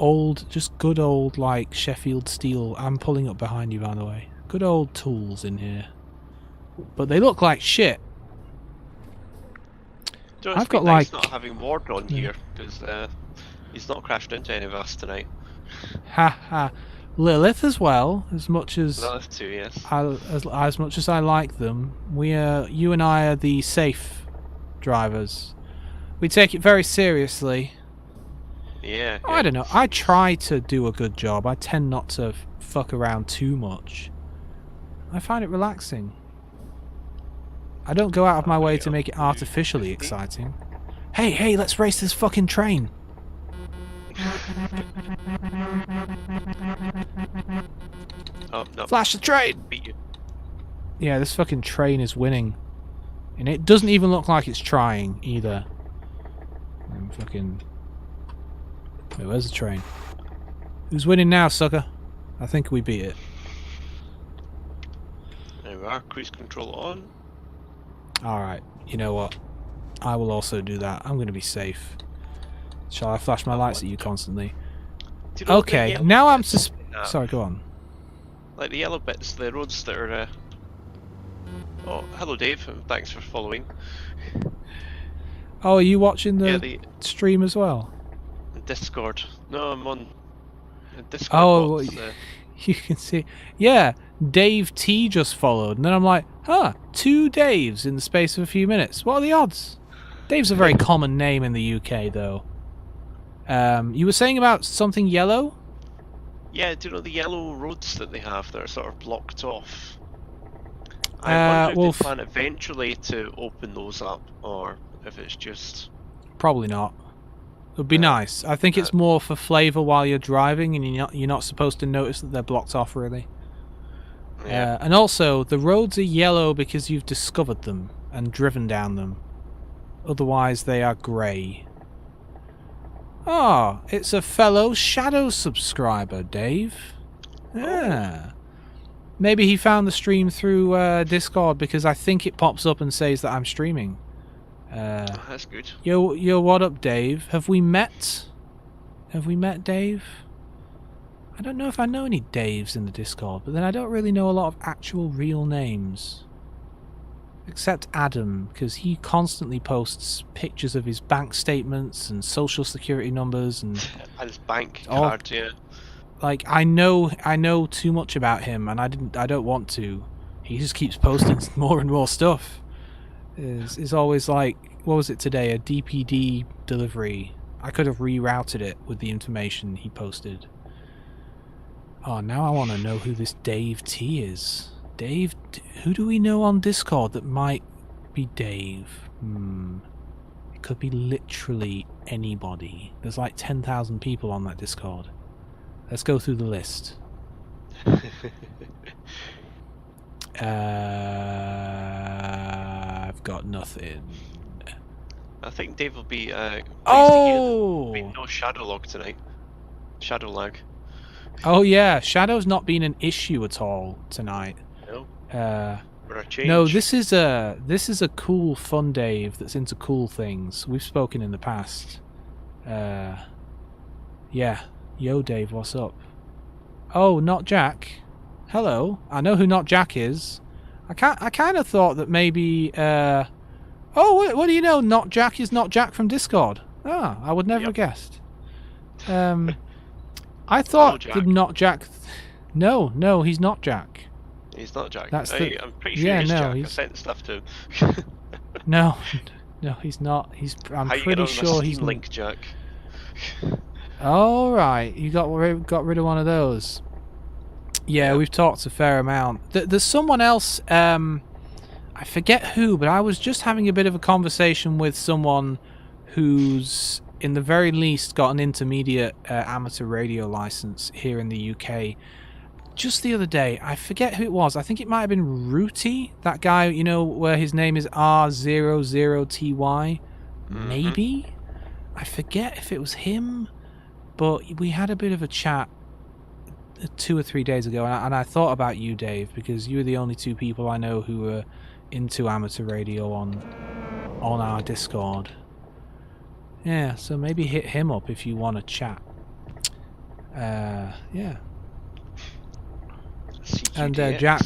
good old like Sheffield steel. I'm pulling up behind you, by the way. Good old tools in here, but they look like shit. I've got like not having Ward on here because he's not crashed into any of us tonight. Ha ha. Lilith as well, as much as Lilith too, yes. As much as I like them, you and I are the safe drivers. We take it very seriously. Yeah. I don't know. I try to do a good job. I tend not to fuck around too much. I find it relaxing. I don't go out of my way to make it artificially exciting. Hey, let's race this fucking train. Oh, no. Flash the train! Beat you. Yeah, this fucking train is winning. And it doesn't even look like it's trying, either. I'm fucking... Wait, where's the train? Who's winning now, sucker? I think we beat it. There we are, cruise control on. Alright, you know what? I will also do that. I'm going to be safe. Shall I flash my lights at you constantly? You know okay, now I'm sorry, go on. Like the yellow bits, the roads that are... Oh, hello Dave, and thanks for following. Oh, are you watching the stream as well? Discord. No, I'm on Discord. Oh, you can see. Yeah, Dave T just followed, and then I'm like, huh, 2 Daves in the space of a few minutes. What are the odds? Dave's a very common name in the UK, though. You were saying about something yellow? Yeah, do you know the yellow roads that they have that are sort of blocked off? I wonder if they plan eventually to open those up, or if it's just... Probably not. It would be nice. I think it's more for flavour while you're driving, and you're not supposed to notice that they're blocked off, really. Yeah. And also, the roads are yellow because you've discovered them and driven down them. Otherwise, they are grey. Oh, it's a fellow Shadow subscriber, Dave. Yeah. Maybe he found the stream through Discord, because I think it pops up and says that I'm streaming. That's good. Yo, what up, Dave? Have we met? Have we met, Dave? I don't know if I know any Daves in the Discord, but then I don't really know a lot of actual real names. Except Adam, because he constantly posts pictures of his bank statements and social security numbers and his bank card, yeah. Like I know too much about him, and I don't want to. He just keeps posting more and more stuff. Is always like, what was it today? A DPD delivery. I could have rerouted it with the information he posted. Oh, now I want to know who this Dave T is. Dave, who do we know on Discord that might be Dave? It could be literally anybody. There's like 10,000 people on that Discord. Let's go through the list. I've got nothing. I think Dave will be oh! be no shadow log tonight. Shadow lag. Oh yeah, Shadow's not been an issue at all tonight. No. For a change. No, this is a cool, fun Dave that's into cool things. We've spoken in the past. Yeah. Yo, Dave, what's up? Oh, not Jack. Hello. I know who Not Jack is. I kind of thought that maybe. Oh, what do you know? Not Jack is Not Jack from Discord. Ah, I would never have guessed. I thought the Not Jack. No, he's not Jack. He's not Jack. That's I'm pretty sure he's Jack. I sent stuff to him. No, he's not. I'm pretty sure he's Link Jack. All right, you got rid of one of those. Yeah, we've talked a fair amount. There's someone else. I forget who, but I was just having a bit of a conversation with someone who's, in the very least, got an intermediate amateur radio license here in the UK. Just the other day, I forget who it was. I think it might have been Rooty, that guy, you know, where his name is R00TY. Maybe? I forget if it was him, but we had a bit of a chat 2 or 3 days ago, and I thought about you, Dave, because you were the only two people I know who were into amateur radio on our Discord. Yeah, so maybe hit him up if you want to chat. Yeah. And Jack,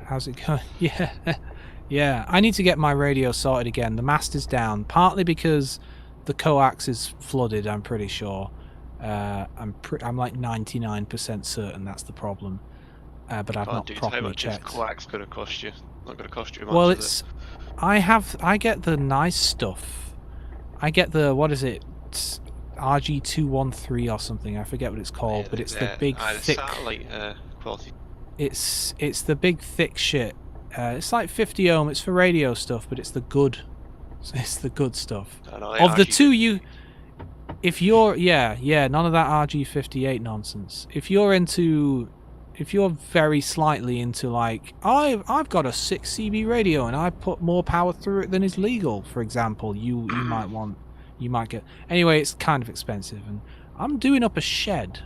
how's it going? Yeah. I need to get my radio sorted again. The mast is down, partly because the coax is flooded. I'm pretty sure. I'm like 99% certain that's the problem. But I've not properly checked. How much is coax going to cost you? Not going to cost you much. Well, it's. I get the nice stuff. I get the, what is it? RG213 or something. I forget what it's called, but it's the big thick. Satellite quality. It's the big thick shit. It's like 50 ohm. It's for radio stuff, but it's the good. It's the good stuff. Of the two, if you're none of that RG58 nonsense. If you're very slightly into, like, I've got a 6 CB radio and I put more power through it than is legal, for example, you might get. Anyway, it's kind of expensive, and I'm doing up a shed.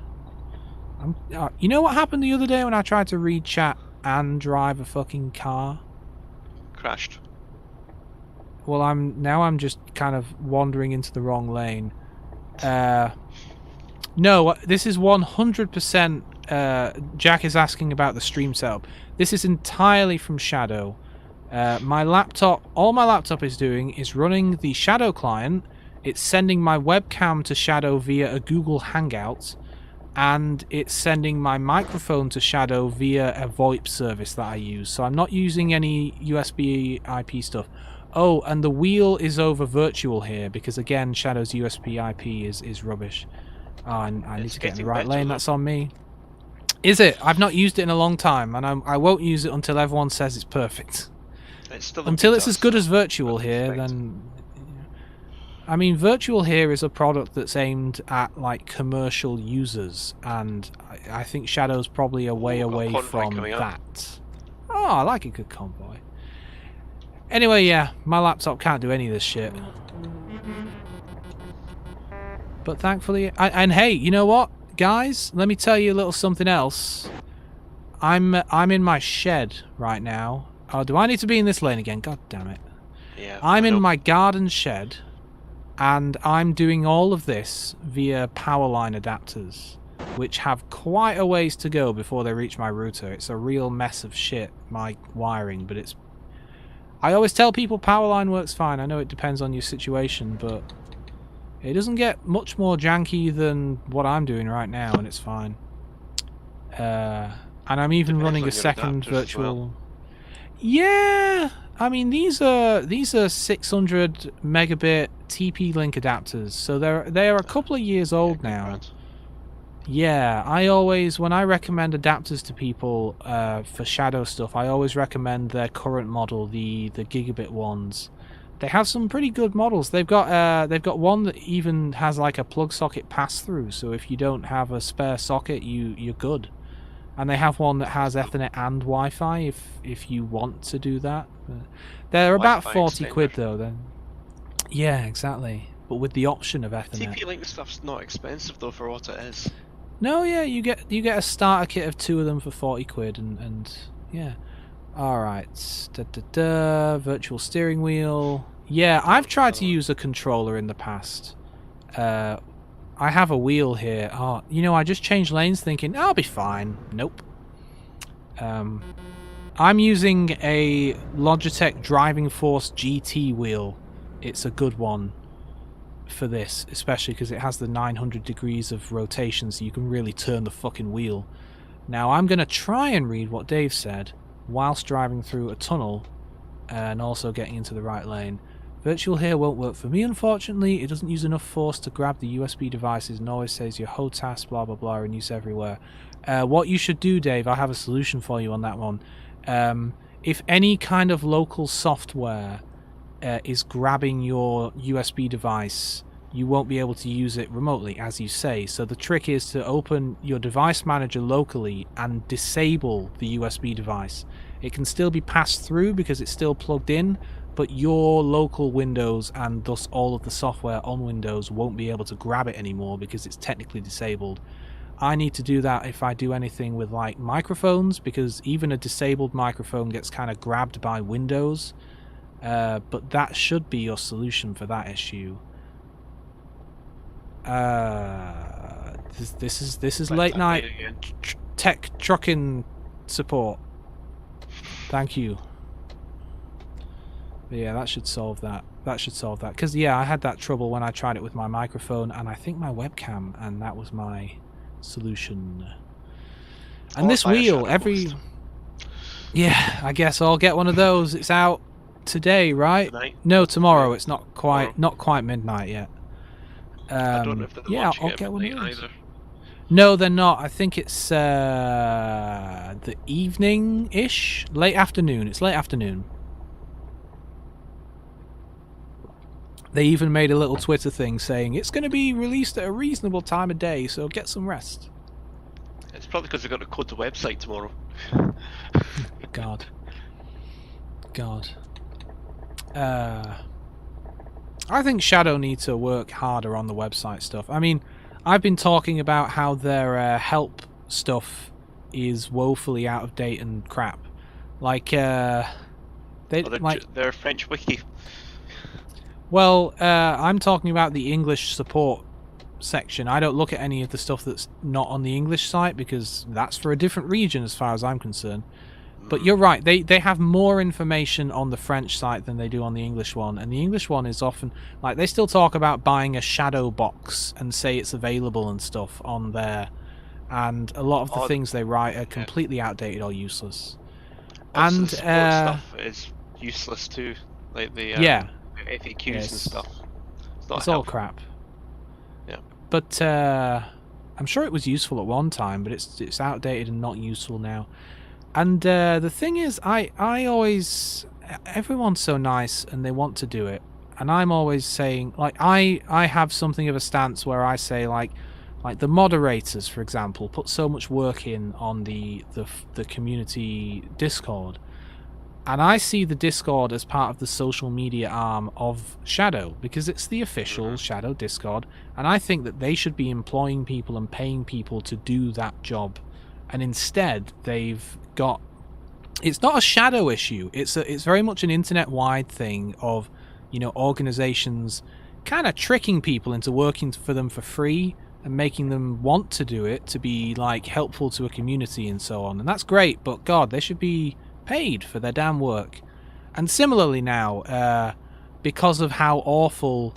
You know what happened the other day when I tried to read chat and drive a fucking car? Crashed. Well, I'm just kind of wandering into the wrong lane. No, this is 100%. Jack is asking about the stream setup. This is entirely from Shadow. All my laptop is doing is running the Shadow client. It's sending my webcam to Shadow via a Google Hangout, and it's sending my microphone to Shadow via a VoIP service that I use. So I'm not using any USB IP stuff. Oh, and the wheel is over virtual here because, again, Shadow's USB IP is rubbish. Oh, I need to get in the right lane. That's on me. Is it? I've not used it in a long time, and I won't use it until everyone says it's perfect. Until it's as good as virtual here, then. I mean, virtual here is a product that's aimed at, like, commercial users, and I think Shadow's probably a way away from that. Oh, I like a good convoy. Anyway, yeah, my laptop can't do any of this shit. But thankfully, and hey, you know what, guys? Let me tell you a little something else. I'm in my shed right now. Oh, do I need to be in this lane again? God damn it. Yeah. I'm in my garden shed, and I'm doing all of this via power line adapters, which have quite a ways to go before they reach my router. It's a real mess of shit, my wiring, but it's... I always tell people power line works fine. I know it depends on your situation, but it doesn't get much more janky than what I'm doing right now, and it's fine. And I'm even running a second virtual... Yeah, I mean, these are 600 megabit TP-Link adapters, so they're a couple of years old now. Yeah, I always, when I recommend adapters to people for Shadow stuff, I always recommend their current model, the gigabit ones. They have some pretty good models. They've got one that even has like a plug socket pass through, so if you don't have a spare socket, you're good. And they have one that has Ethernet and Wi-Fi if you want to do that. They're about 40 quid though. Then. Yeah, exactly. But with the option of Ethernet. TP-Link stuff's not expensive though for what it is. No, yeah, you get a starter kit of 2 of them for 40 quid, and yeah. Alright. Virtual steering wheel. Yeah, I've tried to use a controller in the past. I have a wheel here. Oh, you know, I just changed lanes thinking, I'll be fine. Nope. I'm using a Logitech Driving Force GT wheel. It's a good one for this, especially because it has the 900 degrees of rotation, so you can really turn the fucking wheel. Now, I'm going to try and read what Dave said whilst driving through a tunnel and also getting into the right lane. Virtual here won't work for me, unfortunately. It doesn't use enough force to grab the USB devices and always says your HOTAS, blah blah blah, in use everywhere. What you should do, Dave, I have a solution for you on that one. If any kind of local software is grabbing your USB device, you won't be able to use it remotely, as you say. So the trick is to open your device manager locally and disable the USB device. It can still be passed through because it's still plugged in, but your local Windows and thus all of the software on Windows won't be able to grab it anymore because it's technically disabled. I need to do that if I do anything with like microphones, because even a disabled microphone gets kind of grabbed by Windows. But that should be your solution for that issue. This is late night tech trucking support. Thank you. But yeah, that should solve that. That should solve that. Because yeah, I had that trouble when I tried it with my microphone and I think my webcam, and that was my solution. And this wheel, yeah, I guess I'll get one of those. It's out today, right? Tonight? No, tomorrow. It's not quite midnight yet. I don't know if they're launching I'll get one of those. either. No, they're not. I think it's the evening-ish, late afternoon. It's late afternoon. They even made a little Twitter thing saying it's going to be released at a reasonable time of day, so get some rest. It's probably because they've got to code the website tomorrow. God. I think Shadow needs to work harder on the website stuff. I mean, I've been talking about how their help stuff is woefully out of date and crap. Like, their French wiki. Well, I'm talking about the English support section. I don't look at any of the stuff that's not on the English site because that's for a different region as far as I'm concerned. But you're right, they have more information on the French site than they do on the English one, and the English one is often, like, they still talk about buying a shadow box and say it's available and stuff on there, and a lot of the things they write are completely outdated or useless. Also, and the support stuff is useless too, like the FAQs and stuff. It's all crap. Yeah. But I'm sure it was useful at one time, but it's outdated and not useful now. And the thing is, I always, everyone's so nice and they want to do it, and I'm always saying, like, I have something of a stance where I say, like the moderators, for example, put so much work in on the community Discord, and I see the Discord as part of the social media arm of Shadow because it's the official Shadow Discord, and I think that they should be employing people and paying people to do that job. And instead, they've got... It's not a Shadow issue. It's very much an internet-wide thing of, you know, organizations kind of tricking people into working for them for free and making them want to do it to be, like, helpful to a community and so on. And that's great, but God, they should be paid for their damn work. And similarly now, because of how awful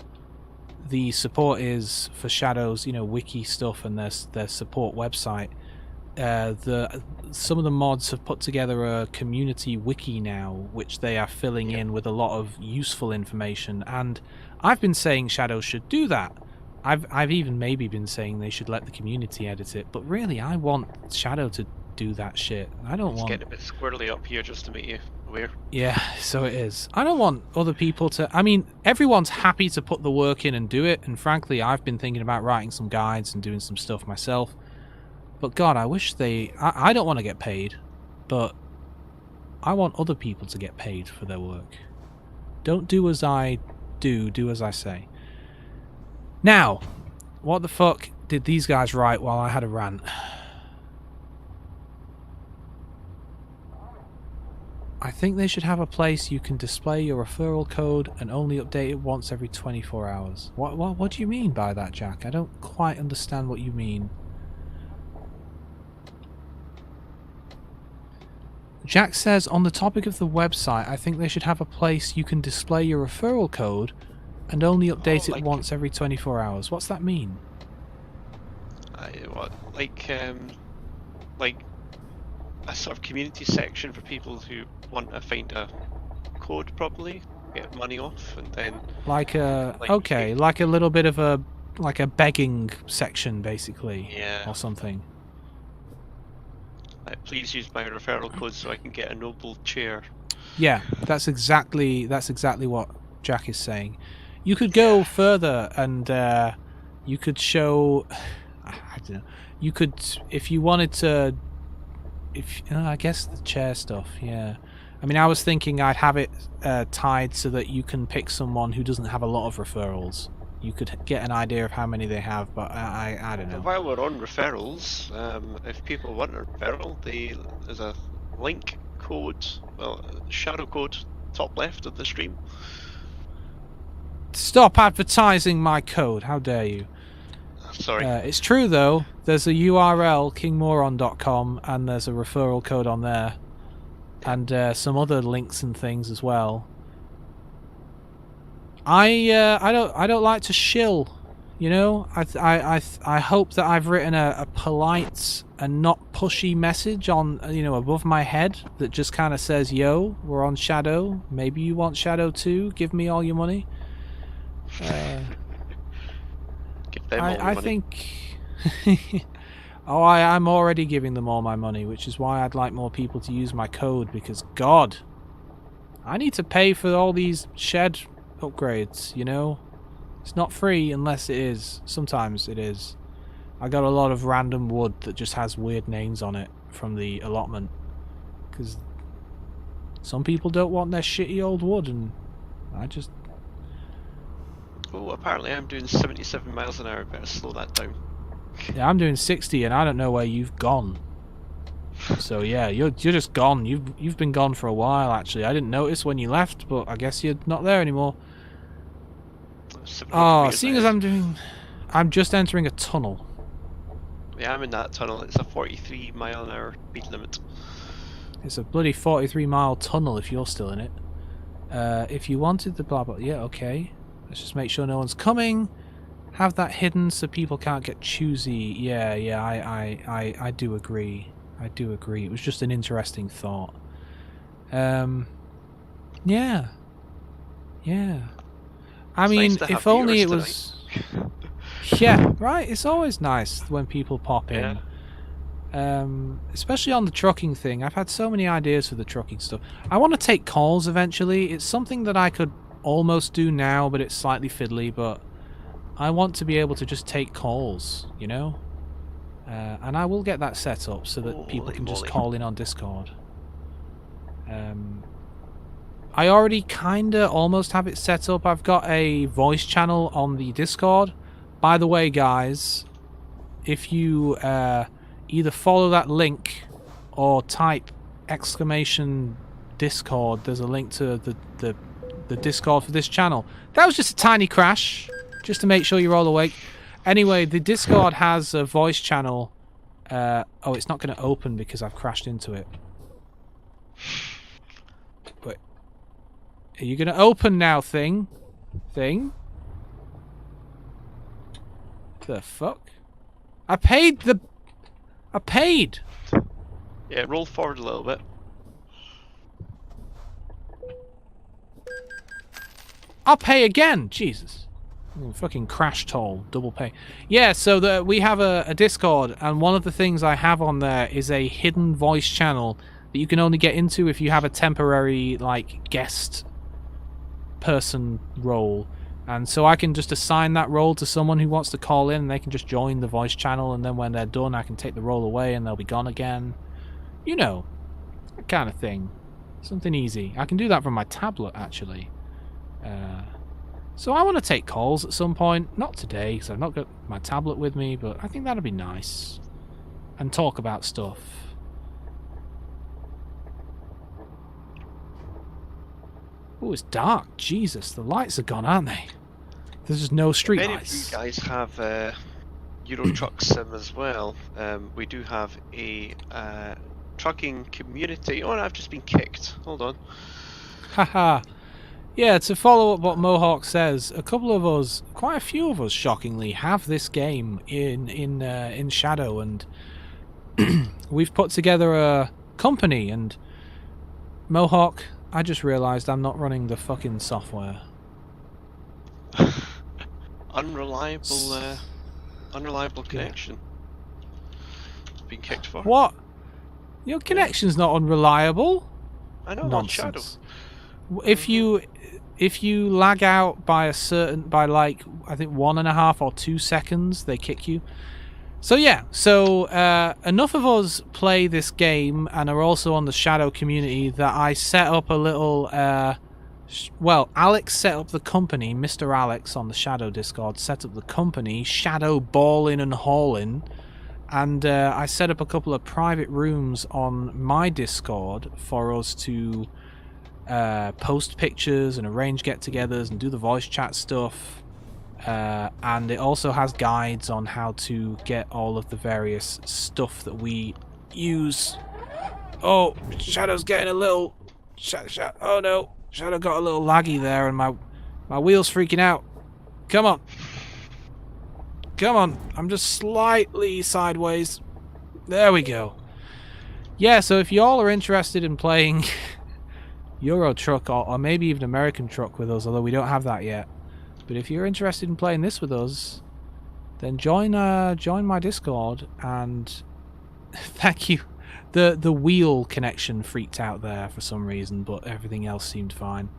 the support is for Shadow's, you know, wiki stuff and their support website... some of the mods have put together a community wiki now, which they are filling in with a lot of useful information. And I've been saying Shadow should do that. I've even maybe been saying they should let the community edit it. But really, I want Shadow to do that shit. I don't want... It's getting a bit squirrely up here just to make you aware. Yeah, so it is. I don't want other people to... I mean, everyone's happy to put the work in and do it. And frankly, I've been thinking about writing some guides and doing some stuff myself. But God, I wish they... I don't want to get paid, but I want other people to get paid for their work. Don't do as I do as I say. Now, what the fuck did these guys write while I had a rant? I think they should have a place you can display your referral code and only update it once every 24 hours. What do you mean by that, Jack? I don't quite understand what you mean. Jack says, on the topic of the website, I think they should have a place you can display your referral code and only update it once every 24 hours. What's that mean? Like a sort of community section for people who want to find a code properly, get money off, and then like a like a little bit of a begging section, basically, yeah, or something. Like, please use my referral code so I can get a noble chair. Yeah, that's exactly what Jack is saying. You could go further, and you could show. I don't know. You could, if you wanted to. I guess the chair stuff, yeah. I mean, I was thinking I'd have it tied so that you can pick someone who doesn't have a lot of referrals. You could get an idea of how many they have, but I don't know. While we're on referrals, if people want a referral, there's a link code, well, shadow code, top left of the stream. Stop advertising my code, how dare you. Sorry. It's true though, there's a URL, kingmoron.com, and there's a referral code on there. And some other links and things as well. I don't like to shill, you know. I hope that I've written a polite and not pushy message on, you know, above my head that just kind of says, "Yo, we're on Shadow. Maybe you want Shadow too. Give me all your money." Give them all your money. Think. Oh, I'm already giving them all my money, which is why I'd like more people to use my code, because God, I need to pay for all these shed upgrades, you know? It's not free unless it is. Sometimes it is. I got a lot of random wood that just has weird names on it from the allotment, because some people don't want their shitty old wood, and I just... Oh, apparently I'm doing 77 miles an hour, better slow that down. Yeah, I'm doing 60, and I don't know where you've gone. So yeah, you're just gone. You've been gone for a while, actually. I didn't notice when you left, but I guess you're not there anymore. Oh, seeing as I'm just entering a tunnel. Yeah, I'm in that tunnel. It's a 43 mile an hour speed limit. It's a bloody 43-mile tunnel if you're still in it. If you wanted the blah blah, yeah, okay. Let's just make sure no one's coming. Have that hidden so people can't get choosy. Yeah, I do agree. I do agree. It was just an interesting thought. Yeah. I mean, nice if only it was... Yeah, right? It's always nice when people pop in. Especially on the trucking thing. I've had so many ideas for the trucking stuff. I want to take calls eventually. It's something that I could almost do now, but it's slightly fiddly, but I want to be able to just take calls, you know? And I will get that set up so that people can just call in on Discord. I already kinda almost have it set up. I've got a voice channel on the Discord. By the way, guys, if you either follow that link or type !Discord, there's a link to the Discord for this channel. That was just a tiny crash, just to make sure you're all awake. Anyway, the Discord has a voice channel. Oh, it's not going to open because I've crashed into it. Wait. Are you going to open now, thing? The fuck? I paid! Yeah, roll forward a little bit. I'll pay again! Jesus. Fucking crash toll, double pay. Yeah, so we have a Discord, and one of the things I have on there is a hidden voice channel that you can only get into if you have a temporary, like, guest person role. And so I can just assign that role to someone who wants to call in, and they can just join the voice channel, and then when they're done, I can take the role away, and they'll be gone again. You know, that kind of thing. Something easy. I can do that from my tablet, actually. So I want to take calls at some point. Not today, because I've not got my tablet with me, but I think that'd be nice. And talk about stuff. Oh, it's dark. Jesus, the lights are gone, aren't they? There's just no street If any lights. of you guys have Euro Truck Sim as well, we do have a trucking community. Oh, I've just been kicked. Hold on. Haha. Yeah, to follow up what Mohawk says, a couple of us, quite a few of us, shockingly, have this game in Shadow, and we've put together a company. And Mohawk, I just realised I'm not running the fucking software. Unreliable connection. Been kicked for. What? Your connection's not unreliable. I know. Nonsense. If you lag out by like I think 1.5 or 2 seconds, they kick you. So yeah, enough of us play this game and are also on the Shadow community that I set up a little. Well, Alex set up the company. Mr. Alex on the Shadow Discord set up the company Shadow Balling and Hauling, and I set up a couple of private rooms on my Discord for us to post pictures and arrange get-togethers and do the voice chat stuff. And it also has guides on how to get all of the various stuff that we use. Oh, Shadow's getting a little... Oh no, Shadow got a little laggy there and my wheel's freaking out. Come on. Come on, I'm just slightly sideways. There we go. Yeah, so if y'all are interested in playing Euro Truck or maybe even American Truck with us, although we don't have that yet, but if you're interested in playing this with us, then join my Discord. And thank you. The wheel connection freaked out there for some reason, but everything else seemed fine.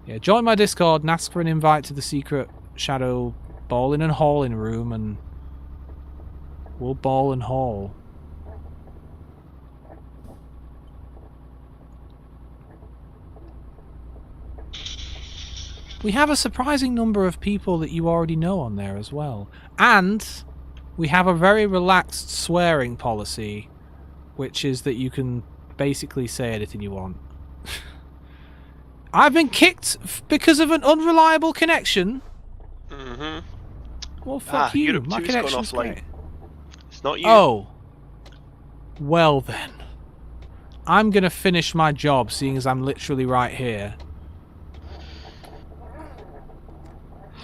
Yeah, join my Discord and ask for an invite to the secret Shadow Balling and Hauling room, and we'll ball and haul. We have a surprising number of people that you already know on there as well. And we have a very relaxed swearing policy, which is that you can basically say anything you want. I've been kicked because of an unreliable connection. Mm-hmm. Well, fuck you. Europe My Tues gone connection's offline. great. It's not you. Oh. Well then. I'm going to finish my job, seeing as I'm literally right here.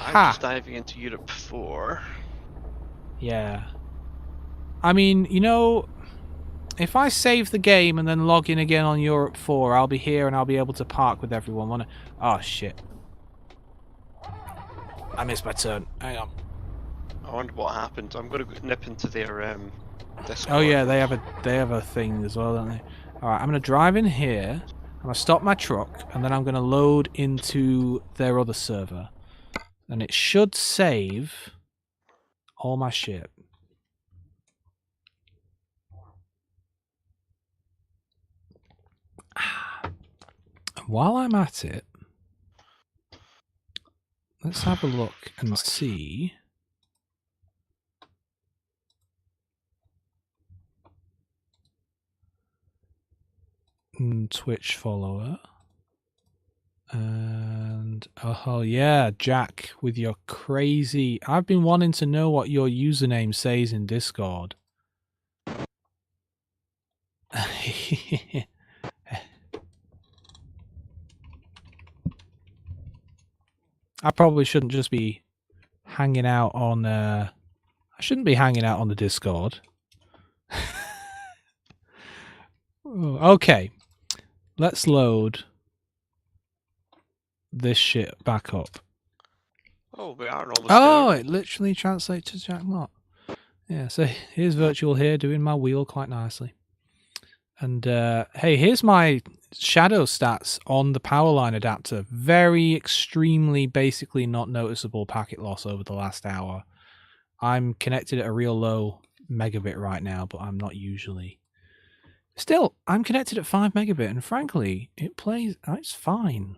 I'm just diving into Europe 4. Yeah. I mean, you know, if I save the game and then log in again on Europe 4, I'll be here and I'll be able to park with everyone. Oh, shit. I missed my turn. Hang on. I wonder what happened. I'm going to nip into their Discord. Oh, yeah, they have a thing as well, don't they? Alright, I'm going to drive in here. I'm going to stop my truck, and then I'm going to load into their other server. And it should save all my shit. While I'm at it, let's have a look and see. Twitch follower. And oh yeah, Jack, with your crazy... I've been wanting to know what your username says in Discord. I probably shouldn't just be hanging out on... I shouldn't be hanging out on the Discord. Okay, let's load this shit back up. Oh, we are almost Oh, there. it literally translates to Jack Mott. Yeah, so here's Virtual here doing my wheel quite nicely. And hey, here's my shadow stats on the Powerline adapter. Very extremely, basically not noticeable packet loss over the last hour. I'm connected at a real low megabit right now, but I'm not usually. Still, I'm connected at 5 megabit, and frankly, it plays... It's fine.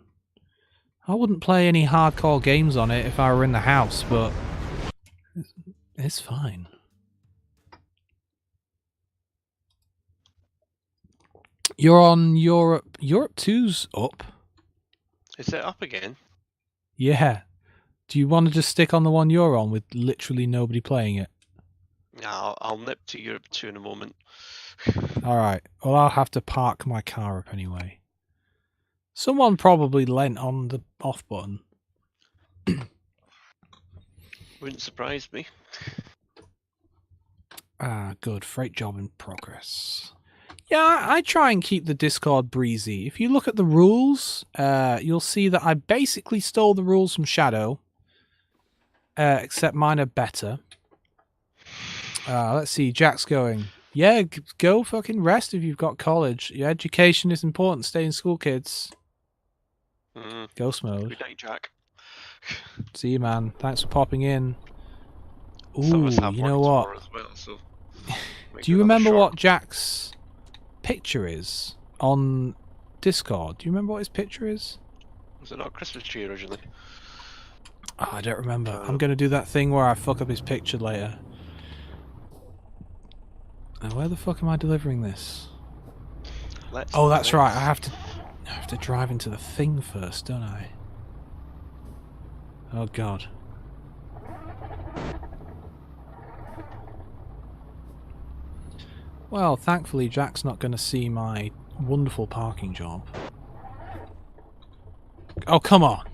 I wouldn't play any hardcore games on it if I were in the house, but it's fine. You're on Europe. Europe 2's up. Is it up again? Yeah. Do you want to just stick on the one you're on with literally nobody playing it? Yeah, I'll nip to Europe 2 in a moment. Alright. Well, I'll have to park my car up anyway. Someone probably lent on the off button. Wouldn't surprise me. Ah, good. Freight job in progress. Yeah, I try and keep the Discord breezy. If you look at the rules, you'll see that I basically stole the rules from Shadow. Except mine are better. Let's see. Jack's going. Yeah, go fucking rest if you've got college. Your education is important. Stay in school, kids. Ghost mode. Good night, Jack. See you, man. Thanks for popping in. Ooh, Some of us have you work know what? tomorrow as well, so Do you remember what Jack's picture is on Discord? Do you remember what his picture is? Was it not a Christmas tree originally? Oh, I don't remember. I'm going to do that thing where I fuck up his picture later. Now, where the fuck am I delivering this? Oh, that's right. I have to drive into the thing first, don't I? Oh, God. Well, thankfully, Jack's not going to see my wonderful parking job. Oh, come on.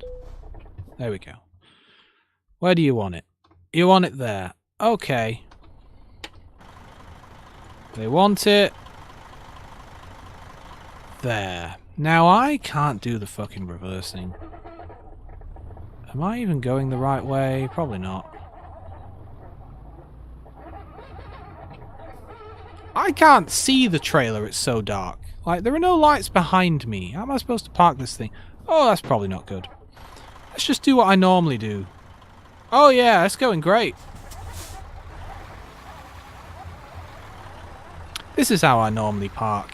There we go. Where do you want it? You want it there. Okay. They want it there. Now, I can't do the fucking reversing. Am I even going the right way? Probably not. I can't see the trailer, it's so dark. Like, there are no lights behind me. How am I supposed to park this thing? Oh, that's probably not good. Let's just do what I normally do. Oh yeah, it's going great. This is how I normally park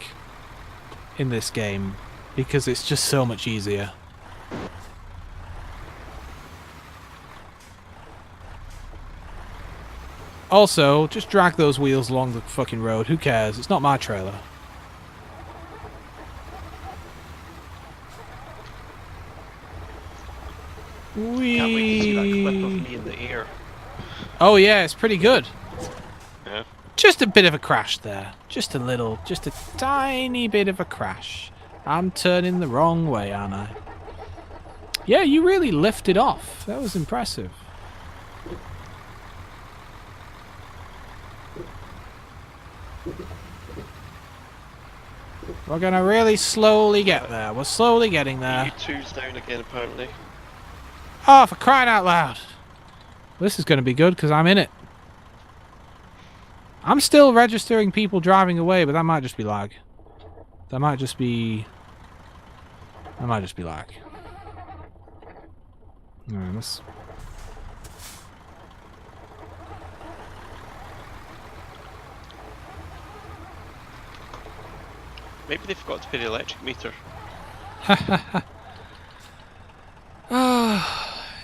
in this game, because it's just so much easier. Also, just drag those wheels along the fucking road. Who cares? It's not my trailer. Whee! Can't wait to see that clip of me in the air. Oh yeah, it's pretty good. Yeah. Just a bit of a crash there. Just a tiny bit of a crash. I'm turning the wrong way, aren't I? Yeah, you really lifted off. That was impressive. We're gonna really slowly get there. We're slowly getting there. Tues down again, apparently. Oh, for crying out loud! This is gonna be good because I'm in it. I'm still registering people driving away, but that might just be lag. That might just be lag. Alright, let's... Maybe they forgot to pay the electric meter.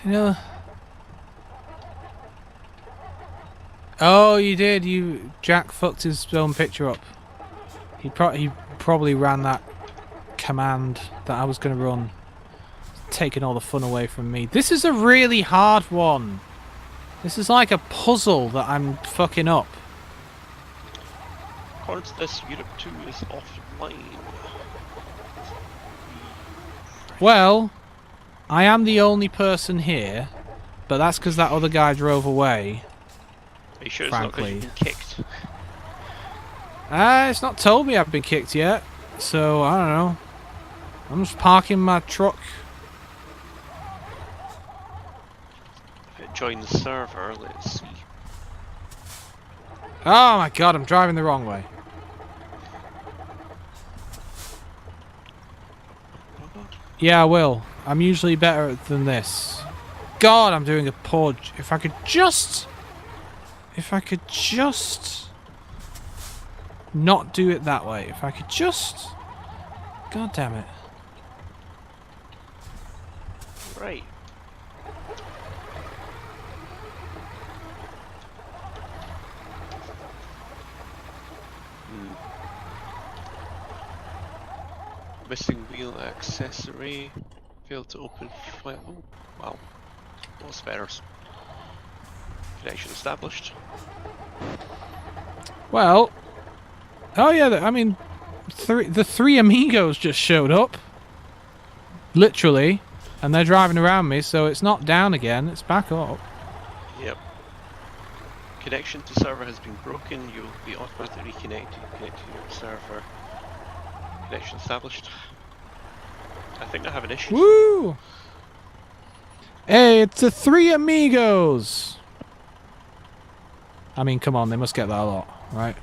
You know... Oh, you did. Jack fucked his own picture up. He probably ran that command that I was going to run, taking all the fun away from me. This is a really hard one. This is like a puzzle that I'm fucking up. According to this, Europe 2 is offline. Well, I am the only person here, but that's because that other guy drove away. Are you sure it's Frankly. not because you've been kicked? It's not told me I've been kicked yet, so I don't know. I'm just parking my truck. If it joins the server, let's see. Oh my god, I'm driving the wrong way. Yeah, I will. I'm usually better than this. God, I'm doing a poor... If I could just not do it that way. If I could just... God damn it. Right. Missing wheel accessory. Failed to open file. Oh, wow. No spares. Connection established. Well, oh yeah, I mean, the three amigos just showed up. Literally. And they're driving around me, so it's not down again, it's back up. Yep. Connection to server has been broken. You'll be automatically reconnected. Connect to your server. Connection established. I think I have an issue. Woo! Hey, it's the three amigos! I mean, come on, they must get that a lot, right?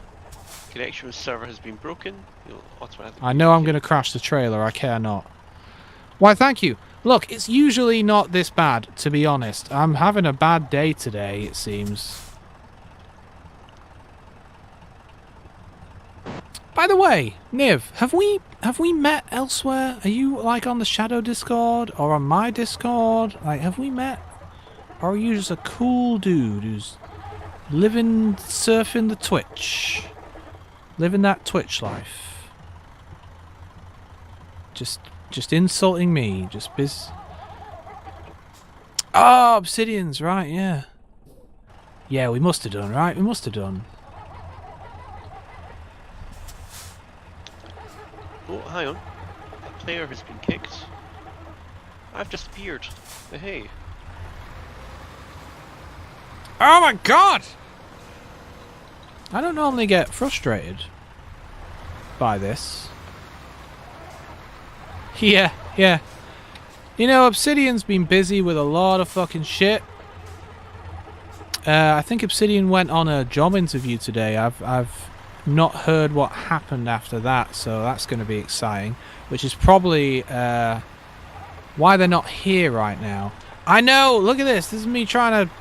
Connection with server has been broken. You'll automatically. I know I'm going to crash the trailer, I care not. Why, thank you. Look, it's usually not this bad, to be honest. I'm having a bad day today, it seems. By the way, Niv, have we met elsewhere? Are you like on the Shadow Discord or on my Discord? Like, have we met? Or are you just a cool dude who's living, surfing the Twitch, living that Twitch life? Just insulting me, just Oh, obsidians, right, yeah. Yeah, we must have done, right? We must have done. Oh, hang on. A player has been kicked. I've just appeared. Hey. Oh my god! I don't normally get frustrated by this. Yeah, yeah. You know, Obsidian's been busy with a lot of fucking shit. I think Obsidian went on a job interview today. I've not heard what happened after that, so that's going to be exciting. Which is probably why they're not here right now. I know! Look at this! This is me trying to...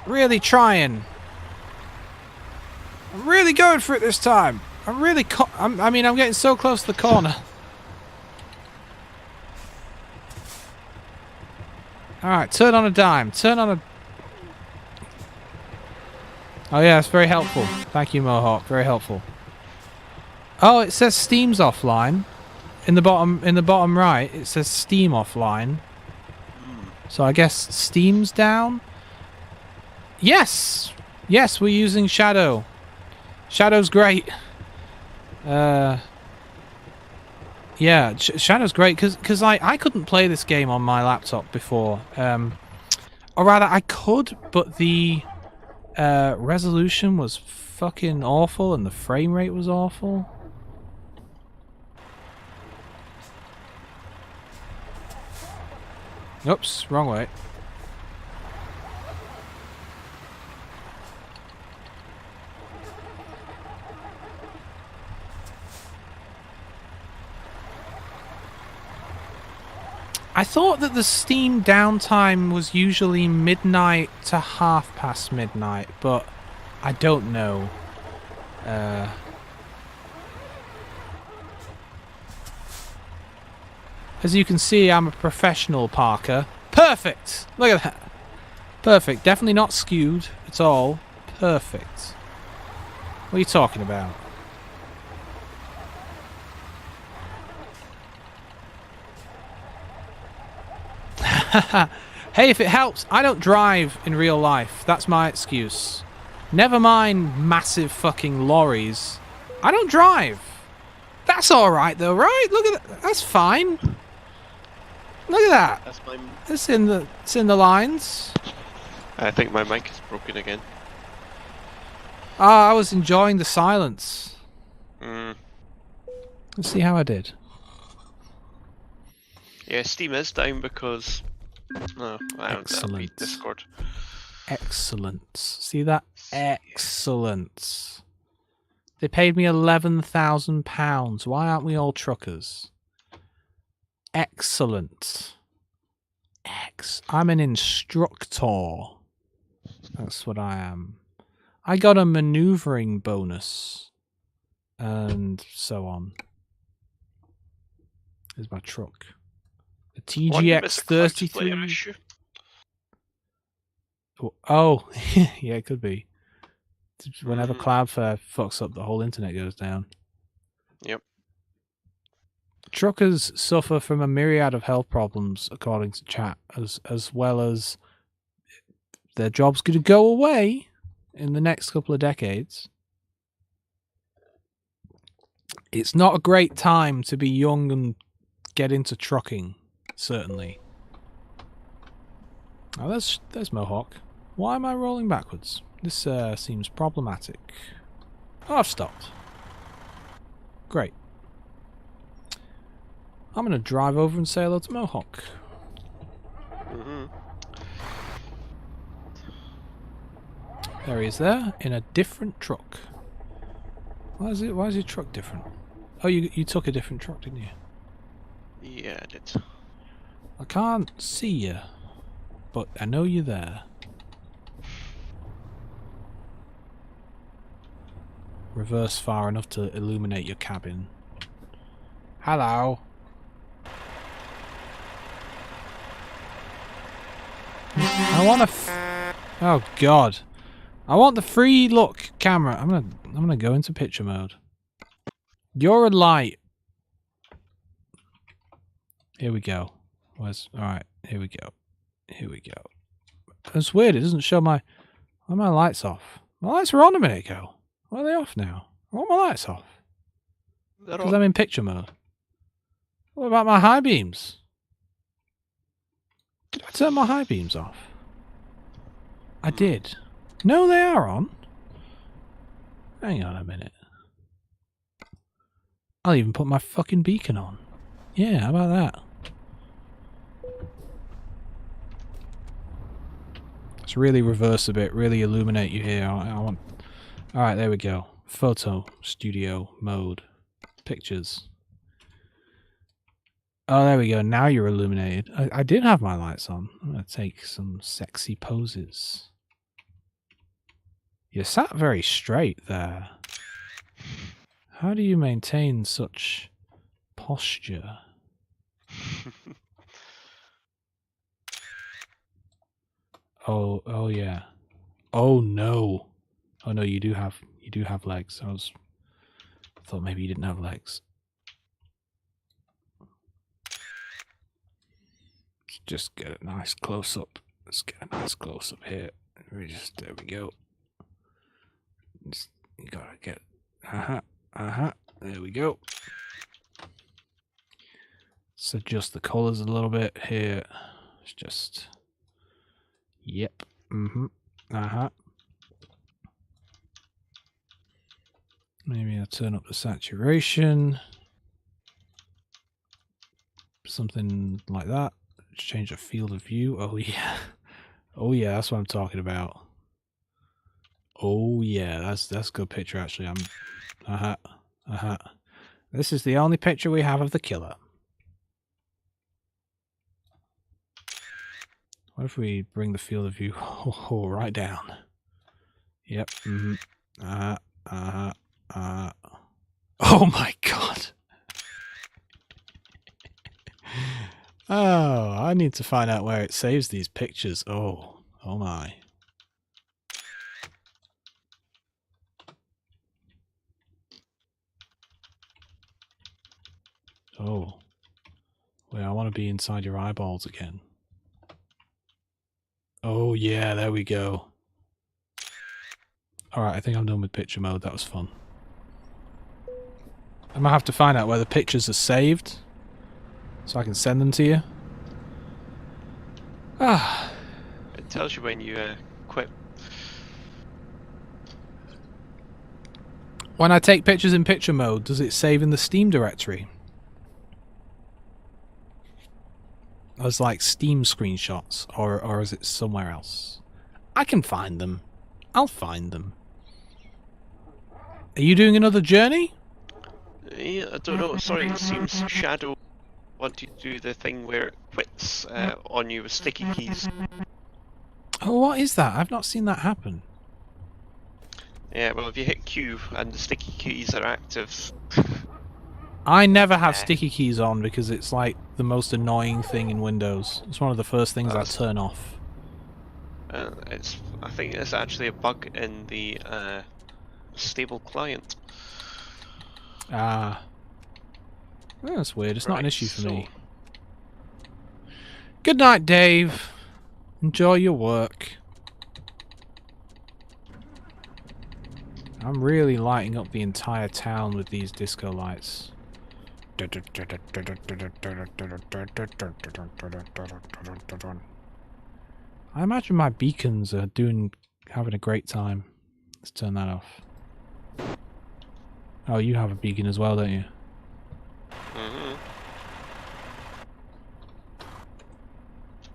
Really trying. I'm really going for it this time. I'm really... I mean, I'm getting so close to the corner. Alright, turn on a dime. Turn on a... Oh yeah, it's very helpful. Thank you, Mohawk. Very helpful. Oh, it says Steam's offline. In the bottom right, it says Steam offline. So I guess Steam's down? Yes! Yes, we're using Shadow. Shadow's great. Yeah, Shadow's great because I couldn't play this game on my laptop before. Or rather, I could, but the resolution was fucking awful and the frame rate was awful. Oops, wrong way. I thought that the Steam downtime was usually midnight to midnight, midnight, but I don't know. As you can see, I'm a professional Parker. Perfect! Look at that. Perfect. Definitely not skewed at all. Perfect. What are you talking about? Hey, if it helps, I don't drive in real life. That's my excuse. Never mind massive fucking lorries. I don't drive. That's alright though, right? Look at that. That's fine. Look at that. That's my... It's in the lines. I think my mic is broken again. Ah, I was enjoying the silence. Mm. Let's see how I did. Yeah, Steam is down because... No, I don't read Discord. Excellence. See that? Excellence. They paid me £11,000. Why aren't we all truckers? Excellent. I'm an instructor. That's what I am. I got a maneuvering bonus. And so on. Here's my truck. TGX 33. Oh, yeah, it could be. Whenever Cloudflare fucks up, the whole internet goes down. Yep. Truckers suffer from a myriad of health problems, according to chat, as well as their job's going to go away in the next couple of decades. It's not a great time to be young and get into trucking, certainly. Oh, there's Mohawk. Why am I rolling backwards? This seems problematic. Oh, I've stopped. Great. I'm going to drive over and say hello to Mohawk. There he is there, in a different truck. Why is your truck different? Oh, you took a different truck, didn't you? Yeah, I did. I can't see you, but I know you're there. Reverse far enough to illuminate your cabin. Hello. I want a oh god. I want the free look camera. I'm gonna go into picture mode. You're a light. Here we go. Alright, here we go. Here we go. That's weird, it doesn't show my... Why are my lights off? My lights were on a minute ago. Why are they off now? I want my lights off. Because I'm in picture mode. What about my high beams? Did I turn my high beams off? I did. No, they are on. Hang on a minute. I'll even put my fucking beacon on. Yeah, how about that? Let's really reverse a bit, really illuminate you here. I want... Alright, there we go. Photo, studio, mode, pictures. Oh, there we go. Now you're illuminated. I did have my lights on. I'm going to take some sexy poses. You sat very straight there. How do you maintain such posture? Oh yeah. Oh no. Oh no, you do have legs. I thought maybe you didn't have legs. Let's just get a nice close up. Let's get a nice close up here. There we go. You gotta get there we go. Let's adjust the colors a little bit here. It's just yep. Maybe I'll turn up the saturation. Something like that. Change the field of view. Oh yeah. Oh yeah, that's what I'm talking about. Oh yeah, that's a good picture actually. This is the only picture we have of the killer. What if we bring the field of view right down? Yep. Oh my god. Oh, I need to find out where it saves these pictures. Oh my. Oh. Wait, I want to be inside your eyeballs again. Oh yeah, there we go. Alright, I think I'm done with picture mode. That was fun. I might have to find out where the pictures are saved so I can send them to you. Ah. It tells you when you quit. When I take pictures in picture mode, does it save in the Steam directory? As like Steam screenshots, or is it somewhere else? I can find them. I'll find them. Are you doing another journey? Yeah, I don't know. Sorry, it seems Shadow wanted to do the thing where it quits on you with sticky keys. Oh, what is that? I've not seen that happen. Yeah, well, if you hit Q and the sticky keys are active. I never have sticky keys on because it's like the most annoying thing in Windows. It's one of the first things I turn off. I think it's actually a bug in the stable client. Ah. That's weird. It's not an issue for me. So, Good night, Dave. Enjoy your work. I'm really lighting up the entire town with these disco lights. I imagine my beacons are having a great time. Let's turn that off. Oh, you have a beacon as well, don't you? mm-hmm.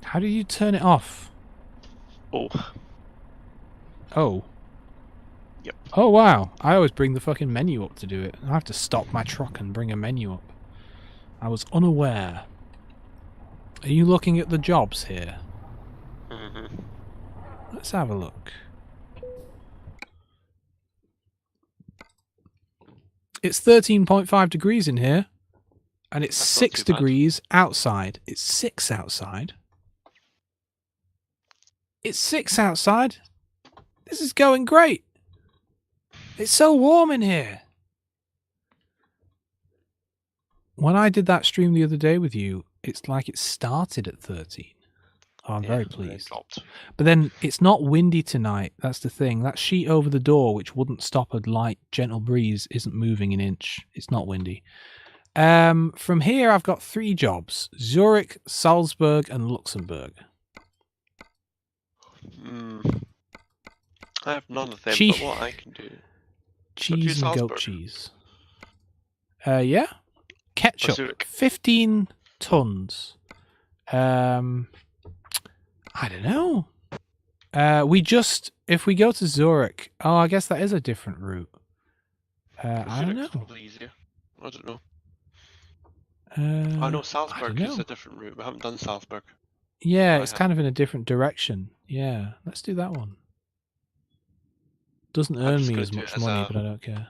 How do you turn it off? Oh. Oh. Yep. Oh, wow. I always bring the fucking menu up to do it. I have to stop my truck and bring a menu up. I was unaware. Are you looking at the jobs here? Mm-hmm. Let's have a look. It's 13.5 degrees in here. And it's That's 6 degrees outside. It's 6 outside. It's 6 outside. This is going great. It's so warm in here. When I did that stream the other day with you, it's like it started at 13. Oh, I'm very pleased. But then it's not windy tonight. That's the thing. That sheet over the door, which wouldn't stop a light, gentle breeze, isn't moving an inch. It's not windy. From here, I've got 3 jobs. Zurich, Salzburg, and Luxembourg. I have none of them, but what I can do... Cheese and goat cheese. Yeah. Ketchup, 15 tons. I don't know. If we go to Zurich, oh, I guess that is a different route. I don't know. Probably easier. I don't know. I know Salzburg is a different route. We haven't done Salzburg. Yeah, it's kind of in a different direction. Yeah, let's do that one. Doesn't earn me as much money, but I don't care.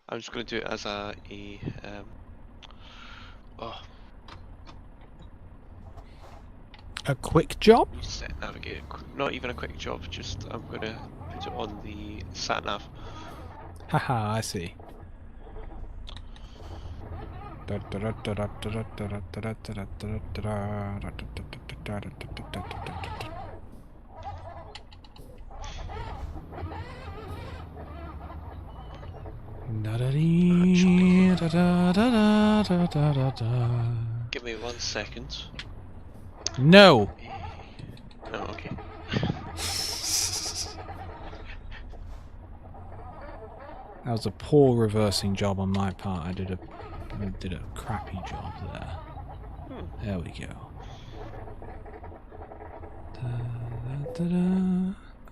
I'm just going to do it as a quick job? Set navigate. Not even a quick job, just I'm going to put it on the sat nav. Haha, I see. Give me 1 second. No. Oh, okay. That was a poor reversing job on my part. I did a crappy job there. There we go.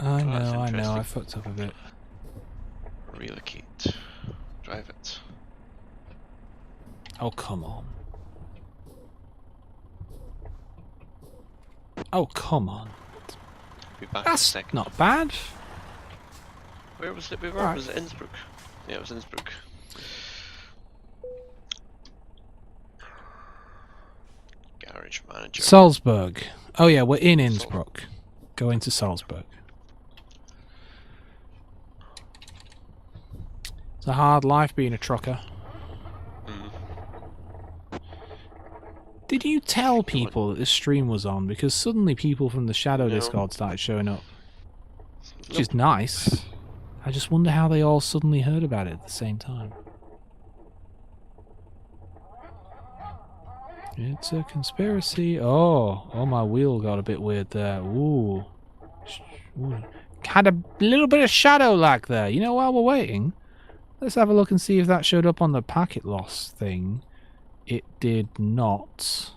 I know, I fucked up a bit. Relocate. Drive it. Oh, come on. Oh, come on. Be back That's in a second. not bad. Where was it? Was it Innsbruck? Yeah, it was Innsbruck. Garage manager. Salzburg. Oh yeah, we're in Innsbruck. Going to Salzburg. It's a hard life being a trucker. Did you tell people that this stream was on? Because suddenly people from the Shadow Discord started showing up. Which is nice. I just wonder how they all suddenly heard about it at the same time. It's a conspiracy. Oh, my wheel got a bit weird there. Ooh. Had a little bit of shadow lag there. You know, while we're waiting, let's have a look and see if that showed up on the packet loss thing. It did not.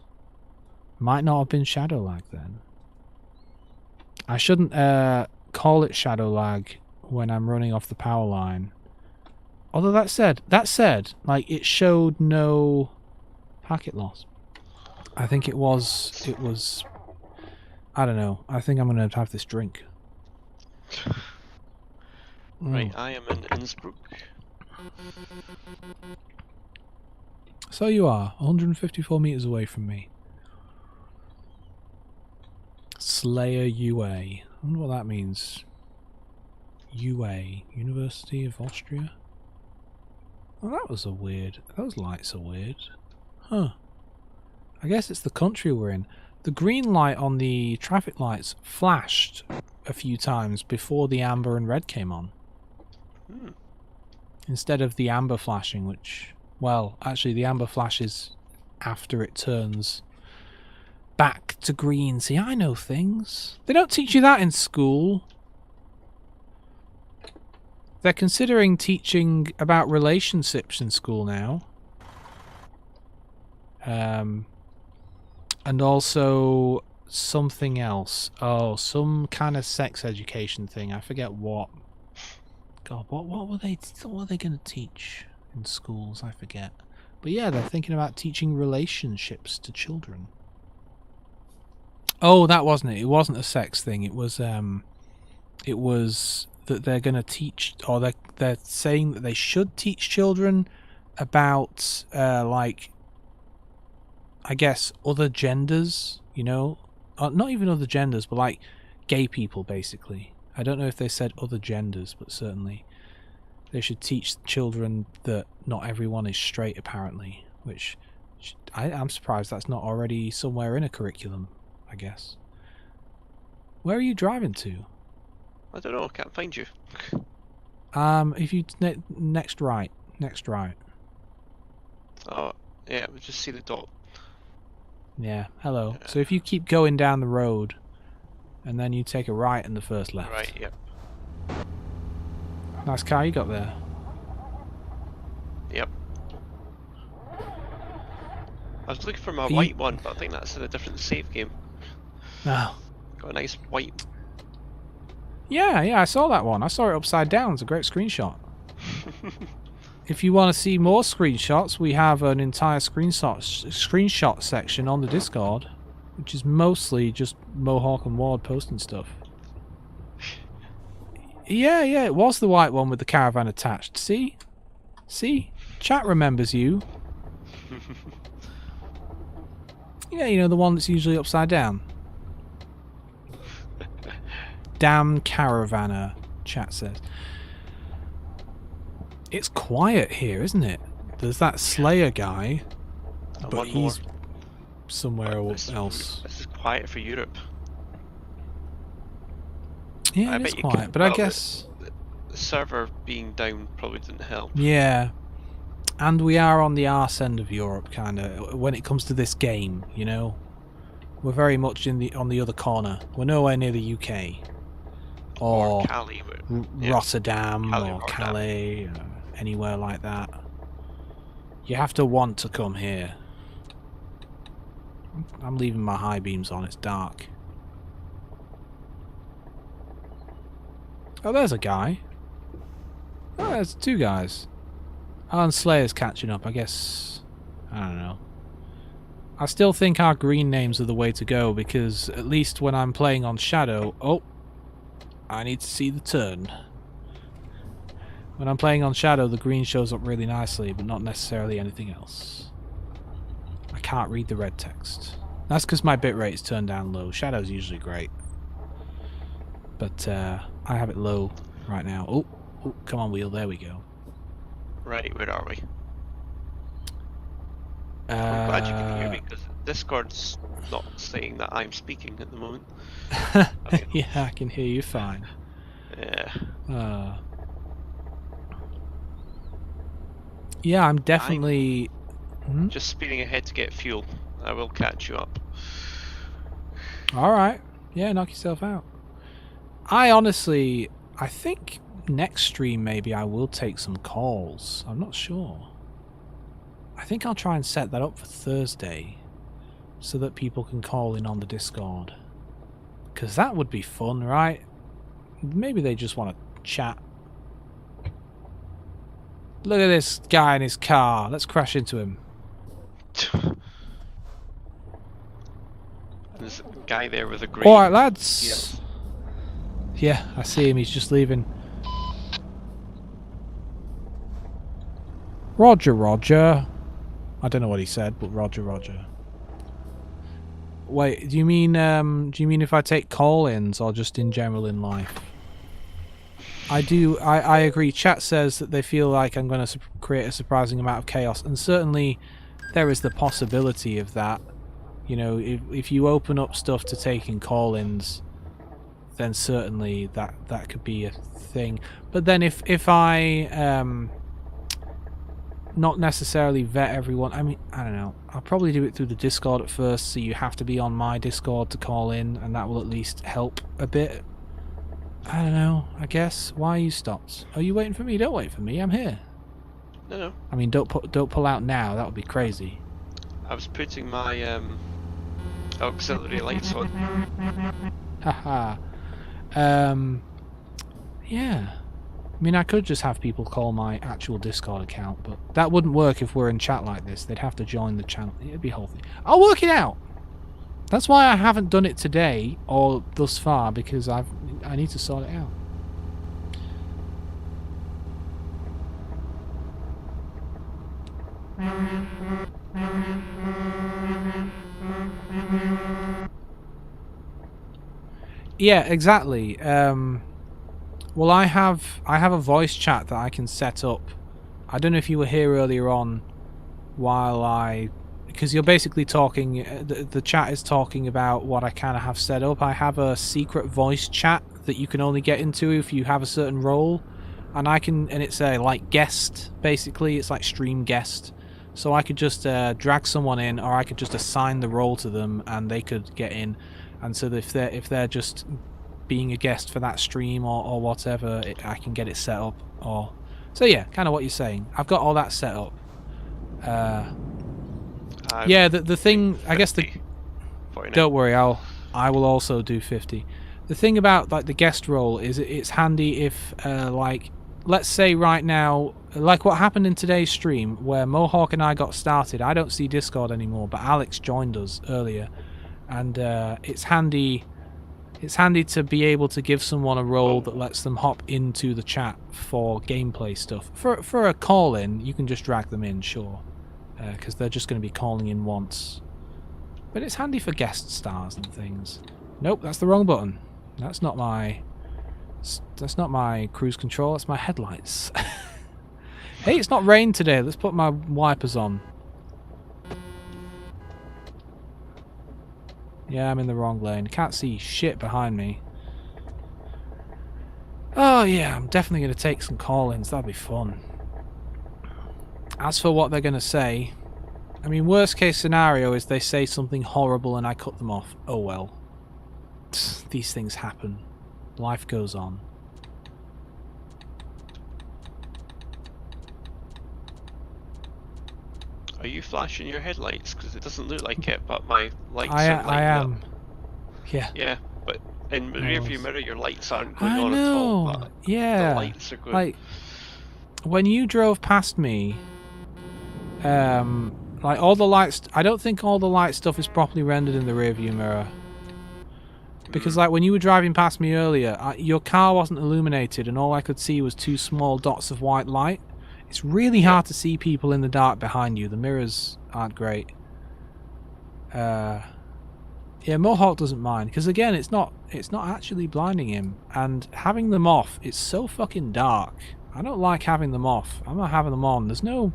Might not have been shadow lag then. I shouldn't call it shadow lag when I'm running off the power line. Although that said, like, it showed no packet loss. I think it was, I don't know. I think I'm going to have this drink. Right, I am in Innsbruck. So you are 154 meters away from me. Slayer UA. I wonder what that means. UA, University of Austria. Oh, that was a weird. Those lights are weird. Huh. I guess it's the country we're in. The green light on the traffic lights flashed a few times before the amber and red came on. Instead of the amber flashing, which, well, actually the amber flashes after it turns back to green. See, I know things. They don't teach you that in school. They're considering teaching about relationships in school now. And also something else. Oh, some kind of sex education thing. I forget what. God, what were they going to teach in schools? I forget. But yeah, they're thinking about teaching relationships to children. Oh, that wasn't it. It wasn't a sex thing. It was that they're going to teach, or they're saying that they should teach children about like, I guess, other genders, you know, not even other genders, but like gay people, basically. I don't know if they said other genders, but certainly they should teach children that not everyone is straight, apparently, which I'm surprised that's not already somewhere in a curriculum, I guess. Where are you driving to? I don't know, I can't find you. If you next right. Oh, yeah, we just see the dot. Yeah, hello. So if you keep going down the road, and then you take a right in the first left. Right, yep. Nice car you got there. Yep. I was looking for my white one, but I think that's in a different save game. No. Got a nice white. Yeah, I saw that one. I saw it upside down. It's a great screenshot. If you want to see more screenshots, we have an entire screenshot section on the Discord, which is mostly just Mohawk and Ward posting stuff. Yeah, it was the white one with the caravan attached. See? Chat remembers you. Yeah, you know, the one that's usually upside down. Damn caravanner, chat says. It's quiet here, isn't it? There's that Slayer guy, but he's somewhere else. This is quiet for Europe. Yeah, it is quiet, but I guess the server being down probably didn't help. Yeah, and we are on the arse end of Europe, kind of, when it comes to this game. You know, we're very much on the other corner. We're nowhere near the UK or Calais, Rotterdam or Calais, anywhere like that. You have to want to come here. I'm leaving my high beams on. It's dark. Oh, there's a guy. Oh, there's two guys. Oh, and Slayer's catching up, I guess. I don't know. I still think our green names are the way to go, because at least when I'm playing on Shadow... Oh! I need to see the turn. When I'm playing on Shadow, the green shows up really nicely, but not necessarily anything else. I can't read the red text. That's because my bitrate is turned down low. Shadow's usually great. But I have it low right now. Oh, come on, wheel. There we go. Right, where are we? I'm glad you can hear me, because Discord's not saying that I'm speaking at the moment. Yeah, I can hear you fine. Yeah. Yeah, I'm definitely... just speeding ahead to get fuel. I will catch you up. Alright. Yeah, knock yourself out. I think next stream maybe I will take some calls. I'm not sure. I think I'll try and set that up for Thursday so that people can call in on the Discord. Because that would be fun, right? Maybe they just want to chat. Look at this guy in his car. Let's crash into him. There's a guy there with a green... Alright, lads. Yeah, I see him. He's just leaving. Roger, Roger. I don't know what he said, but Roger, Roger. Wait, do you mean if I take call-ins or just in general in life? I do. I agree. Chat says that they feel like I'm going to create a surprising amount of chaos, and certainly there is the possibility of that. You know, if you open up stuff to take in call-ins, then certainly that could be a thing. But then if I not necessarily vet everyone. I mean, I don't know. I'll probably do it through the Discord at first, so you have to be on my Discord to call in, and that will at least help a bit. I don't know, I guess. Why are you stopped? Are you waiting for me? Don't wait for me, I'm here. No. I mean, don't pull out now, that would be crazy. I was putting my auxiliary lights on. Haha. Yeah. I mean, I could just have people call my actual Discord account, but that wouldn't work if we're in chat like this. They'd have to join the channel. It'd be a whole thing. I'll work it out! That's why I haven't done it today, or thus far, because I need to sort it out. Yeah, exactly. Well, I have a voice chat that I can set up. I don't know if you were here earlier on because you're basically talking, the chat is talking about what I kind of have set up. I have a secret voice chat that you can only get into if you have a certain role, and it's a like guest, basically. It's like stream guest. So I could just drag someone in, or I could just assign the role to them and they could get in. And so if they're just being a guest for that stream or whatever, I can get it set up. So yeah, kind of what you're saying. I've got all that set up. Yeah, the thing, I guess don't worry, I will also do 50. The thing about like the guest role is it's handy if like, let's say right now, like what happened in today's stream where Mohawk and I got started. I don't see Discord anymore, but Alex joined us earlier, and it's handy to be able to give someone a role that lets them hop into the chat for gameplay stuff. For a call-in, you can just drag them in, sure, because they're just going to be calling in once. But it's handy for guest stars and things. Nope, that's the wrong button. That's not my cruise control, that's my headlights. Hey, it's not rain today. Let's put my wipers on. Yeah, I'm in the wrong lane. Can't see shit behind me. Oh yeah, I'm definitely going to take some call-ins. That'll be fun. As for what they're going to say, I mean, worst case scenario is they say something horrible and I cut them off. Oh well. These things happen. Life goes on. Are you flashing your headlights? Because it doesn't look like it, but my lights are lighting I am. up. Yeah. Yeah, but in the rearview mirror, your lights aren't going on at all. But yeah. the lights are good. Like, when you drove past me, like all the lights, I don't think all the light stuff is properly rendered in the rearview mirror. Because like when you were driving past me earlier, your car wasn't illuminated and all I could see was two small dots of white light. It's really hard to see people in the dark behind you. The mirrors aren't great. Yeah, Mohawk doesn't mind because again, it's not actually blinding him, and having them off, it's so fucking dark. I don't like having them off. I'm not having them on. There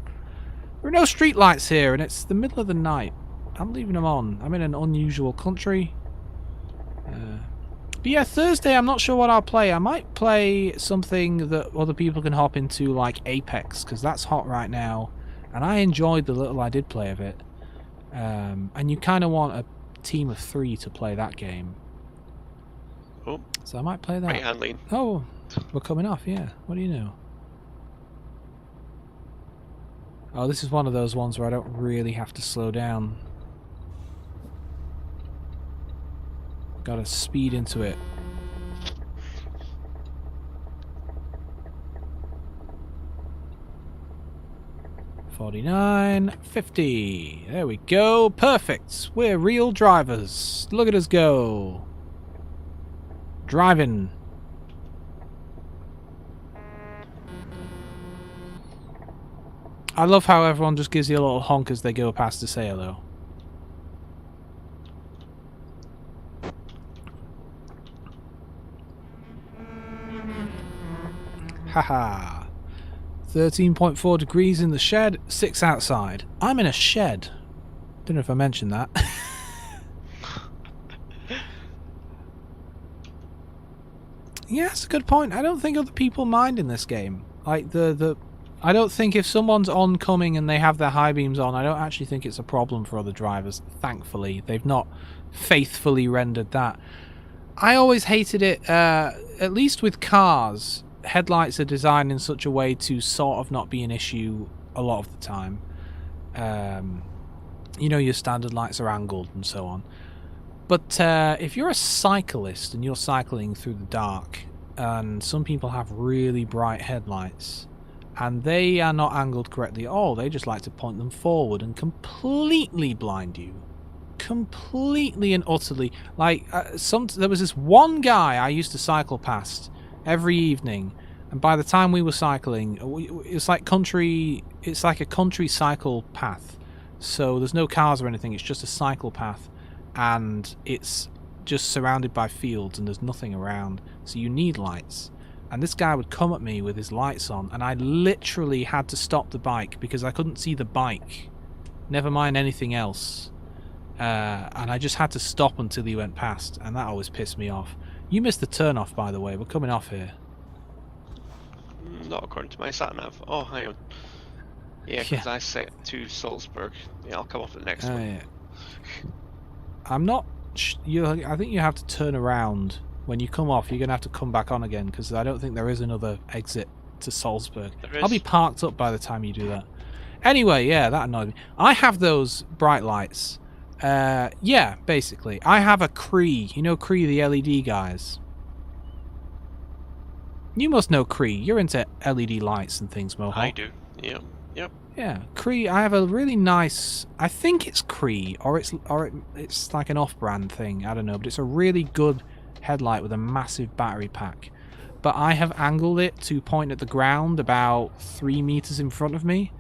are no street lights here, and it's the middle of the night. I'm leaving them on. I'm in an unusual country. But yeah, Thursday, I'm not sure what I'll play. I might play something that other people can hop into, like Apex, because that's hot right now. And I enjoyed the little I did play of it. And you kind of want a team of 3 to play that game. Oh. So I might play that. Right hand lane. Oh, we're coming off, yeah. What do you know? Oh, this is one of those ones where I don't really have to slow down. Gotta speed into it. $49, $50. There we go. Perfect. We're real drivers. Look at us go. Driving. I love how everyone just gives you a little honk as they go past to say hello. Haha. 13.4 degrees in the shed, 6 outside. I'm in a shed. Don't know if I mentioned that. Yeah, that's a good point. I don't think other people mind in this game. Like I don't think if someone's oncoming and they have their high beams on, I don't actually think it's a problem for other drivers. Thankfully, they've not faithfully rendered that. I always hated it, at least with cars. Headlights are designed in such a way to sort of not be an issue a lot of the time. You know, your standard lights are angled and so on. But if you're a cyclist and you're cycling through the dark, and some people have really bright headlights, and they are not angled correctly at all, they just like to point them forward and completely blind you. Completely and utterly. Like, there was this one guy I used to cycle past every evening, and by the time we were cycling, it's like a country cycle path. So there's no cars or anything, it's just a cycle path, and it's just surrounded by fields and there's nothing around, so you need lights. And this guy would come at me with his lights on, and I literally had to stop the bike because I couldn't see the bike, never mind anything else. And I just had to stop until he went past, and that always pissed me off. You missed the turn-off, by the way. We're coming off here. Not according to my sat-nav. Oh, hang on. Yeah, because I set to Salzburg. Yeah, I'll come off the next one. Yeah. I'm not... I think you have to turn around. When you come off, you're going to have to come back on again, because I don't think there is another exit to Salzburg. I'll be parked up by the time you do that. Anyway, yeah, that annoyed me. I have those bright lights. Yeah, basically. I have a Cree. You know Cree, the LED guys? You must know Cree. You're into LED lights and things, Mohawk. I do. Yep. Yep. Yeah, Cree. I have a really nice... I think it's Cree, or it's like an off-brand thing. I don't know, but it's a really good headlight with a massive battery pack. But I have angled it to point at the ground about 3 meters in front of me,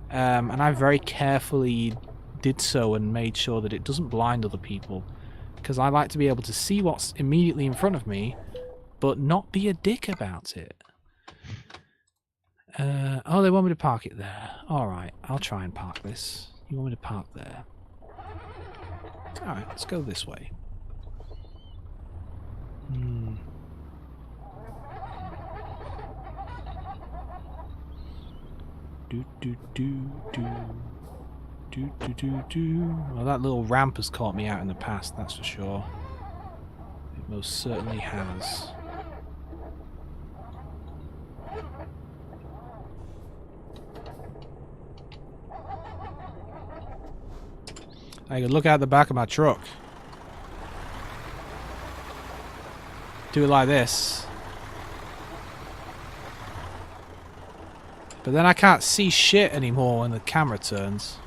and I very carefully did so and made sure that it doesn't blind other people, because I like to be able to see what's immediately in front of me but not be a dick about it. Oh, they want me to park it there. Alright, I'll try and park this. You want me to park there? Alright, let's go this way. Well, that little ramp has caught me out in the past, that's for sure. It most certainly has. I could look out the back of my truck. Do it like this. But then I can't see shit anymore when the camera turns.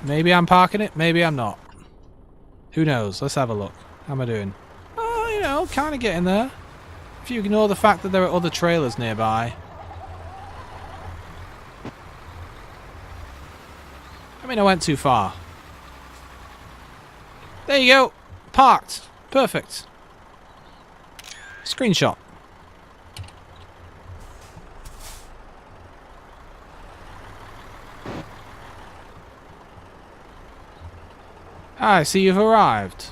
Maybe I'm parking it, maybe I'm not. Who knows? Let's have a look. How am I doing? Oh, you know, kind of getting there. If you ignore the fact that there are other trailers nearby. I mean, I went too far. There you go. Parked. Perfect. Screenshot. I see you've arrived.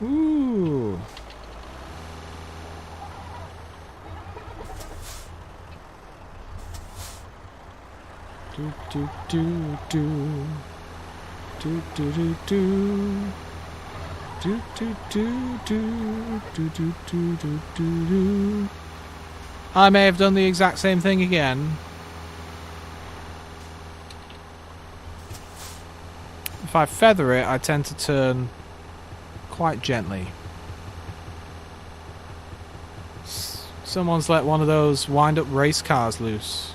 Ooh. Do do do do do do do do do do do do do do do do. I may have done the exact same thing again. If I feather it, I tend to turn quite gently. Someone's let one of those wind-up race cars loose.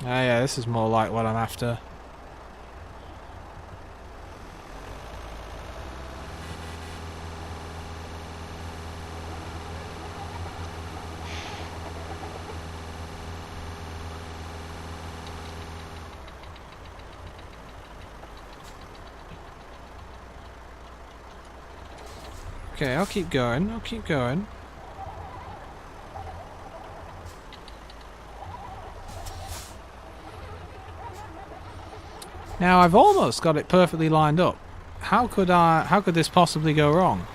Yeah, this is more like what I'm after. Okay, I'll keep going. I'll keep going. Now I've almost got it perfectly lined up. How could this possibly go wrong?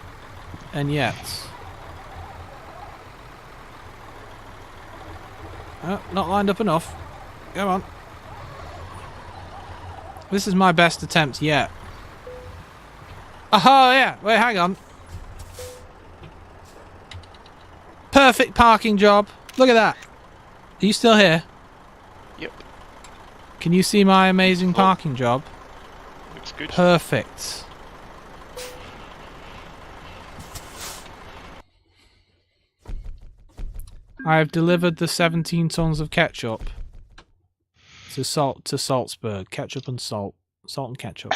And yet... Oh, not lined up enough. Come on. This is my best attempt yet. Oh yeah, wait, hang on. Perfect parking job. Look at that. Are you still here? Yep. Can you see my amazing parking job? Looks good. Perfect. I have delivered the 17 tons of ketchup to Salzburg. Ketchup and salt. Salt and ketchup.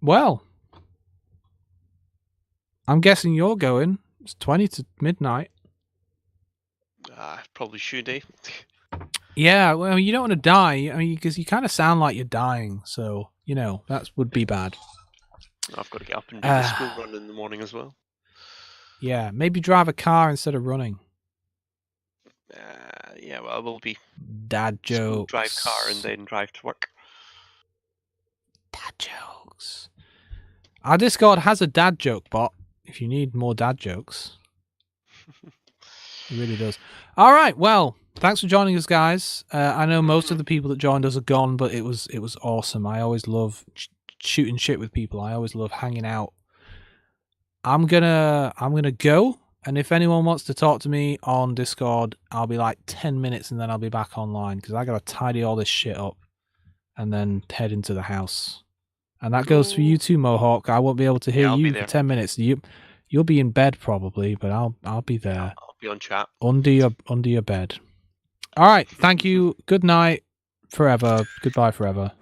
Well, I'm guessing you're going. It's 20 to midnight. Probably should, eh? Yeah, well, you don't want to die. I mean, because you kind of sound like you're dying. So, you know, that would be bad. I've got to get up and do the school run in the morning as well. Yeah, maybe drive a car instead of running. Yeah, well, I will be. Dad jokes. Drive car and then drive to work. Dad jokes. Our Discord has a dad joke bot if you need more dad jokes. It really does. All right, well, thanks for joining us, guys. I know most of the people that joined us are gone, but it was awesome. I always love shooting shit with people. I always love hanging out. I'm gonna go, and if anyone wants to talk to me on Discord, I'll be like 10 minutes and then I'll be back online because I gotta tidy all this shit up and then head into the house. And that goes for you too, Mohawk. I won't be able to hear you for 10 minutes. You'll be in bed probably, but I'll be there. I'll be on chat. Under your bed. All right, thank you. Good night. Forever. Goodbye forever.